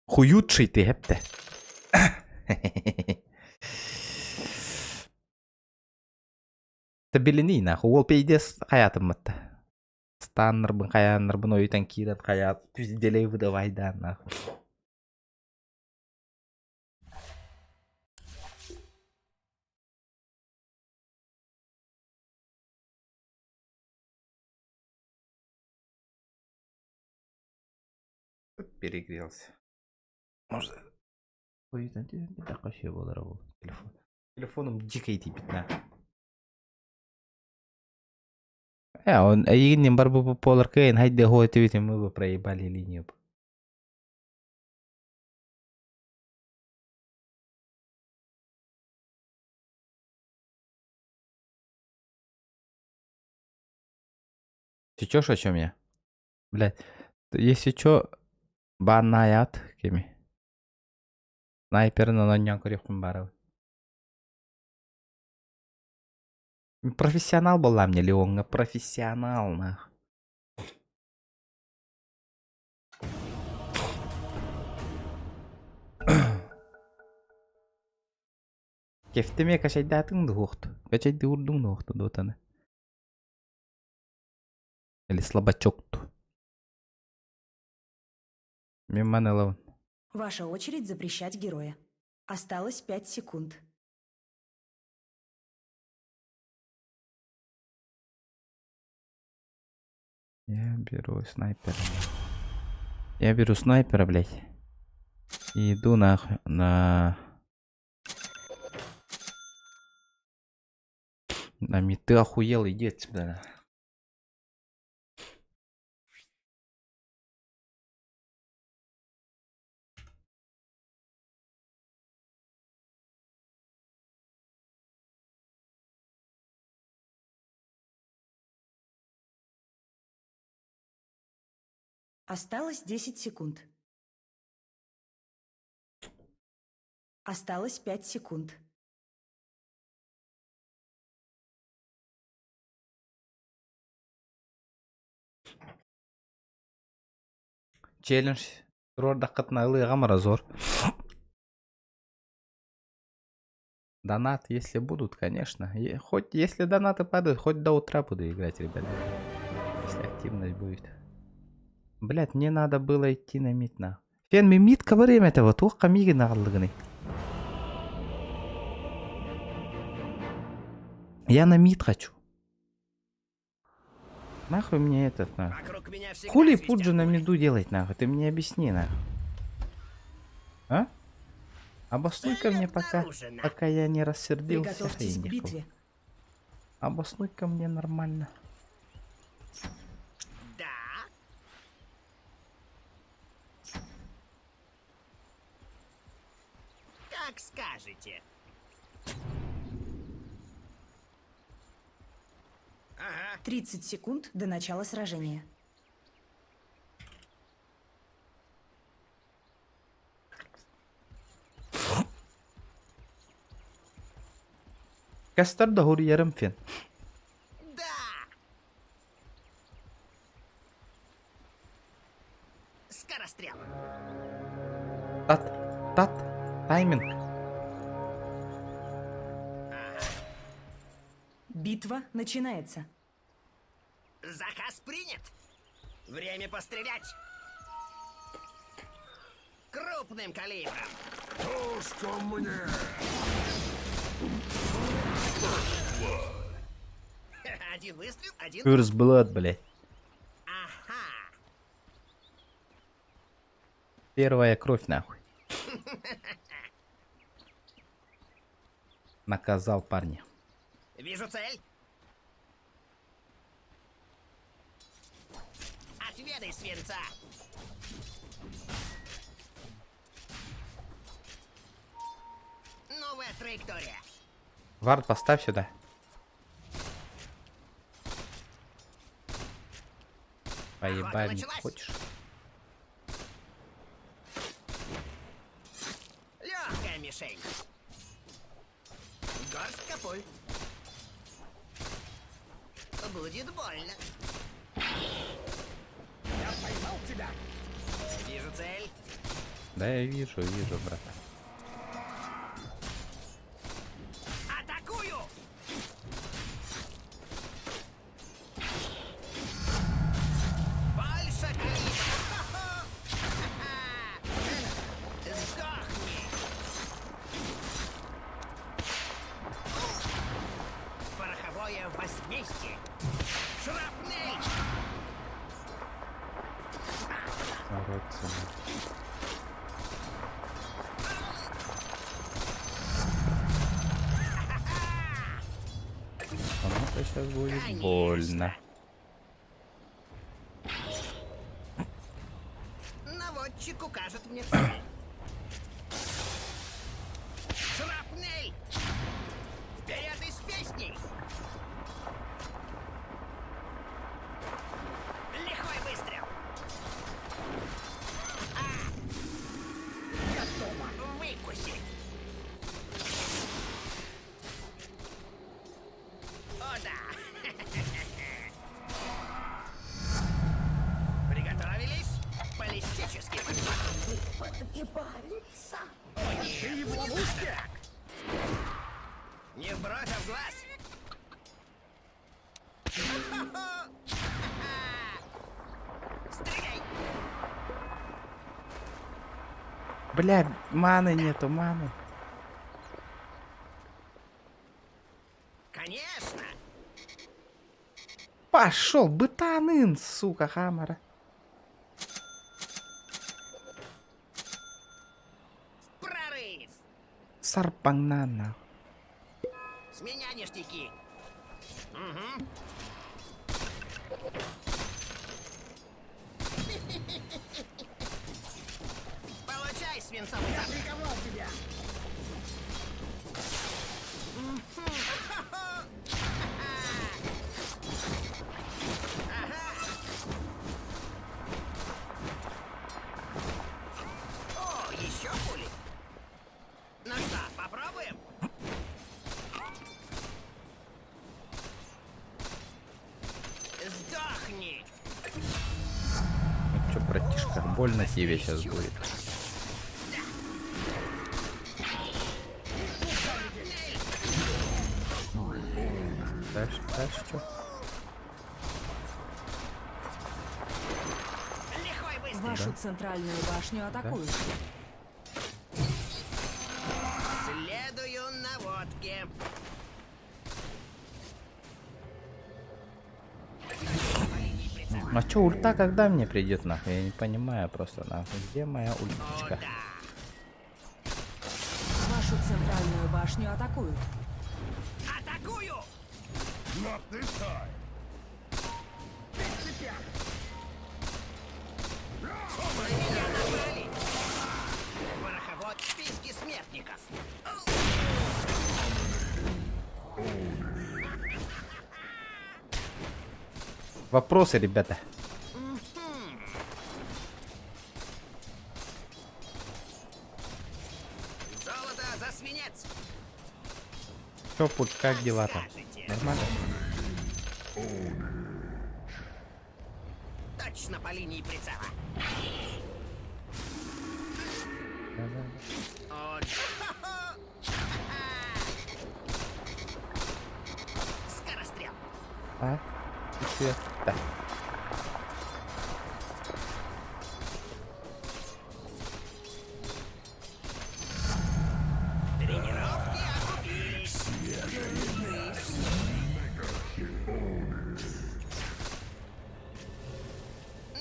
Хуютший ты, әпті. Стабилини нахуй. Ол пейдес хаятым мытты. Станнырбын, каянырбын, ойтан кирет, хаят. Түзделей выдавайда нахуй. Перегрелся. Может, ойтан не так вообще было работать. Телефоном дико идти на. Он не барбу по поларкейн, хайде хой ты видим, мы бы проебали линию. Ты чё, о чем я? Блядь, если чё, банаят кеми. Снайпер на нём корёхтун барабы. Профессионал была мне, Леонга, профессионал, нахуй. Кефтеме качайда атыңды хоқты. Качайды урдың хоқты дотаны. Или слабачокту. Меманелован. Ваша очередь запрещать героя. Осталось 5 секунд. Я беру снайпера. Я беру снайпера, блядь. И иду нахуй на мид. Ты охуел, иди отсюда. Осталось 10 секунд. Осталось 5 секунд. Челлендж. Разор. Донат, если будут, конечно. Хоть если донаты падают, хоть до утра буду играть, ребята. Если активность будет. Блять, мне надо было идти на мид на. Фен мид время этого, то камиги наглыгны. Я на мид хочу. Нахуй мне этот, нахуй. Хули Пуджи на миду делать, нахуй? Ты мне объясни, нахуй. А? Обоснуй-ка мне пока я не рассердился. Обоснуй-ка мне нормально. Как скажете. 30 секунд до начала сражения. Кастар да хур ярым фен. Да! Скорострел. Тат. Тайминг. Битва начинается. Заказ принят. Время пострелять. Крупным калибром. Пушку мне. Один выстрел, один... First blood, блядь. Ага. Первая кровь, нахуй. Наказал парня. Вижу цель. Отведай свинца. Новая траектория. Вард, поставь сюда. Поебать не хочешь? Легкая мишень. Горстка пуль. Будет больно. Я поймал тебя. Вижу цель. Да, я вижу, брата. Атакую! Шрапнель! Кому-то сейчас будет больно. Наводчик укажет мне цель. Шрапнель! Вперед из песней! Лихой выстрел! Готово! Выкуси! О да! Приготовились? Баллистический подход! Подгибается! Ты в ловушке! Не в бровь, а в глаз! Стреляй! Бля, маны нету, маны. Конечно! Пошел, бытанын, сука, хамара. Прорыв! Сарпанана. С меня ништяки! Угу. Получай, свинцовый зад! Приковал тебя! О, еще пули! Ну что, попробуем? Сдохни! Ну чё, братишка, больно тебе сейчас будет. Дальше что? Лихой выстрел! Вашу центральную башню атакуют. Следую наводке. А чё, ульта когда мне придет нахуй? Я не понимаю просто нахуй. Где моя О, ультичка? да. Вашу центральную башню атакуют. Атакую! Not this time. На меня напали! Пороховод в списке смертников. Вопросы, ребята. Золото за свинец! Чё, путь, как дела там? Скажете. Нормально? Точно по линии прицела. О, скорострел. А? Еще да. Тренировки окупились.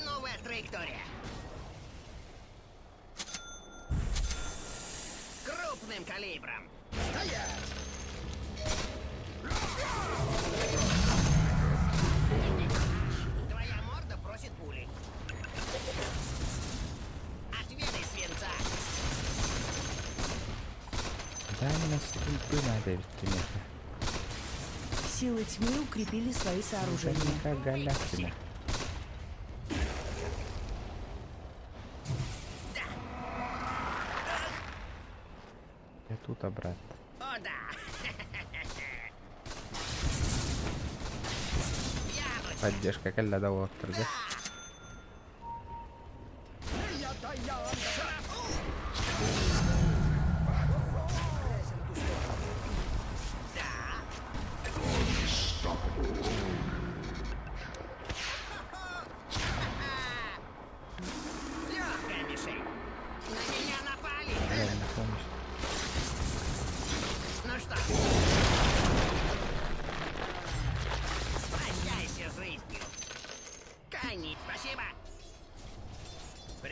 Новая траектория. Крупным калибром. Стоять! Твоя морда просит пули. Отведай свинца. Дальность ульты надо ведь, конечно. Силы тьмы укрепили свои сооружения. Как галактина. Я тут обратно. О, да. Поддержка, когда дала да? Легкая мишень. На меня напали. Реально, помнишь? Ну что?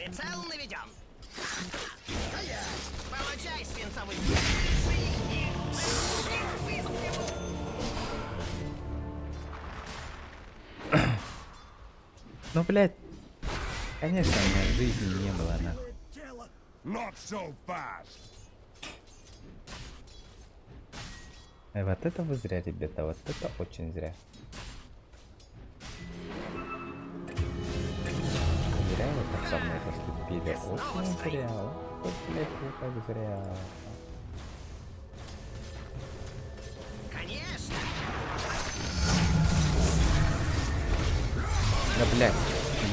Прицел наведем. Получай свинцовый. Ну, блядь. Конечно, у меня жизни не было, нахуй. Not so fast. Вот это вы зря, ребята, вот это очень зря. Зря вы так со мной поступили, очень зря. Вот, блядь, вы как зря. Конечно. Да, блядь,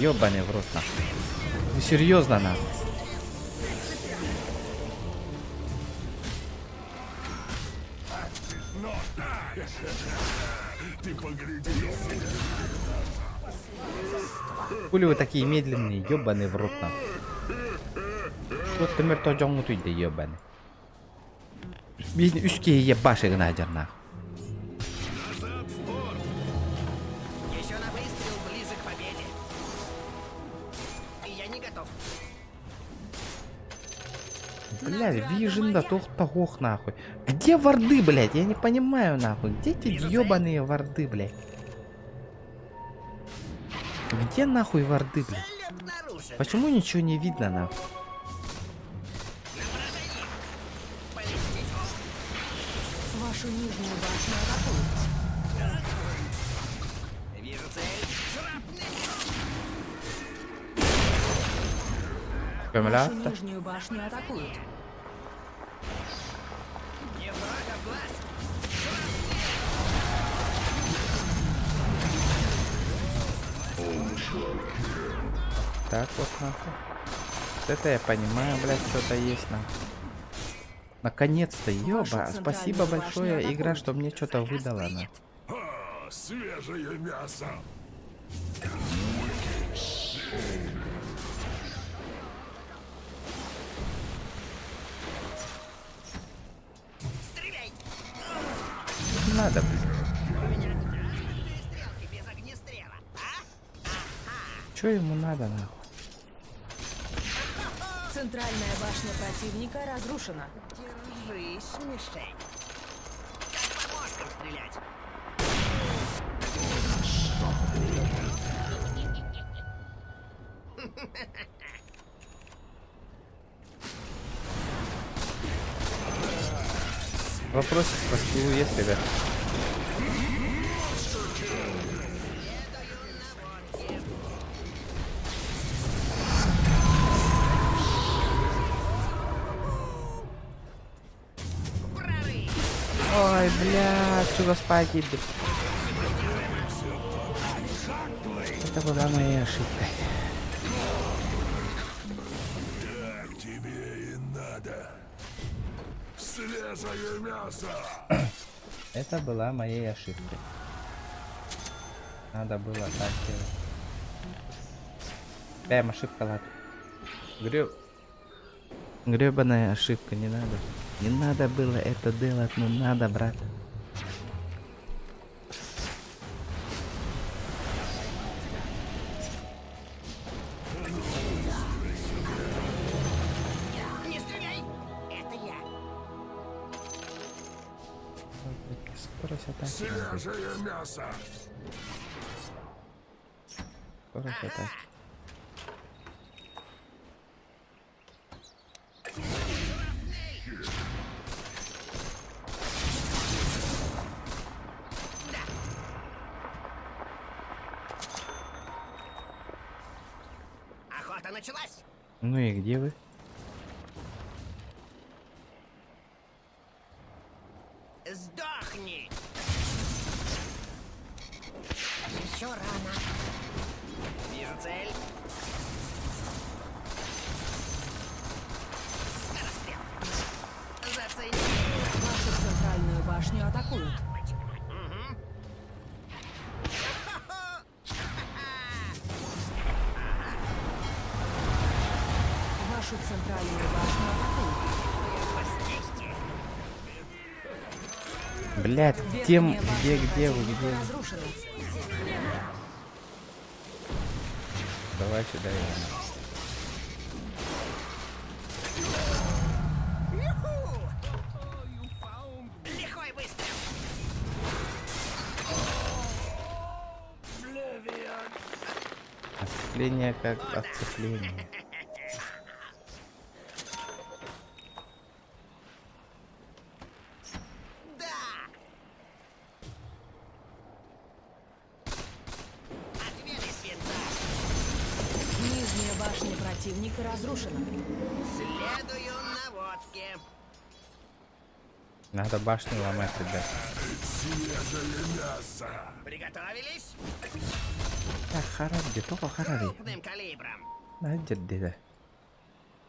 ёбаный в рот, нахуй. Ну, серьезно, нахуй. Ты погляди. Хули вы такие медленные, ёбаный в рот, нахуй. Вот ты мертвый джонгу туйды, ёбаный. Бизни үшке ебаши гнадер, нахуй. Еще на выстрел ближе к победе. И я не готов. Блядь, вижен да тох нахуй. Где варды, блядь? Я не понимаю, нахуй. Где эти ёбаные варды, блядь? Где нахуй варды, блядь? Цель обнаружена. Почему ничего не видно, нахуй? Вашу нижнюю башню атакуют. Вижу цель. Шрапнель. Вашу Камля? нижнюю башню атакуют. Не врага в глаз. Так вот, нахуй. Вот это я понимаю, блядь, что-то есть, нахуй. Наконец-то, ёба. Спасибо большое, игра, что мне что-то выдала, нахуй. А, свежее мясо. Стреляй. Не надо, блядь. Стрелки без огнестрела. А? Чё ему надо, нахуй? Центральная башня противника разрушена. Держись, мишень. Как по мошкам стрелять. Вопросик по скиллу есть, ребят? Ой, бля, что за спайки? Это была моя ошибка. Так тебе и надо. Свежее мясо. Это была моей ошибкой. Надо было так делать. Прям ошибка, ладно. Гребаная ошибка, не надо. Не надо было это делать, но надо, брат. Не стреляй. Это я. Скорость атаки. надо. Свежее мясо. Скорость атаки. Охота началась. Ну и где вы? Сдохни. Еще рано. Вижу цель. Скорострел. Зацени. Вашу центральную башню атакуют. Мгм. Вашу центральную башню атакуют. Блять, где вы, где? Разрушены. Давай сюда, Иван. Отцепление как отцепление. Отведай свинца. Нижняя башня противника разрушена. Следую наводке. Надо башню ломать, ребят. Свежее мясо. Приготовились? Харади, только харади. Крупным калибром. Наджер деда.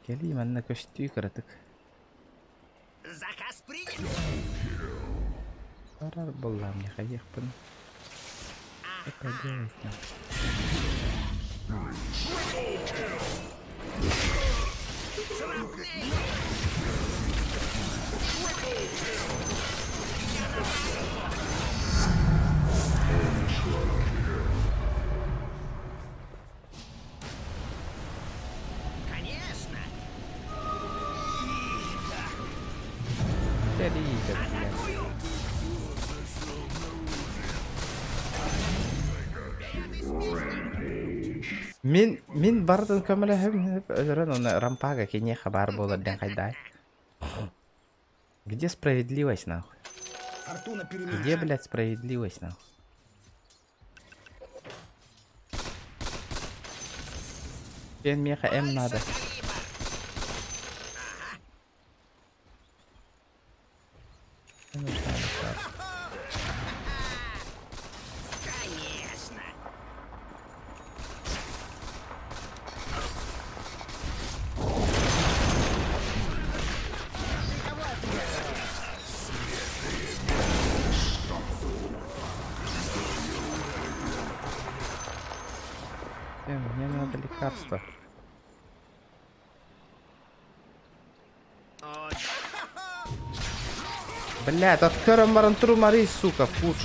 Кели манна көстүй кырытык. Заказ принят. Харар боллам, не хаехпын. Это делать надо. Конечно. Кели, блядь. Min бардын көмөлө хем өзөрөн оны рампага кене хабар болот ден кайдай. Где справедливость, нахуй? Где, блядь, справедливость, нахуй? Пен меха М надо. Конечно. Мне надо лекарство. Блядь, от Марантуру Мари, сука, пуш.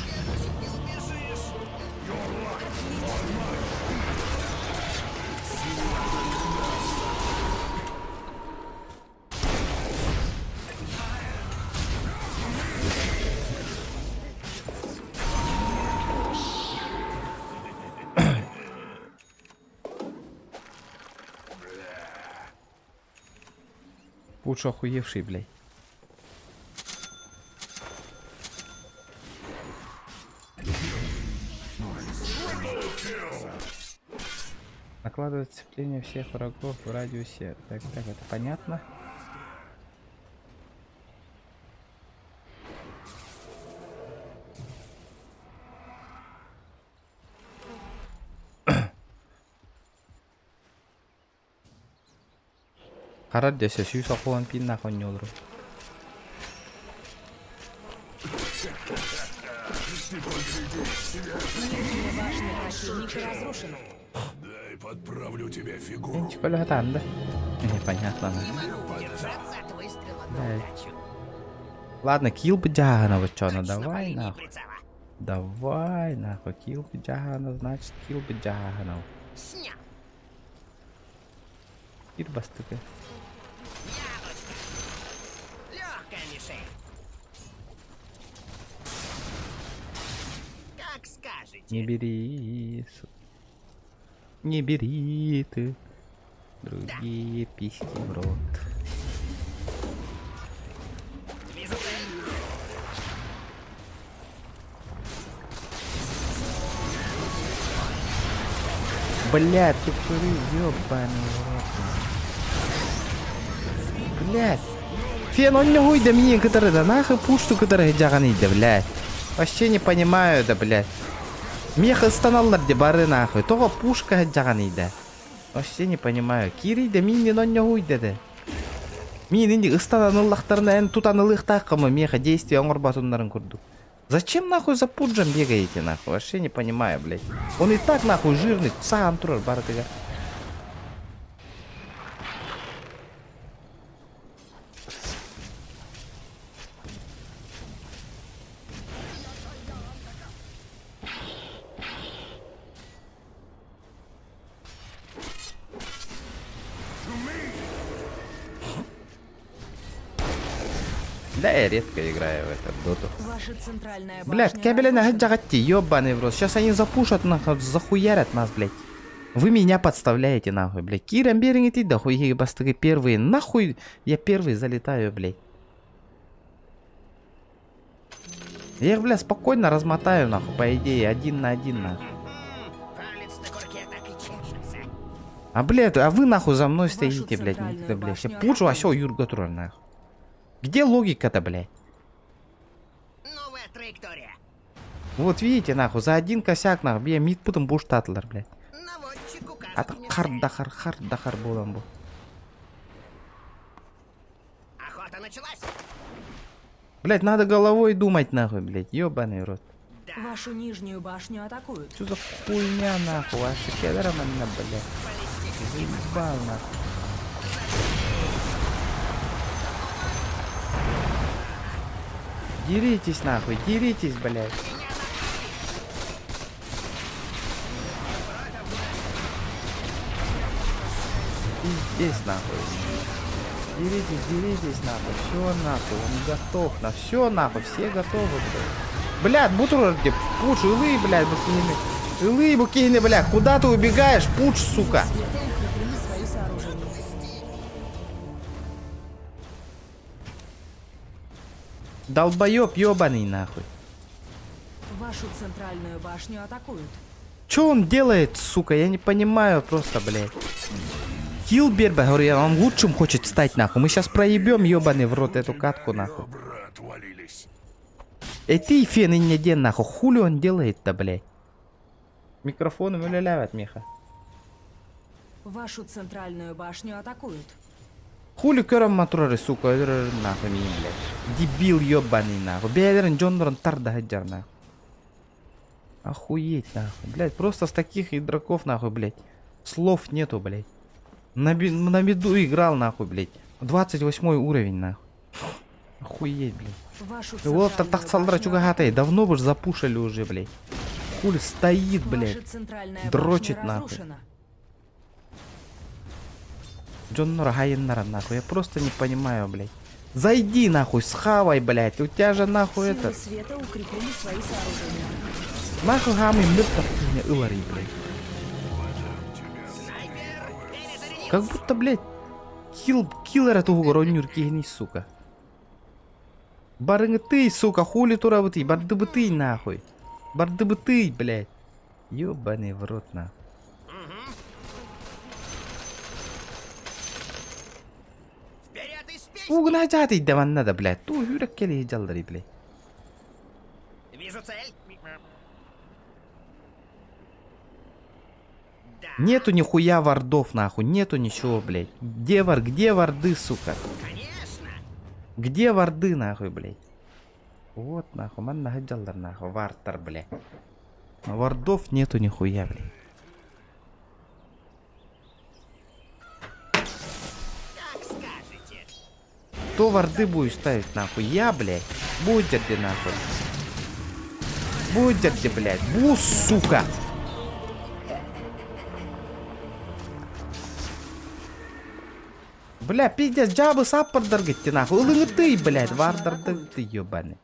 Пуш охуевший, блядь. Накладывать сцепление всех врагов в радиусе. Так, это понятно. Харат десе сүйс окуган пинна конёлру. Нижняя башня противника разрушена. Дай подправлю тебе фигуру. Ничего там, да? Непонятно. Держаться от выстрела на Эй. удачу. Ладно, килл бы Джагана, чё, давай Напали нахуй. прицела. Давай нахуй, килл бы Джагана, значит килл бы Джагана. Снял. Ирбастыка. Яблочко. Легкая мишень. Как скажете. Не бери, не бери ты другие письки в рот. Вижу цель. Блядь, ты куры, ёбаный рот. Блядь. Фен, он не хуй, да мне который да нахуй пушту, который джаганы, да, блядь. Вообще не понимаю, да, блядь. Мех останаллар де бары нахуй. Того пушка джаганы, да. Вообще не понимаю. Кири да минен он не хуй, да. Минен де ыстаналлахтарына эн тутанылых тақымы меха действия оңыр батунларын курду. Зачем нахуй за пуджем бегаете нахуй? Вообще не понимаю, блядь. Он и так нахуй жирный, сам турар баратыга. Да, я редко играю в этот доту. Ваша центральная башня Блядь, кабеля на разрушена. джагатти, ёбаный в рот. Сейчас они запушат нахуй, захуярят нас, блядь. Вы меня подставляете, нахуй, блядь. Кирам беринг ты, да хуй бастыгы первые. Нахуй я первый залетаю, блядь. Я их, бля, спокойно размотаю, нахуй, по идее, 1 на 1, нахуй. Палец на курке так и чешется. А, блядь, а вы, нахуй, за мной Вашу стоите, блядь, центральную никогда, блядь. Я башню пуджу, а атакуют. все, Юрга Тураль, нахуй. Где логика-то, блядь? Новая траектория. Вот видите, нахуй, за один косяк, нахуй, я мид путом буштатлар, блядь. Наводчик укажет А мне хар-дахар болам бу. Охота началась. Блядь, надо головой думать, нахуй, блядь, ёбаный рот. Вашу нижнюю башню атакуют. Что за хуйня, нахуй, ваша кедра манна, блядь. Заебал, нахуй. Деритесь, нахуй, деритесь, блядь. Пиздец, нахуй. Деритесь, нахуй. Все, нахуй, он готов. На все, нахуй, все готовы, блядь. Блядь, бутур, где пуч, илы, блядь, букины. Илы, букины, блядь, куда ты убегаешь, пуч, сука. Долбоёб ёбаный, нахуй. Вашу центральную башню атакуют. Чё он делает, сука? Я не понимаю просто, блядь. Хилберба, говорю, он лучшим хочет стать, нахуй. Мы сейчас проебем, ёбаный в рот, эту катку, нахуй. Брат, валились. Эй, ты фен и не ден, нахуй. Хули он делает-то, блядь? Микрофон умилявят, Миха. Вашу центральную башню атакуют. Хули көрім моторы, сука, нахуй, мен, блядь. Дебил ёбаный, нахуй. Бейлерін Джондорын тарда хаджар, нахуй. Охуеть, нахуй. Блядь, просто с таких игроков, нахуй, блядь. Слов нету, блядь. На меду играл, нахуй, блядь. 28 уровень, нахуй. Охуеть, блядь. Вашу Вот так центральную салдра башню чугагатай. атакуют. Давно бы ж запушили уже, блядь. Хули стоит, блядь. Ваша центральная дрочит, башня нахуй. разрушена. Джоннора Хайеннера, нахуй. Я просто не понимаю, блядь. Зайди, нахуй, схавай, блядь. У тебя же, нахуй, Силы этот... света укрепили свои сооружения. Нахуй гамы мертв меня ылари, блядь. Как будто, блядь, киллера тугу ронюр кигни, сука. Барыңы ты, сука, хули тура бы ты, барды бы ты, нахуй. Барды бы ты, блядь. Ёбаный в рот, нахуй. Вперед из печки. Угнать даван надо, блядь. Ту юрек келли жалдари, блядь. Вижу цель. Да, Нету нихуя вардов, нахуй. Нету ничего, блядь. Где варды, сука? конечно. Где варды, нахуй, блядь? Вот, нахуй, ман нахаджалдар, нахуй. Вартар, блядь. А вардов нету нихуя, блядь. Как скажете. Кто варды будет ставить, нахуй? Я, блядь. Будет ты, нахуй. Будет ты, блядь. Бус, сука. Бля, пиздец, джабы саппордар гетти, нахуй. Улыңы ты, блядь. Вардарды ты, ёбаный.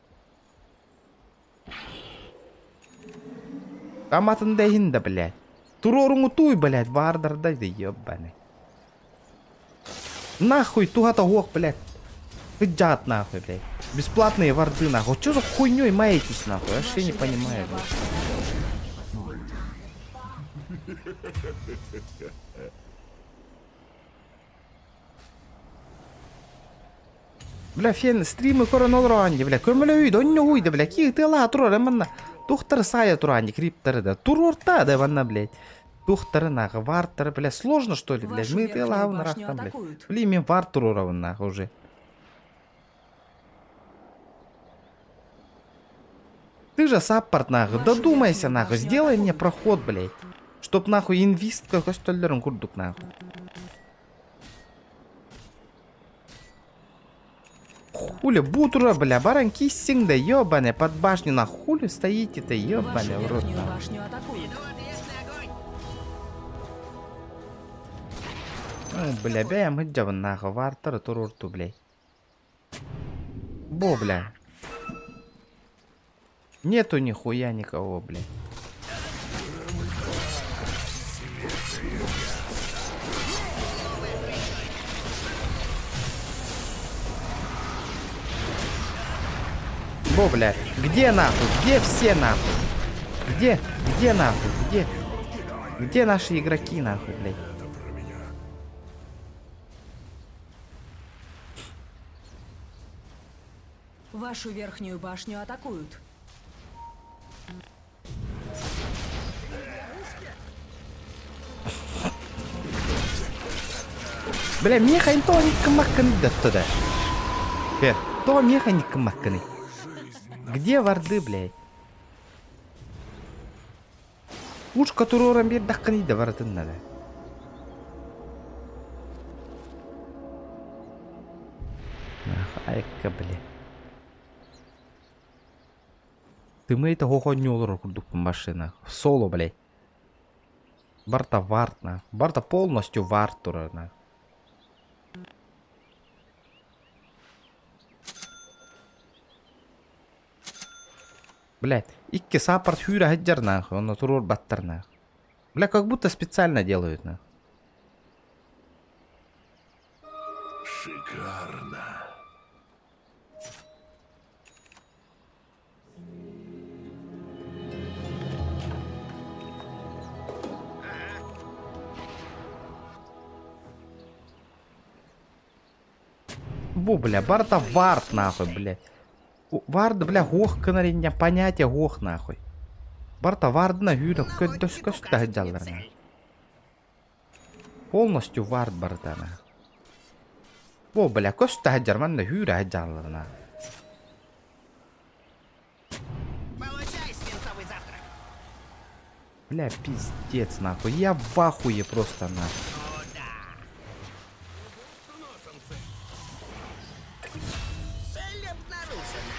Каматында хинда, блядь. Туроруңу туй, блядь. Вардарды ты, ёбаный. Нахуй, тугата гуак, блядь. Хыджат, нахуй, блядь. Бесплатные варды, нахуй. Чё за хуйнёй маетесь, нахуй? Я вообще не понимаю, блядь. Бля, фен, стримы коронолранди, бля. Көмөлө үйдө, онно уйда, бля. Ки тыла турар, манна. Тухтары сая туранди, криптары да. Турорта да, ванна, блядь. Тухтары, нахуй, вартары, бля. Сложно, что ли, блядь? Вашу Мы тыла верхнюю на башню рахтам, блядь. атакуют. Блин, мне вар турован, нахуй, уже. Ты же саппорт, нахуй. Вашу Додумайся, верхнюю нахуй. башню Сделай мне атакуют. проход, блядь. Чтоб, нахуй, инвист как остальным курдук, нахуй. Хули, бутура, бля, баран киссинг, да ёбаный, под башню, на хули стоите-то, Вашу ёбаный, в рот, верхнюю нахуй. башню атакуют. Иду ответный огонь. Ну, бля, бэм, хыджаван, нахуй, вартары турурту, блядь. Бо, бля. Нету нихуя никого, блядь. Во, блядь. Где нахуй? Где все нахуй? Где нахуй? Где наши игроки нахуй, блядь? Вашу верхнюю башню атакуют. Бля, механик не камаканы да туда. То механик камаканы. Где варды, блядь? Уж который уран бер даққаны да вардын надо. Айка, блядь. Ты мы это хохо не улор курдук машина. Соло, блядь. Барта вартна. Барта полностью вартурана. Блядь, икки саппорт хюра хаджар нахуй, он натурор баттар нахуй. Бля, как будто специально делают нахуй. Шикарно. Бу, бля, барта вард нахуй, блядь. Вард, бля, гох канариня, понятие гох нахуй. Барта вард на хюра, көддөс көстә хаджалар нахуй. Полностью вард барда нахуй. Бу, бля, көстә хаджар манна хюра хаджалар нахуй. Получай свинцовый завтрак. Бля, пиздец нахуй, я в ахуе просто нахуй. Цель обнаружена.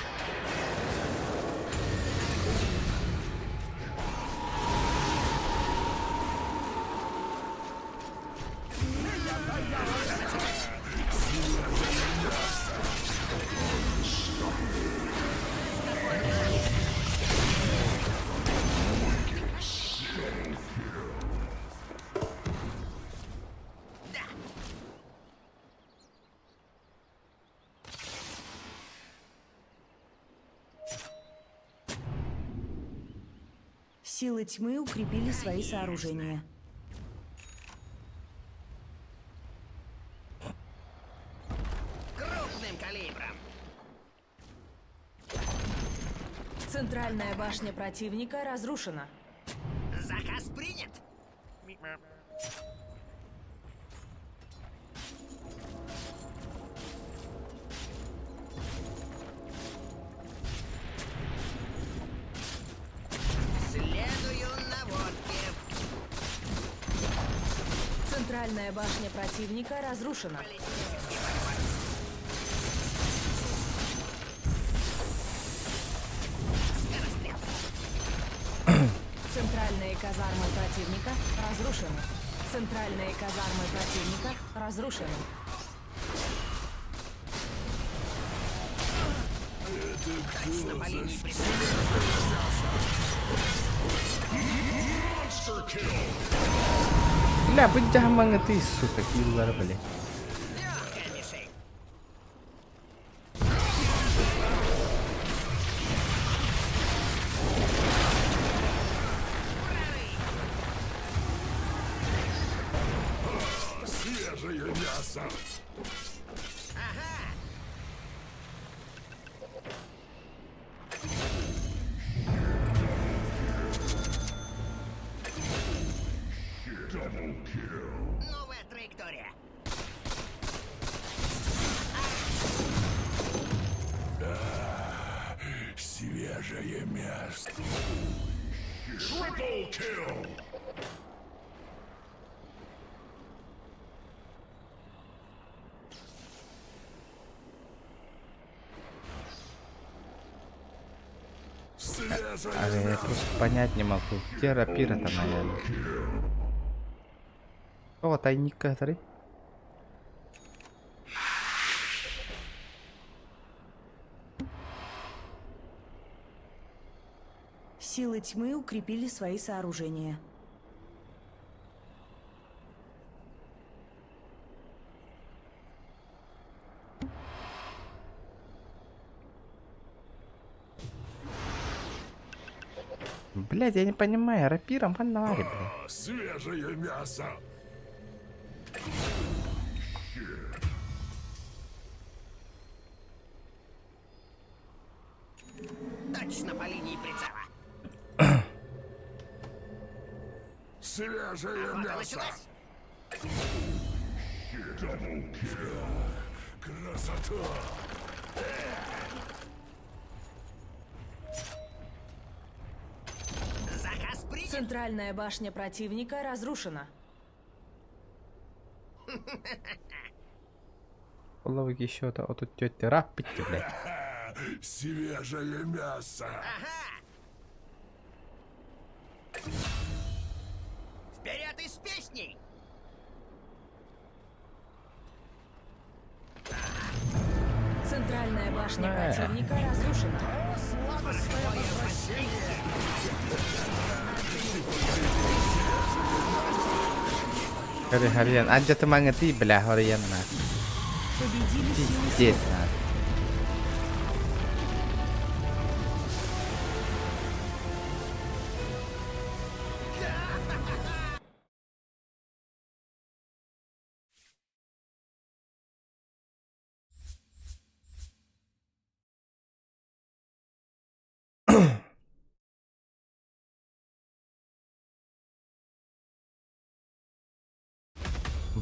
Силы тьмы укрепили свои сооружения. Крупным калибром. Центральная башня противника разрушена. Заказ принят. Следую наводке. Центральная башня противника разрушена. Центральные казармы противника разрушены. Центральные казармы противника разрушены. Точно по линии Бля, бенджаман ты, сука, киллер, бля. легкая мишень. Свежее мясо. Ага. Новая траектория. Свежее мясо. Triple kill. А я просто понять не могу, где рапира-то моя? О, тайник который. Силы тьмы укрепили свои сооружения. Блядь, я не понимаю, рапиром панавари, блядь. Свежее мясо. Точно по линии прицела. Свежее Вот и мясо. началось. Красота. Заказ принят. Центральная башня противника разрушена. Ловики счета, а тут тетя раппити, блядь. Свежее мясо. Вперед из песней. Центральная башня противника разрушена. Harian, aja temangati belah harian nah. Победили силы Пиздец, nah.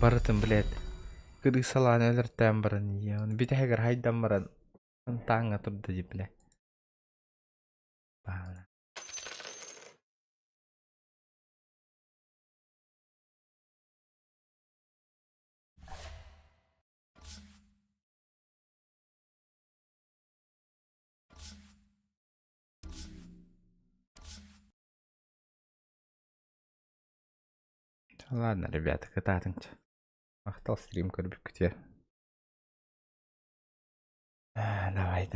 Baratın bled. Kırısalan ölür temberin ya. Bir de heger haydam baran. Tanga turda jiple. Bana. Ладно, ребята, кататынча. Мақтал стрим көріп күте. Давай,